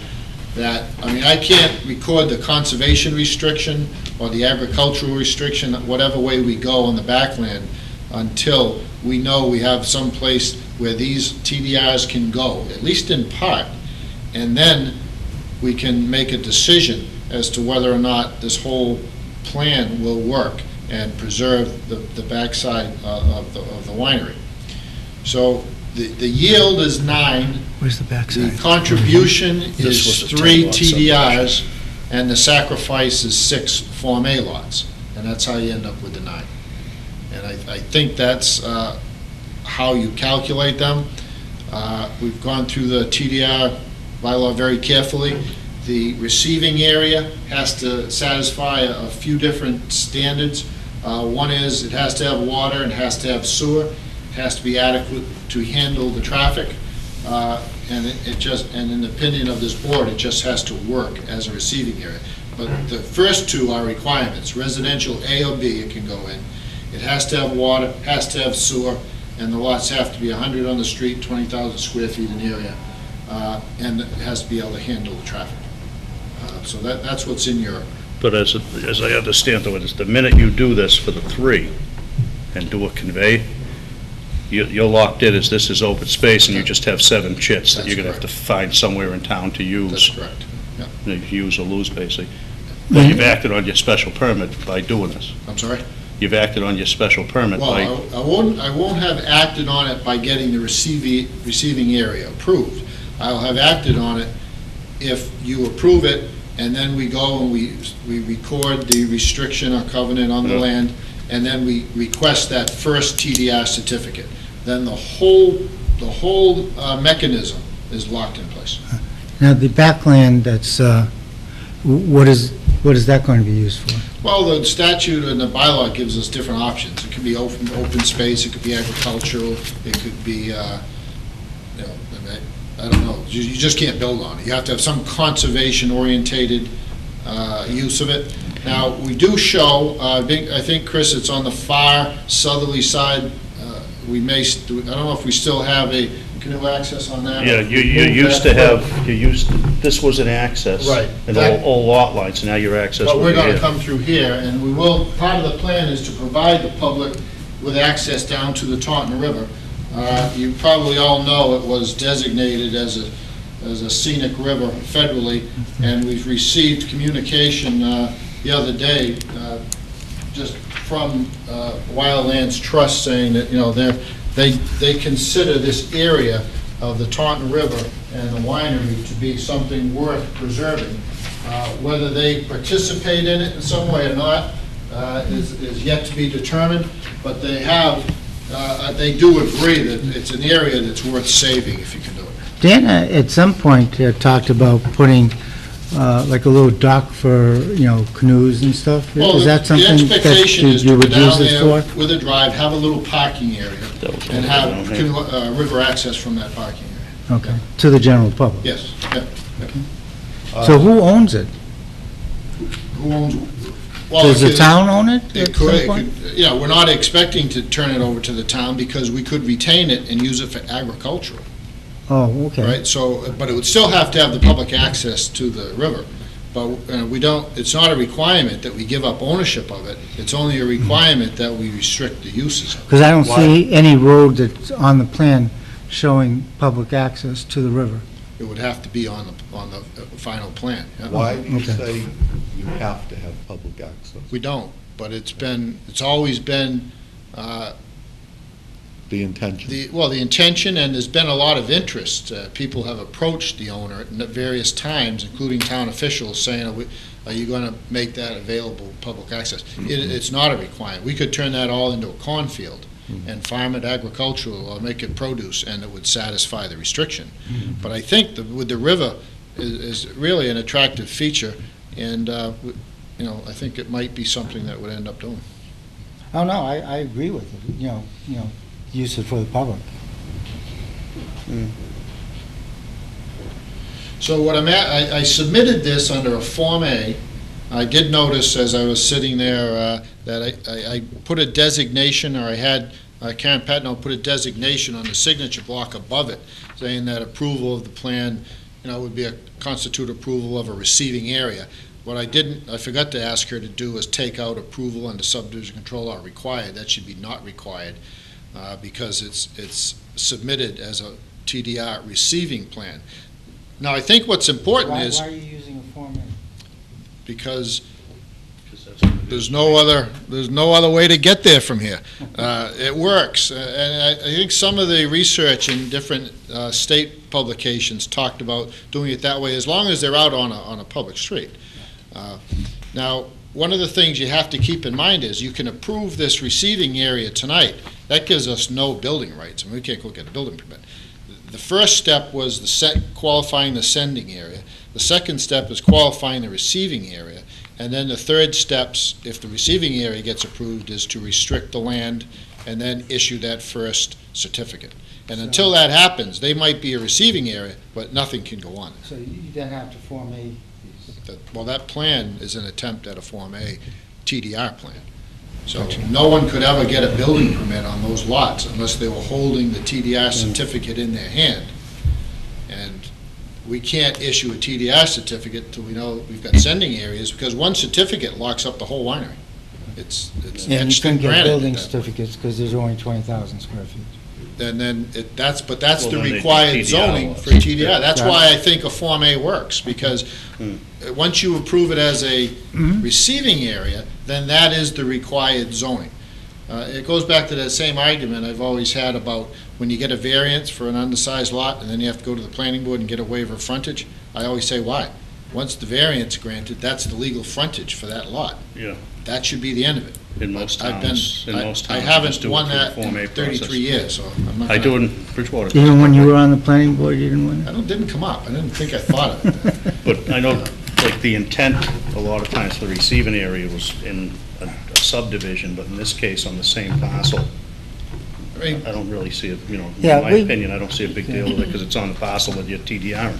Speaker 15: that, I can't record the conservation restriction or the agricultural restriction, whatever way we go on the backland, until we know we have some place where these TDRs can go, at least in part, and then we can make a decision as to whether or not this whole plan will work and preserve the backside of the winery. So the yield is 9.
Speaker 1: Where's the backside?
Speaker 15: The contribution
Speaker 6: This
Speaker 15: is
Speaker 6: was a
Speaker 15: 3
Speaker 6: 10-lot
Speaker 15: TDRs, and the sacrifice is 6 Form A lots, and that's how you end up with the 9. And I think that's how you calculate them. We've gone through the TDR bylaw very carefully. The receiving area has to satisfy a few different standards. One is it has to have water and it has to have sewer. It has to be adequate to handle the traffic. And in the opinion of this board, it just has to work as a receiving area. But the first 2 are requirements. Residential A or B, it can go in. It has to have water, has to have sewer, and the lots have to be 100 on the street, 20,000 square feet in area, and it has to be able to handle the traffic. So that's what's in your...
Speaker 6: But as I understand though, it's the minute you do this for the 3 and do a convey, you're locked in as this is open space, and you just have 7 chits that you're gonna have to find somewhere in town to use.
Speaker 15: That's correct. Yeah.
Speaker 6: Use or lose, basically. But you've acted on your special permit by doing this.
Speaker 15: I'm sorry?
Speaker 6: you've acted on your special permit
Speaker 15: Well,
Speaker 6: by,
Speaker 15: I won't have acted on it by getting the receiving area approved. I'll have acted on it if you approve it, and then we go and we record the restriction or covenant on the
Speaker 6: Yeah.
Speaker 15: land, and then we request that first TDR certificate. Then the whole mechanism is locked in place.
Speaker 1: Now, the backland, that's, what is that going to be used for?
Speaker 15: Well, the statute and the bylaw gives us different options. It could be open space, it could be agricultural, it could be, I don't know, you just can't build on it. You have to have some conservation-orientated use of it. Now, we do show, I think, Chris, it's on the far southerly side. We may, I don't know if we still have a canoe access on that.
Speaker 6: yeah, you used to have, this was an access.
Speaker 15: Right.
Speaker 6: And
Speaker 15: That-
Speaker 6: all lot lines, now your access
Speaker 15: But
Speaker 6: will
Speaker 15: we're
Speaker 6: be
Speaker 15: gonna
Speaker 6: here.
Speaker 15: come through here, and we will, part of the plan is to provide the public with access down to the Taunton River. You probably all know it was designated as a scenic river federally, and we've received communication the other day, just from Wildlands Trust saying that, they consider this area of the Taunton River and the winery to be something worth preserving. Whether they participate in it in some way or not is yet to be determined, but they do agree that it's an area that's worth saving if you can do it.
Speaker 1: Dan, at some point, talked about putting, like a little dock for, canoes and stuff.
Speaker 15: Well,
Speaker 1: Is that something
Speaker 15: the expectation
Speaker 1: that
Speaker 15: is
Speaker 1: you
Speaker 15: to go
Speaker 1: would use
Speaker 15: down
Speaker 1: this
Speaker 15: there
Speaker 1: for?
Speaker 15: with a drive, have a little parking area,
Speaker 6: That was
Speaker 15: and
Speaker 6: all
Speaker 15: have
Speaker 6: down here.
Speaker 15: river access from that parking area.
Speaker 1: Okay, to the general public?
Speaker 15: Yes, yeah.
Speaker 1: So who owns it?
Speaker 15: Who owns? well,
Speaker 1: Does the
Speaker 15: it-
Speaker 1: town own it
Speaker 15: It
Speaker 1: at
Speaker 15: could,
Speaker 1: some
Speaker 15: it
Speaker 1: point?
Speaker 15: could, we're not expecting to turn it over to the town because we could retain it and use it for agricultural,
Speaker 1: Oh, okay.
Speaker 15: right? So, but it would still have to have the public access to the river. But we don't, it's not a requirement that we give up ownership of it. It's only a requirement that we restrict the uses of it.
Speaker 1: Because I don't see any road that's on the plan showing public access to the river.
Speaker 15: It would have to be on the final plan. yeah.
Speaker 3: Why do you
Speaker 1: Okay.
Speaker 3: say you have to have public access?
Speaker 15: We don't, but it's always been,
Speaker 3: The intention?
Speaker 15: the intention, and there's been a lot of interest. People have approached the owner at various times, including town officials, saying, are you going to make that available, public access? It's not a requirement. We could turn that all into a cornfield and farm it agricultural or make it produce, and it would satisfy the restriction. But I think with the river is really an attractive feature, and, I think it might be something that would end up doing.
Speaker 1: Oh, no, I agree with it, use it for the public.
Speaker 15: So what I submitted this under a Form A. I did notice as I was sitting there that I put a designation, or I had Karen Patno put a designation on the signature block above it, saying that approval of the plan, would constitute approval of a receiving area. What I forgot to ask her to do is take out approval under subdivision control law required. That should be not required, because it's submitted as a TDR receiving plan. Now, I think what's important is,
Speaker 1: Why are you using a Form A?
Speaker 15: because there's no other way to get there from here. It works, and I think some of the research in different state publications talked about doing it that way, as long as they're out on a public street. Now, one of the things you have to keep in mind is you can approve this receiving area tonight. That gives us no building rights, and we can't go get a building permit. The first step was qualifying the sending area. The second step is qualifying the receiving area. And then the third steps, if the receiving area gets approved, is to restrict the land and then issue that first certificate. And until that happens, they might be a receiving area, but nothing can go on.
Speaker 1: So you then have to Form A.
Speaker 15: Well, that plan is an attempt at a Form A TDR plan. So no one could ever get a building permit on those lots unless they were holding the TDR certificate in their hand. And we can't issue a TDR certificate till we know we've got sending areas, because one certificate locks up the whole winery. It's
Speaker 1: And you
Speaker 15: etched
Speaker 1: couldn't
Speaker 15: in
Speaker 1: get
Speaker 15: granite.
Speaker 1: building
Speaker 15: at that point.
Speaker 1: certificates because there's only 20,000 square feet.
Speaker 15: and then that's the
Speaker 6: Well, then they do
Speaker 15: required
Speaker 6: TDR
Speaker 15: zoning
Speaker 6: lots.
Speaker 15: for TDR. That's why I think a Form A works, because once you approve it as a receiving area, then that is the required zoning. It goes back to that same argument I've always had about when you get a variance for an undersized lot, and then you have to go to the planning board and get a waiver of frontage. I always say, why? Once the variance granted, that's the legal frontage for that lot.
Speaker 6: Yeah,
Speaker 15: That should be the end of it.
Speaker 6: in most
Speaker 15: I've been-
Speaker 6: towns,
Speaker 15: I
Speaker 6: you
Speaker 15: haven't
Speaker 6: just do it
Speaker 15: won
Speaker 6: through the
Speaker 15: that
Speaker 6: Form A
Speaker 15: in
Speaker 6: process.
Speaker 15: 33 years, so I'm not
Speaker 6: I
Speaker 15: gonna-
Speaker 6: do it in Bridgewater.
Speaker 1: Even when you were on the planning board, you didn't win it?
Speaker 15: Didn't come up. I didn't think I thought of it.
Speaker 6: But I know, like, the intent, a lot of times, for the receiving area was in a subdivision, but in this case, on the same parcel,
Speaker 15: I mean,
Speaker 6: I don't really see it, in
Speaker 1: Yeah,
Speaker 6: my
Speaker 1: we-
Speaker 6: opinion, I don't see a big deal with it, because it's on the parcel that you're TDRing.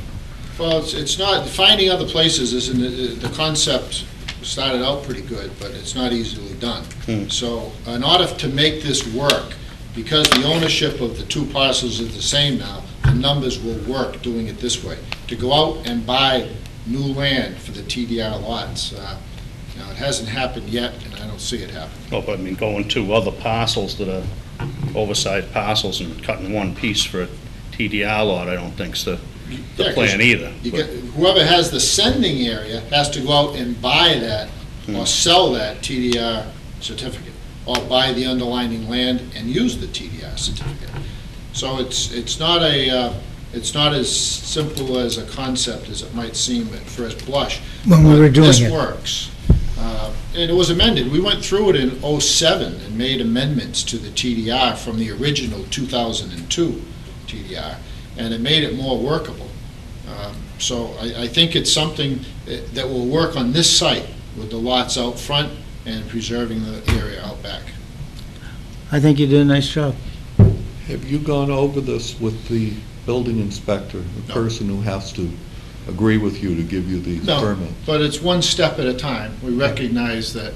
Speaker 15: well, it's not, finding other places isn't, the concept started out pretty good, but it's not easily done. So in order to make this work, because the ownership of the two parcels is the same now, the numbers will work doing it this way. To go out and buy new land for the TDR lots, it hasn't happened yet, and I don't see it happening.
Speaker 6: Oh, but I mean, going to other parcels that are oversized parcels and cutting one piece for a TDR lot, I don't think's the
Speaker 15: Yeah, 'cause
Speaker 6: plan either.
Speaker 15: Whoever has the sending area has to go out and buy that, or sell that TDR certificate, or buy the underlying land and use the TDR certificate. So it's not as simple as a concept as it might seem at first blush.
Speaker 1: When we were doing
Speaker 15: This
Speaker 1: it.
Speaker 15: works. And it was amended. We went through it in '07 and made amendments to the TDR from the original 2002 TDR, and it made it more workable. So I think it's something that will work on this site with the lots out front and preserving the area out back.
Speaker 1: I think you did a nice job.
Speaker 3: Have you gone over this with the building inspector, the
Speaker 15: No.
Speaker 3: person who has to agree with you to give you these
Speaker 15: No,
Speaker 3: permits?
Speaker 15: but it's one step at a time. We recognize that,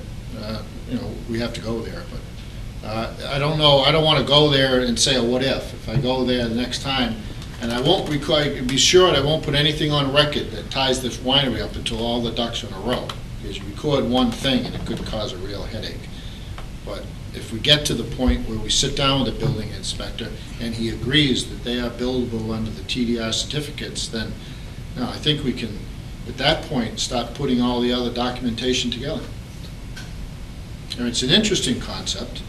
Speaker 15: we have to go there, but I don't know, I don't want to go there and say, what if? If I go there the next time, and I won't be sure that I won't put anything on record that ties this winery up until all the ducks are in a row. Because you record one thing and it could cause a real headache. But if we get to the point where we sit down with the building inspector and he agrees that they are buildable under the TDR certificates, then, I think we can, at that point, start putting all the other documentation together. And it's an interesting concept.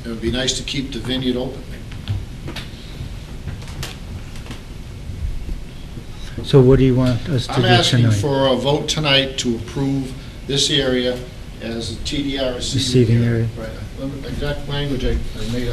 Speaker 15: It would be nice to keep the vineyard open.
Speaker 1: So what do you want us to
Speaker 15: I'm
Speaker 1: do
Speaker 15: asking
Speaker 1: tonight?
Speaker 15: for a vote tonight to approve this area as a TDR receiving
Speaker 1: Receiving
Speaker 15: area.
Speaker 1: area.
Speaker 15: Right. Exact language I made,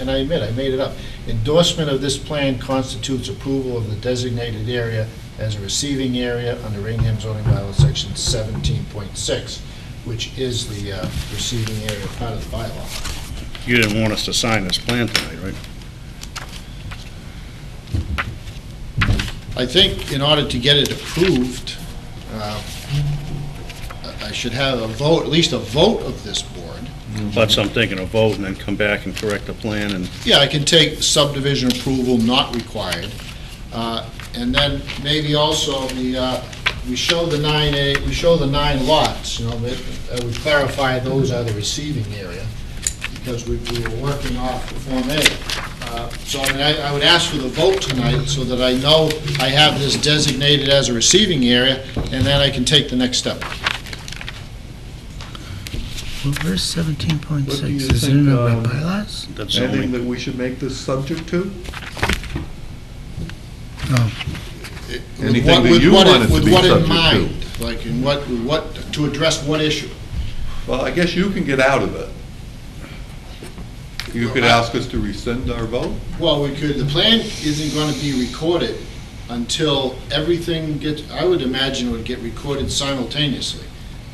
Speaker 15: and I admit, I made it up. Endorsement of this plan constitutes approval of the designated area as a receiving area under Raynham zoning bylaw section 17.6, which is the receiving area part of the bylaw.
Speaker 6: You didn't want us to sign this plan tonight, right?
Speaker 15: I think in order to get it approved, I should have a vote, at least a vote of this board.
Speaker 6: That's what I'm thinking, a vote, and then come back and correct the plan, and
Speaker 15: Yeah, I can take subdivision approval not required. And then maybe also we show the 9A, we show the 9 lots, I would clarify those are the receiving area, because we were working off the Form A. So I would ask for the vote tonight so that I know I have this designated as a receiving area, and then I can take the next step.
Speaker 1: Well, where's 17.6?
Speaker 3: What do you
Speaker 1: Is it
Speaker 3: think,
Speaker 1: in our
Speaker 3: um,
Speaker 1: bylaws?
Speaker 6: that's
Speaker 3: Anything
Speaker 6: zoning.
Speaker 3: that we should make this subject to?
Speaker 1: Oh,
Speaker 3: Anything that you want it to be
Speaker 15: With what in
Speaker 3: subject to?
Speaker 15: mind? Like, in what, to address what issue?
Speaker 3: Well, I guess you can get out of it. You could ask us to rescind our vote?
Speaker 15: Well, we could, the plan isn't gonna be recorded until everything gets, I would imagine it would get recorded simultaneously.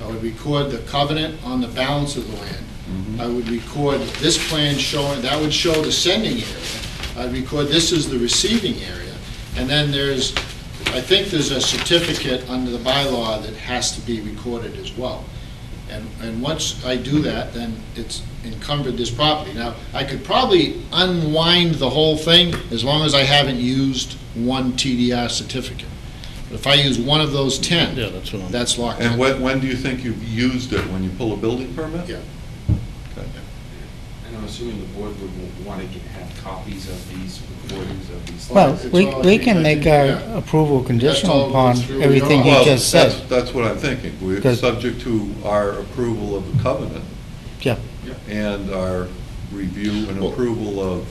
Speaker 15: I would record the covenant on the balance of the land. I would record this plan showing, that would show the sending area. I'd record this is the receiving area. And then I think there's a certificate under the bylaw that has to be recorded as well. And once I do that, then it's encumbered this property. Now, I could probably unwind the whole thing as long as I haven't used one TDR certificate. But if I use one of those 10,
Speaker 6: Yeah, that's what I'm.
Speaker 15: that's locked
Speaker 3: And
Speaker 15: in.
Speaker 3: when do you think you've used it? When you pull a building permit?
Speaker 15: Yeah.
Speaker 3: Okay.
Speaker 4: I know assuming the board would want to have copies of these recordings of these.
Speaker 1: Well,
Speaker 15: It's
Speaker 1: we
Speaker 15: all-
Speaker 1: we can
Speaker 15: I
Speaker 1: make
Speaker 15: think,
Speaker 1: our
Speaker 15: yeah.
Speaker 1: approval
Speaker 15: all
Speaker 1: conditional
Speaker 15: go
Speaker 1: upon
Speaker 15: through
Speaker 1: everything he
Speaker 3: Well,
Speaker 1: just said.
Speaker 3: That's what I'm thinking. We're
Speaker 1: Because-
Speaker 3: subject to our approval of the covenant
Speaker 1: Yeah.
Speaker 3: and our review and
Speaker 15: Well-
Speaker 3: approval of,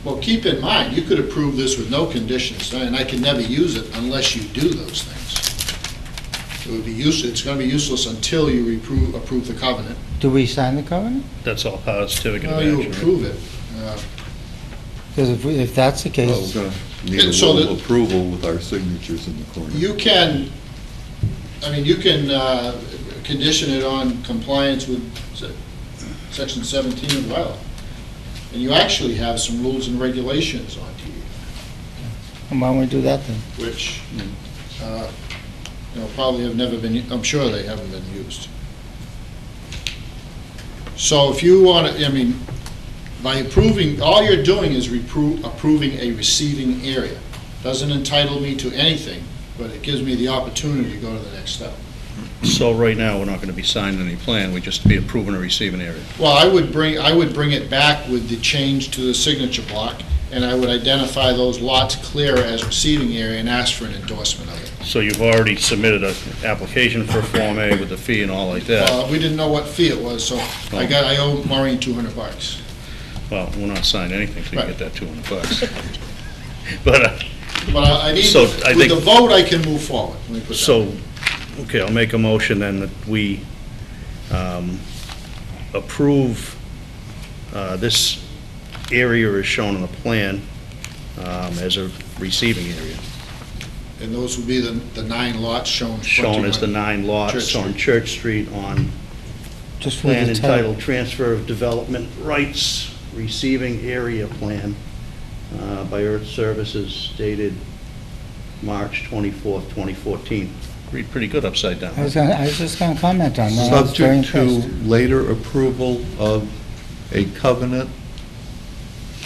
Speaker 15: Well, keep in mind, you could approve this with no conditions, and I can never use it unless you do those things. It would be useless, it's gonna be useless until you approve the covenant.
Speaker 1: Do we sign the covenant?
Speaker 6: That's all part of the certificate of
Speaker 15: Well, you
Speaker 6: action, right?
Speaker 15: approve it.
Speaker 1: Because if that's the
Speaker 3: well, we're
Speaker 1: case,
Speaker 3: gonna need a
Speaker 15: So
Speaker 3: little
Speaker 15: that-
Speaker 3: approval with our signatures in the corner.
Speaker 15: You can, you can condition it on compliance with section 17 of the bylaw. And you actually have some rules and regulations on
Speaker 1: why don't we do that then?
Speaker 15: which, probably have never been, I'm sure they haven't been used. So if you want to, by approving, all you're doing is approving a receiving area. Doesn't entitle me to anything, but it gives me the opportunity to go to the next step.
Speaker 6: So right now, we're not gonna be signing any plan, we just be approving a receiving area.
Speaker 15: Well, I would bring it back with the change to the signature block, and I would identify those lots clear as receiving area and ask for an endorsement of it.
Speaker 6: So you've already submitted an application for Form A with the fee and all like that.
Speaker 15: We didn't know what fee it was, so I owe Maureen $200.
Speaker 6: Well, we're not signing anything till you get that $200. But,
Speaker 15: But I need,
Speaker 6: So, I
Speaker 15: with the
Speaker 6: think-
Speaker 15: vote, I can move forward. Let me put that.
Speaker 6: so, okay, I'll make a motion then that we approve, this area is shown on the plan as a receiving area,
Speaker 15: And those would be the 9 lots shown.
Speaker 6: shown as the
Speaker 15: fronting on
Speaker 6: 9 lots
Speaker 15: Church
Speaker 6: on
Speaker 15: Street.
Speaker 6: Church Street on
Speaker 1: Just for
Speaker 6: plan
Speaker 1: the title.
Speaker 6: entitled Transfer of Development Rights Receiving Area Plan by Earth Services dated March 24th, 2014. Read pretty good upside down.
Speaker 1: I was just gonna comment on that. I was very
Speaker 3: Subject to
Speaker 1: impressed.
Speaker 3: later approval of a covenant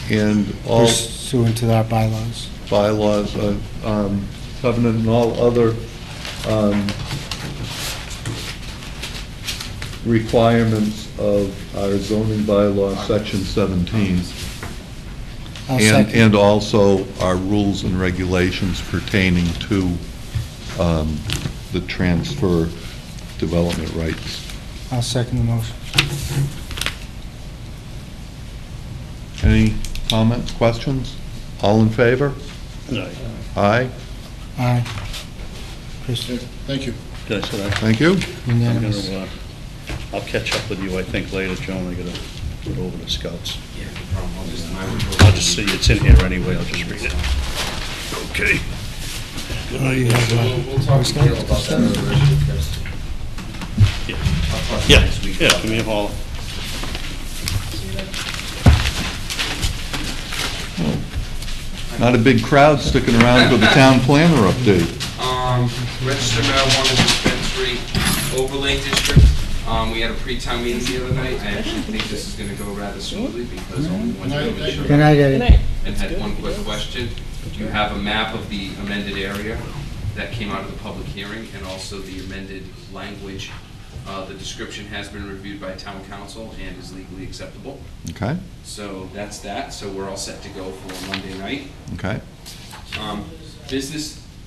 Speaker 3: and all
Speaker 1: Pursuant to our bylaws.
Speaker 3: bylaws, covenant and all other requirements of our zoning bylaw, section 17.
Speaker 1: I'll second.
Speaker 3: And also our rules and regulations pertaining to the transfer development rights.
Speaker 1: I'll second the motion.
Speaker 3: Any comments, questions? All in favor?
Speaker 6: Aye.
Speaker 3: Aye?
Speaker 1: Aye. Chris,
Speaker 15: Thank you.
Speaker 6: Did I say that?
Speaker 3: Thank you.
Speaker 6: I'm
Speaker 1: unanimous.
Speaker 6: gonna, I'll catch up with you, I think, later, Joan, I gotta get over the scouts.
Speaker 4: Yeah, no problem.
Speaker 6: I'll just see, it's in here anyway, I'll just read it. Okay. Good night.
Speaker 4: We'll talk to Gail about that other issue, Chris.
Speaker 6: Yeah.
Speaker 4: I'll talk to you
Speaker 6: Yeah,
Speaker 4: next week.
Speaker 6: yeah, give me a holler.
Speaker 3: Not a big crowd sticking around for the town planner update.
Speaker 4: Registered marijuana dispensary overlay district. We had a pre-town meeting the other night. I actually think this is gonna go rather smoothly because only one gentleman showed up.
Speaker 1: Good night, Eddie.
Speaker 4: And had one quick question. You have a map of the amended area that came out of the public hearing and also the amended language. The description has been reviewed by town council and is legally acceptable.
Speaker 3: Okay,
Speaker 4: So that's that. So we're all set to go for Monday night.
Speaker 3: okay.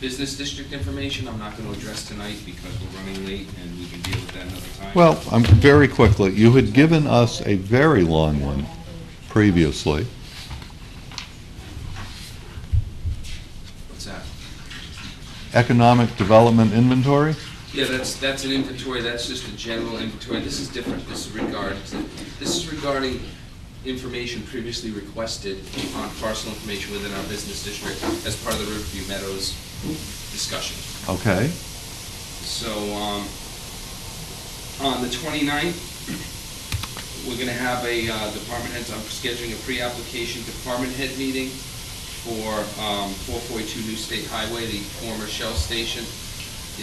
Speaker 4: Business district information, I'm not gonna address tonight because we're running late and we can deal with that another time.
Speaker 3: Well, very quickly, you had given us a very long one previously.
Speaker 4: What's that?
Speaker 3: Economic development inventory?
Speaker 4: Yeah, that's an inventory, that's just a general inventory. This is different. This is regarding information previously requested on parcel information within our business district as part of the Riverview Meadows discussion.
Speaker 3: Okay,
Speaker 4: So, on the 29th, we're gonna have a, department heads, I'm scheduling a pre-application department head meeting for, 442 New State Highway, the former Shell station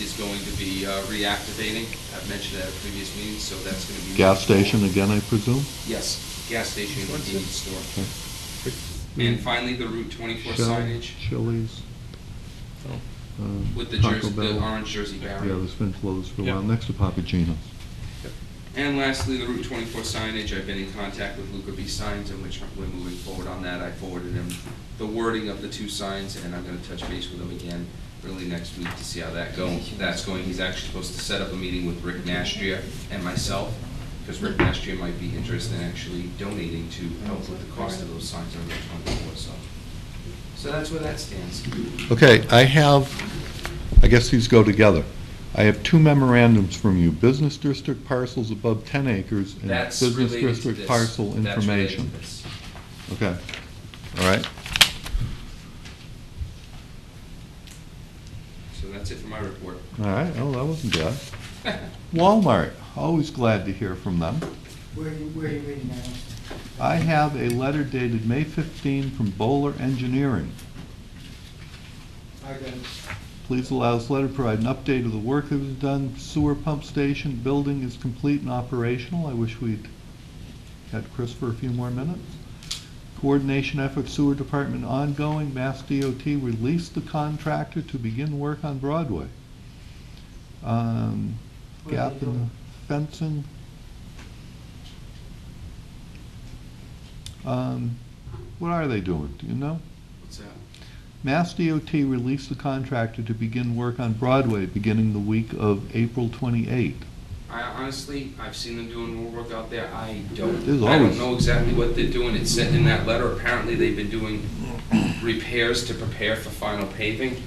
Speaker 4: is going to be, reactivating. I've mentioned that at previous meetings, so that's gonna be.
Speaker 3: gas station again, I presume?
Speaker 4: Yes, gas station and convenience store. And finally, the Route 24
Speaker 3: Shell,
Speaker 4: signage
Speaker 3: Chili's.
Speaker 4: with the
Speaker 3: Taco
Speaker 4: jersey, the
Speaker 3: Bell.
Speaker 4: orange jersey
Speaker 3: Yeah,
Speaker 4: barrier.
Speaker 3: it's been closed for a
Speaker 4: Yep.
Speaker 3: while, next to Papa Gino's.
Speaker 4: And lastly, the Route 24 signage, I've been in contact with Luca B. Signs, and we're moving forward on that. I forwarded him the wording of the 2 signs, and I'm gonna touch base with him again early next week to see how that's going. He's actually supposed to set up a meeting with Rick Nastria and myself, because Rick Nastria might be interested in actually donating to help with the cost of those signs on Route 24, so that's where that stands.
Speaker 3: Okay, I guess these go together. I have 2 memorandums from you, business district parcels above 10 acres and
Speaker 4: That's
Speaker 3: business
Speaker 4: related to
Speaker 3: district
Speaker 4: this.
Speaker 3: parcel
Speaker 4: That's related to
Speaker 3: information.
Speaker 4: this.
Speaker 3: Okay, all right.
Speaker 4: So that's it for my report.
Speaker 3: All right, oh, that wasn't bad. Walmart, always glad to hear from them.
Speaker 1: Where are you reading that?
Speaker 3: I have a letter dated May 15 from Bowler Engineering.
Speaker 1: I got it.
Speaker 3: Please allow this letter to provide an update of the work that was done. Sewer pump station building is complete and operational. I wish we'd had Chris for a few more minutes. Coordination effort sewer department ongoing. Mass DOT released the contractor to begin work on Broadway. Gap in the fencing. What are they doing? Do you know?
Speaker 4: What's that?
Speaker 3: Mass DOT released the contractor to begin work on Broadway beginning the week of April 28th.
Speaker 4: Honestly, I've seen them doing more work out there. I
Speaker 3: There's
Speaker 4: don't
Speaker 3: always-
Speaker 4: know exactly what they're doing. It's said in that letter, apparently they've been doing repairs to prepare for final paving.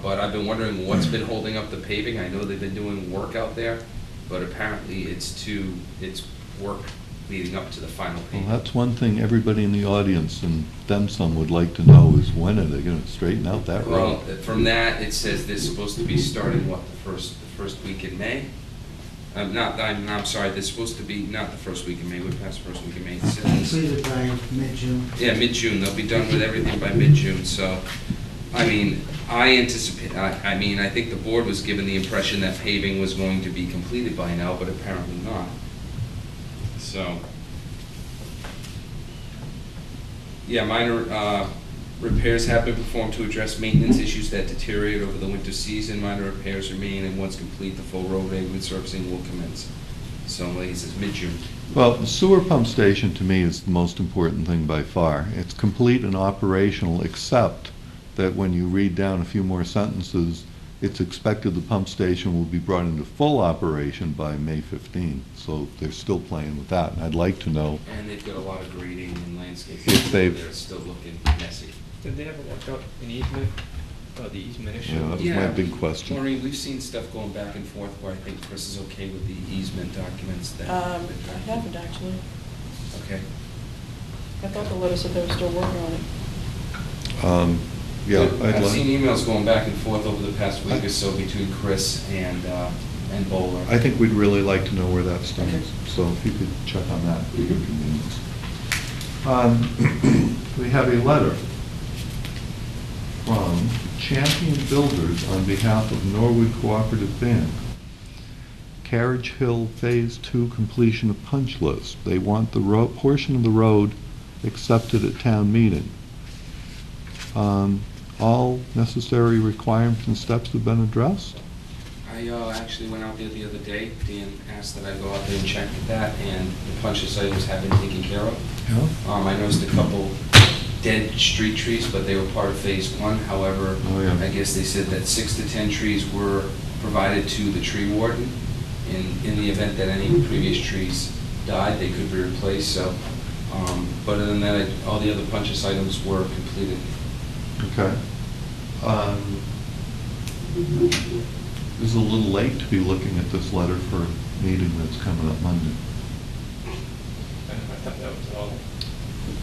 Speaker 4: But I've been wondering what's been holding up the paving. I know they've been doing work out there, but apparently it's work leading up to the final
Speaker 3: Well,
Speaker 4: paving.
Speaker 3: that's one thing everybody in the audience and then some would like to know is when are they gonna straighten out that road?
Speaker 4: Well, from that, it says they're supposed to be starting, what, the first week in May? I'm sorry, they're supposed to be, not the first week in May, we're past the first week in May. It says-
Speaker 1: Completed by mid-June.
Speaker 4: Yeah, mid-June, they'll be done with everything by mid-June, so, I mean, I anticipate, I think the board was given the impression that paving was going to be completed by now, but apparently not. So, yeah, minor, repairs have been performed to address maintenance issues that deteriorate over the winter season. Minor repairs remain, and once complete, the full roadway resurfacing will commence. So, like he says, mid-June.
Speaker 3: Well, the sewer pump station to me is the most important thing by far. It's complete and operational, except that when you read down a few more sentences, it's expected the pump station will be brought into full operation by May 15. So they're still playing with that. And I'd like to know
Speaker 4: And they've got a lot of grading and landscaping.
Speaker 3: If they've-
Speaker 4: They're still looking messy.
Speaker 16: Did they ever work out an easement, the easement issue?
Speaker 3: Yeah, that was my big question.
Speaker 4: Maureen, we've seen stuff going back and forth where I think Chris is okay with the easement documents that.
Speaker 8: I haven't actually.
Speaker 4: Okay.
Speaker 8: I thought the letter said they were still working on it.
Speaker 3: Yeah, I'd
Speaker 4: I've
Speaker 3: like,
Speaker 4: seen emails going back and forth over the past week or so between Chris and Bowler.
Speaker 3: I think we'd really like to know where that stands. So if you could check on that for your convenience. We have a letter from Champion Builders on behalf of Norwood Cooperative Bank. Carriage Hill Phase 2 completion of punch list. They want the portion of the road accepted at town meeting. All necessary requirements and steps have been addressed?
Speaker 4: I actually went out there the other day. Dan asked that I go out there and check that, and the punch list items have been taken care of.
Speaker 3: Yeah.
Speaker 4: I noticed a couple dead street trees, but they were part of Phase 1. However,
Speaker 3: Oh, yeah.
Speaker 4: I guess they said that 6 to 10 trees were provided to the tree warden. In the event that any previous trees died, they could be replaced. So, but other than that, all the other punch list items were completed.
Speaker 3: Okay. It's a little late to be looking at this letter for a meeting that's coming up Monday.
Speaker 16: I thought that was all.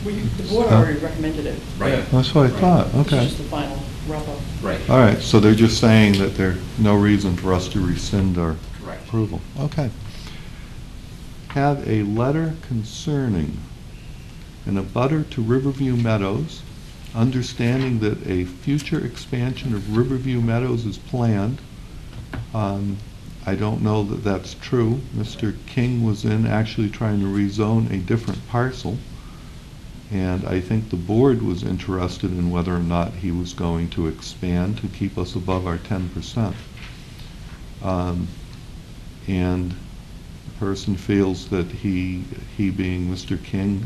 Speaker 8: The board already recommended it.
Speaker 4: Right.
Speaker 3: That's what I thought,
Speaker 8: This
Speaker 3: okay.
Speaker 8: is just the final wrap-up.
Speaker 4: Right.
Speaker 3: All right, so they're just saying that there's no reason for us to rescind our
Speaker 4: Correct.
Speaker 3: approval. Okay. Have a letter concerning an abutter to Riverview Meadows, understanding that a future expansion of Riverview Meadows is planned. I don't know that that's true. Mr. King was in actually trying to rezone a different parcel, and I think the board was interested in whether or not he was going to expand to keep us above our 10%. And person feels that he being Mr. King,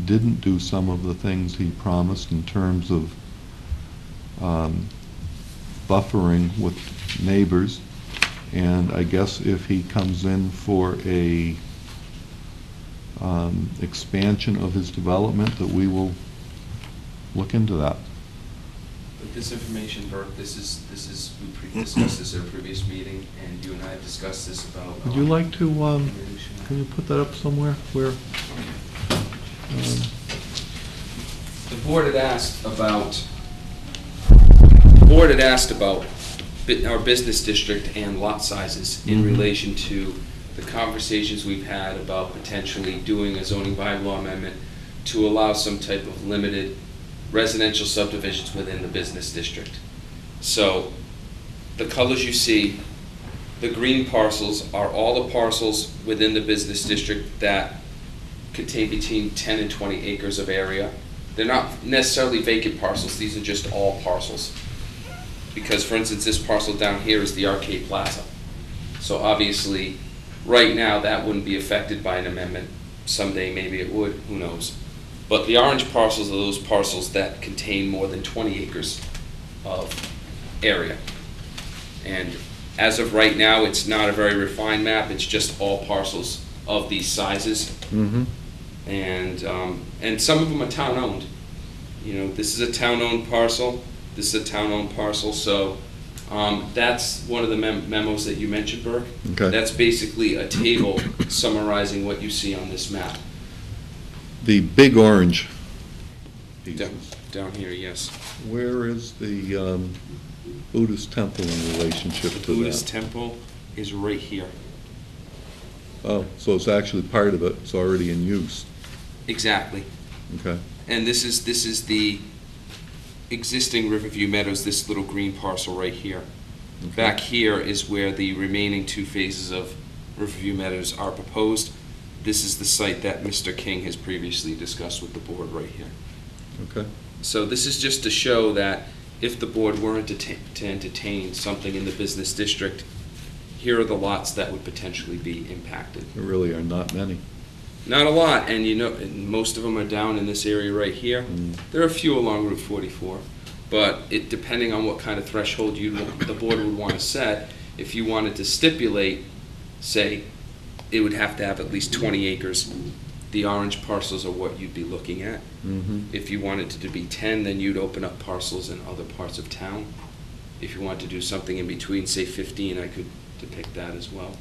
Speaker 3: didn't do some of the things he promised in terms of buffering with neighbors. And I guess if he comes in for a expansion of his development, that we will look into that.
Speaker 4: But this information, Burke, this is, we discussed this at a previous meeting, and you and I discussed this about.
Speaker 3: Would you like to, can you put that up somewhere where?
Speaker 4: The board had asked about, our business district and lot sizes in relation to the conversations we've had about potentially doing a zoning bylaw amendment to allow some type of limited residential subdivisions within the business district. So the colors you see, the green parcels are all the parcels within the business district that contain between 10 and 20 acres of area. They're not necessarily vacant parcels, these are just all parcels. Because, for instance, this parcel down here is the Arcade Plaza. So obviously, right now, that wouldn't be affected by an amendment. Someday, maybe it would, who knows. But the orange parcels are those parcels that contain more than 20 acres of area. And as of right now, it's not a very refined map, it's just all parcels of these sizes. And some of them are town-owned. You know, this is a town-owned parcel, this is a town-owned parcel, so that's one of the memos that you mentioned, Burke.
Speaker 3: Okay.
Speaker 4: That's basically a table summarizing what you see on this map.
Speaker 3: The big orange pieces.
Speaker 4: Down here, yes.
Speaker 3: Where is the Buddhist temple in relationship to that?
Speaker 4: The Buddhist temple is right here.
Speaker 3: Oh, so it's actually part of it, it's already in use.
Speaker 4: Exactly.
Speaker 3: Okay.
Speaker 4: And this is the existing Riverview Meadows, this little green parcel right here.
Speaker 3: Okay.
Speaker 4: Back here is where the remaining two phases of Riverview Meadows are proposed. This is the site that Mr. King has previously discussed with the board right here.
Speaker 3: Okay.
Speaker 4: So this is just to show that if the board weren't to entertain something in the business district, here are the lots that would potentially be impacted.
Speaker 3: There really are not many.
Speaker 4: Not a lot, and you know, and most of them are down in this area right here. There are a few along Route 44, but it, depending on what kind of threshold the board would want to set, if you wanted to stipulate, say, it would have to have at least 20 acres. The orange parcels are what you'd be looking at. If you wanted it to be 10, then you'd open up parcels in other parts of town. If you wanted to do something in between, say 15, I could depict that as well.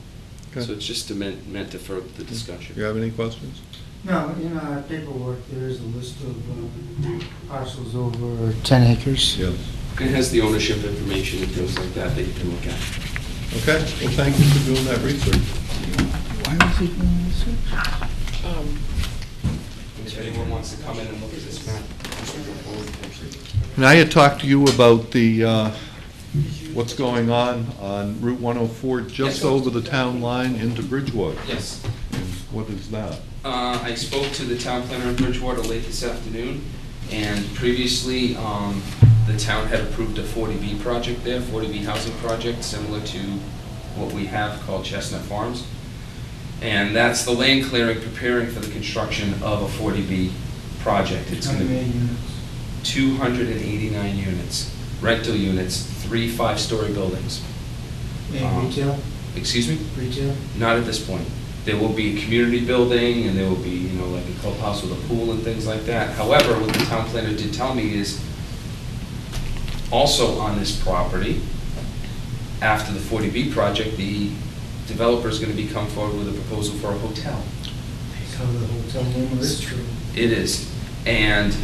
Speaker 3: Okay.
Speaker 4: So it's just meant to further the discussion.
Speaker 3: You have any questions?
Speaker 1: No, in our paperwork, there is a list of parcels over 10 acres.
Speaker 3: Yes.
Speaker 4: It has the ownership information and things like that that you can look at.
Speaker 3: Okay, well, thank you for doing that research.
Speaker 1: Why was he doing research?
Speaker 4: If anyone wants to come in and look at this map.
Speaker 3: And I had talked to you about the, what's going on Route 104, just
Speaker 4: Yes.
Speaker 3: over the town line into Bridgewater.
Speaker 4: Yes.
Speaker 3: And what is that?
Speaker 4: I spoke to the town planner in Bridgewater late this afternoon, and previously, the town had approved a 40B project there, 40B housing project, similar to what we have called Chestnut Farms. And that's the land clearing preparing for the construction of a 40B project. It's
Speaker 1: How
Speaker 4: gonna
Speaker 1: many
Speaker 4: be
Speaker 1: units?
Speaker 4: 289 units, rental units, 3 5-story buildings.
Speaker 1: And retail?
Speaker 4: Excuse me?
Speaker 1: Retail?
Speaker 4: Not at this point. There will be a community building, and there will be, you know, like a clubhouse with a pool and things like that. However, what the town planner did tell me is, also on this property, after the 40B project, the developer is gonna come forward with a proposal for a hotel.
Speaker 1: They cover the hotel room, it's true.
Speaker 4: It is, and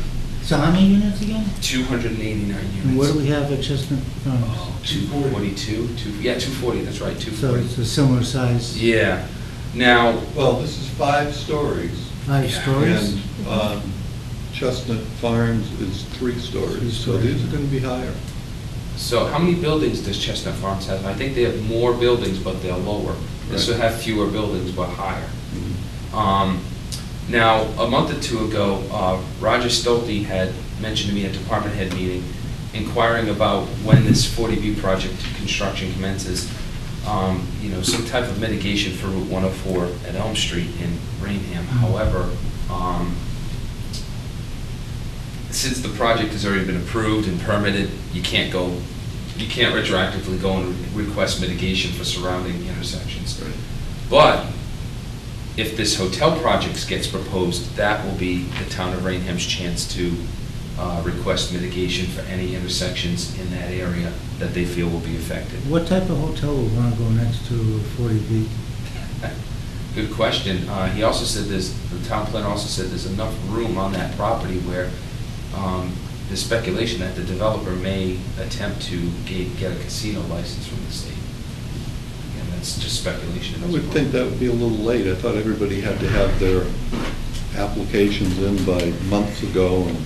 Speaker 1: So how many units again?
Speaker 4: 289 units.
Speaker 1: And what do we have at Chestnut Farms?
Speaker 4: 242, 240, that's right,
Speaker 1: So
Speaker 4: 240.
Speaker 1: it's a similar size,
Speaker 4: Yeah. Now,
Speaker 3: Well, this is 5 stories.
Speaker 1: 5 stories?
Speaker 3: And Chestnut Farms is 3 stories, so these are gonna be higher.
Speaker 4: so how many buildings does Chestnut Farms have? I think they have more buildings, but they're lower. This will have fewer buildings, but higher. Now, a month or two ago, Roger Stolte had mentioned to me at department head meeting, inquiring about when this 40B project construction commences. some type of mitigation for Route 104 at Elm Street in Raynham. However, since the project has already been approved and permitted, you can't retroactively go and request mitigation for surrounding intersections.
Speaker 3: Right.
Speaker 4: But if this hotel project gets proposed, that will be the town of Raynham's chance to request mitigation for any intersections in that area that they feel will be affected.
Speaker 1: What type of hotel would want to go next to 40B?
Speaker 4: Good question. He also said the town planner also said there's enough room on that property where there's speculation that the developer may attempt to get a casino license from the state. Again, that's just speculation.
Speaker 3: I would think that would be a little late. I thought everybody had to have their applications in by months ago, and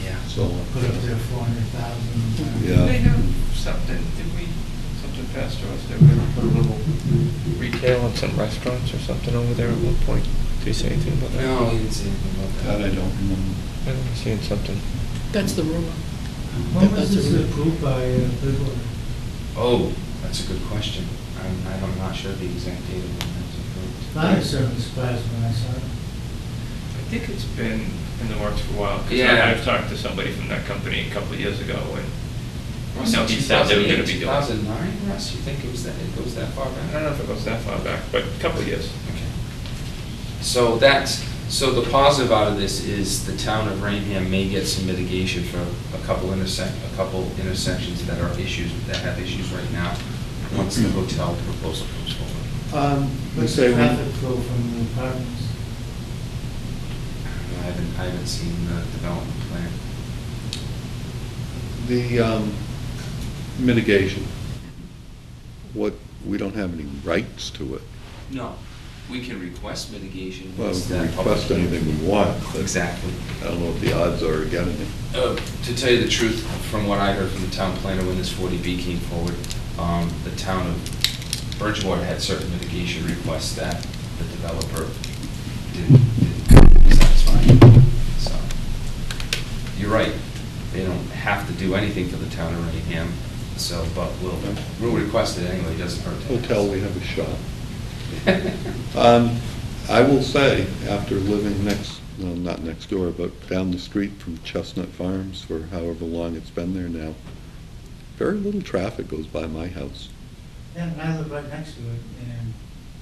Speaker 4: Yeah.
Speaker 3: so.
Speaker 1: Put up there 400,000.
Speaker 3: Yeah.
Speaker 16: They have something, something passed to us, they were gonna put a little retail and some restaurants or something over there at one point. Did you say anything about that?
Speaker 4: No, he didn't say anything about that.
Speaker 3: That I don't remember.
Speaker 16: I remember seeing something.
Speaker 8: That's the rumor.
Speaker 1: When was
Speaker 8: That's
Speaker 1: this
Speaker 8: a-
Speaker 1: approved by Bridgewater?
Speaker 4: Oh, that's a good question. I'm not sure the exact date of when that's approved.
Speaker 1: I was certainly surprised when I saw it.
Speaker 16: I think it's been in the works for a while, because
Speaker 4: Yeah.
Speaker 16: I've talked to somebody from that company a couple of years ago, and
Speaker 4: Was
Speaker 16: no,
Speaker 4: it
Speaker 16: he said they were gonna
Speaker 4: 2008,
Speaker 16: be doing.
Speaker 4: 2009, Russ? You think it goes that far
Speaker 16: I
Speaker 4: back?
Speaker 16: don't know if it goes that far back, but a couple of years.
Speaker 4: Okay. So the positive out of this is the town of Raynham may get some mitigation for a couple intersections that have issues right now, once the hotel proposal comes forward.
Speaker 1: What's
Speaker 3: say
Speaker 1: the
Speaker 3: we-
Speaker 1: traffic flow from the apartments?
Speaker 4: I haven't seen the development plan.
Speaker 3: The mitigation, we don't have any rights to it.
Speaker 4: No, we can request mitigation.
Speaker 3: Well, we
Speaker 4: once
Speaker 3: can
Speaker 4: that public
Speaker 3: request anything we want, but
Speaker 4: Exactly.
Speaker 3: I don't know what the odds are of getting it.
Speaker 4: To tell you the truth, from what I heard from the town planner when this 40B came forward, the town of Bridgewater had certain mitigation requests that the developer didn't satisfy. So, you're right, they don't have to do anything for the town of Raynham, so, but we'll request it anyway, it doesn't hurt to ask.
Speaker 3: Hotel, we have a shot. I will say, after living not next door, but down the street from Chestnut Farms for however long it's been there now, very little traffic goes by my house.
Speaker 1: Yeah, and I live right next to it, and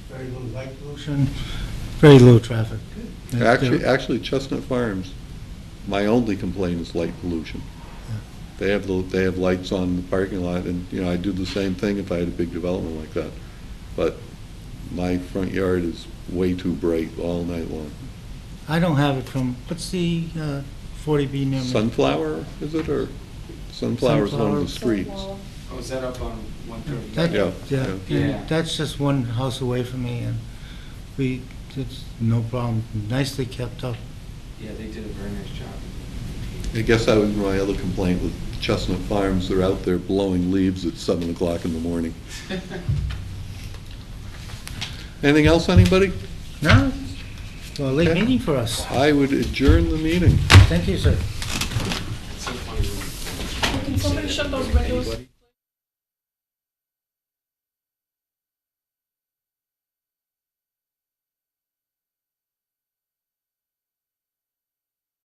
Speaker 1: very little light pollution, very little traffic.
Speaker 3: Actually, Chestnut Farms, my only complaint is light pollution. They have lights on the parking lot, and, I do the same thing if I had a big development like that. But my front yard is way too bright all night long.
Speaker 1: I don't have it from, what's the 40B near me?
Speaker 3: Sunflower, is it, or Sunflower's one of the streets?
Speaker 4: Oh, is that up on 130?
Speaker 1: That-
Speaker 3: Yeah,
Speaker 1: Yeah,
Speaker 3: yeah.
Speaker 1: and that's just one house away from me, and it's no problem, nicely kept up.
Speaker 4: Yeah, they did a very nice job.
Speaker 3: I guess that was my other complaint with Chestnut Farms. They're out there blowing leaves at 7 o'clock in the morning. Anything else, anybody?
Speaker 1: No, well, late
Speaker 3: Okay.
Speaker 1: meeting for us.
Speaker 3: I would adjourn the meeting.
Speaker 1: Thank you, sir.
Speaker 4: So funny.
Speaker 8: Can somebody shut those windows?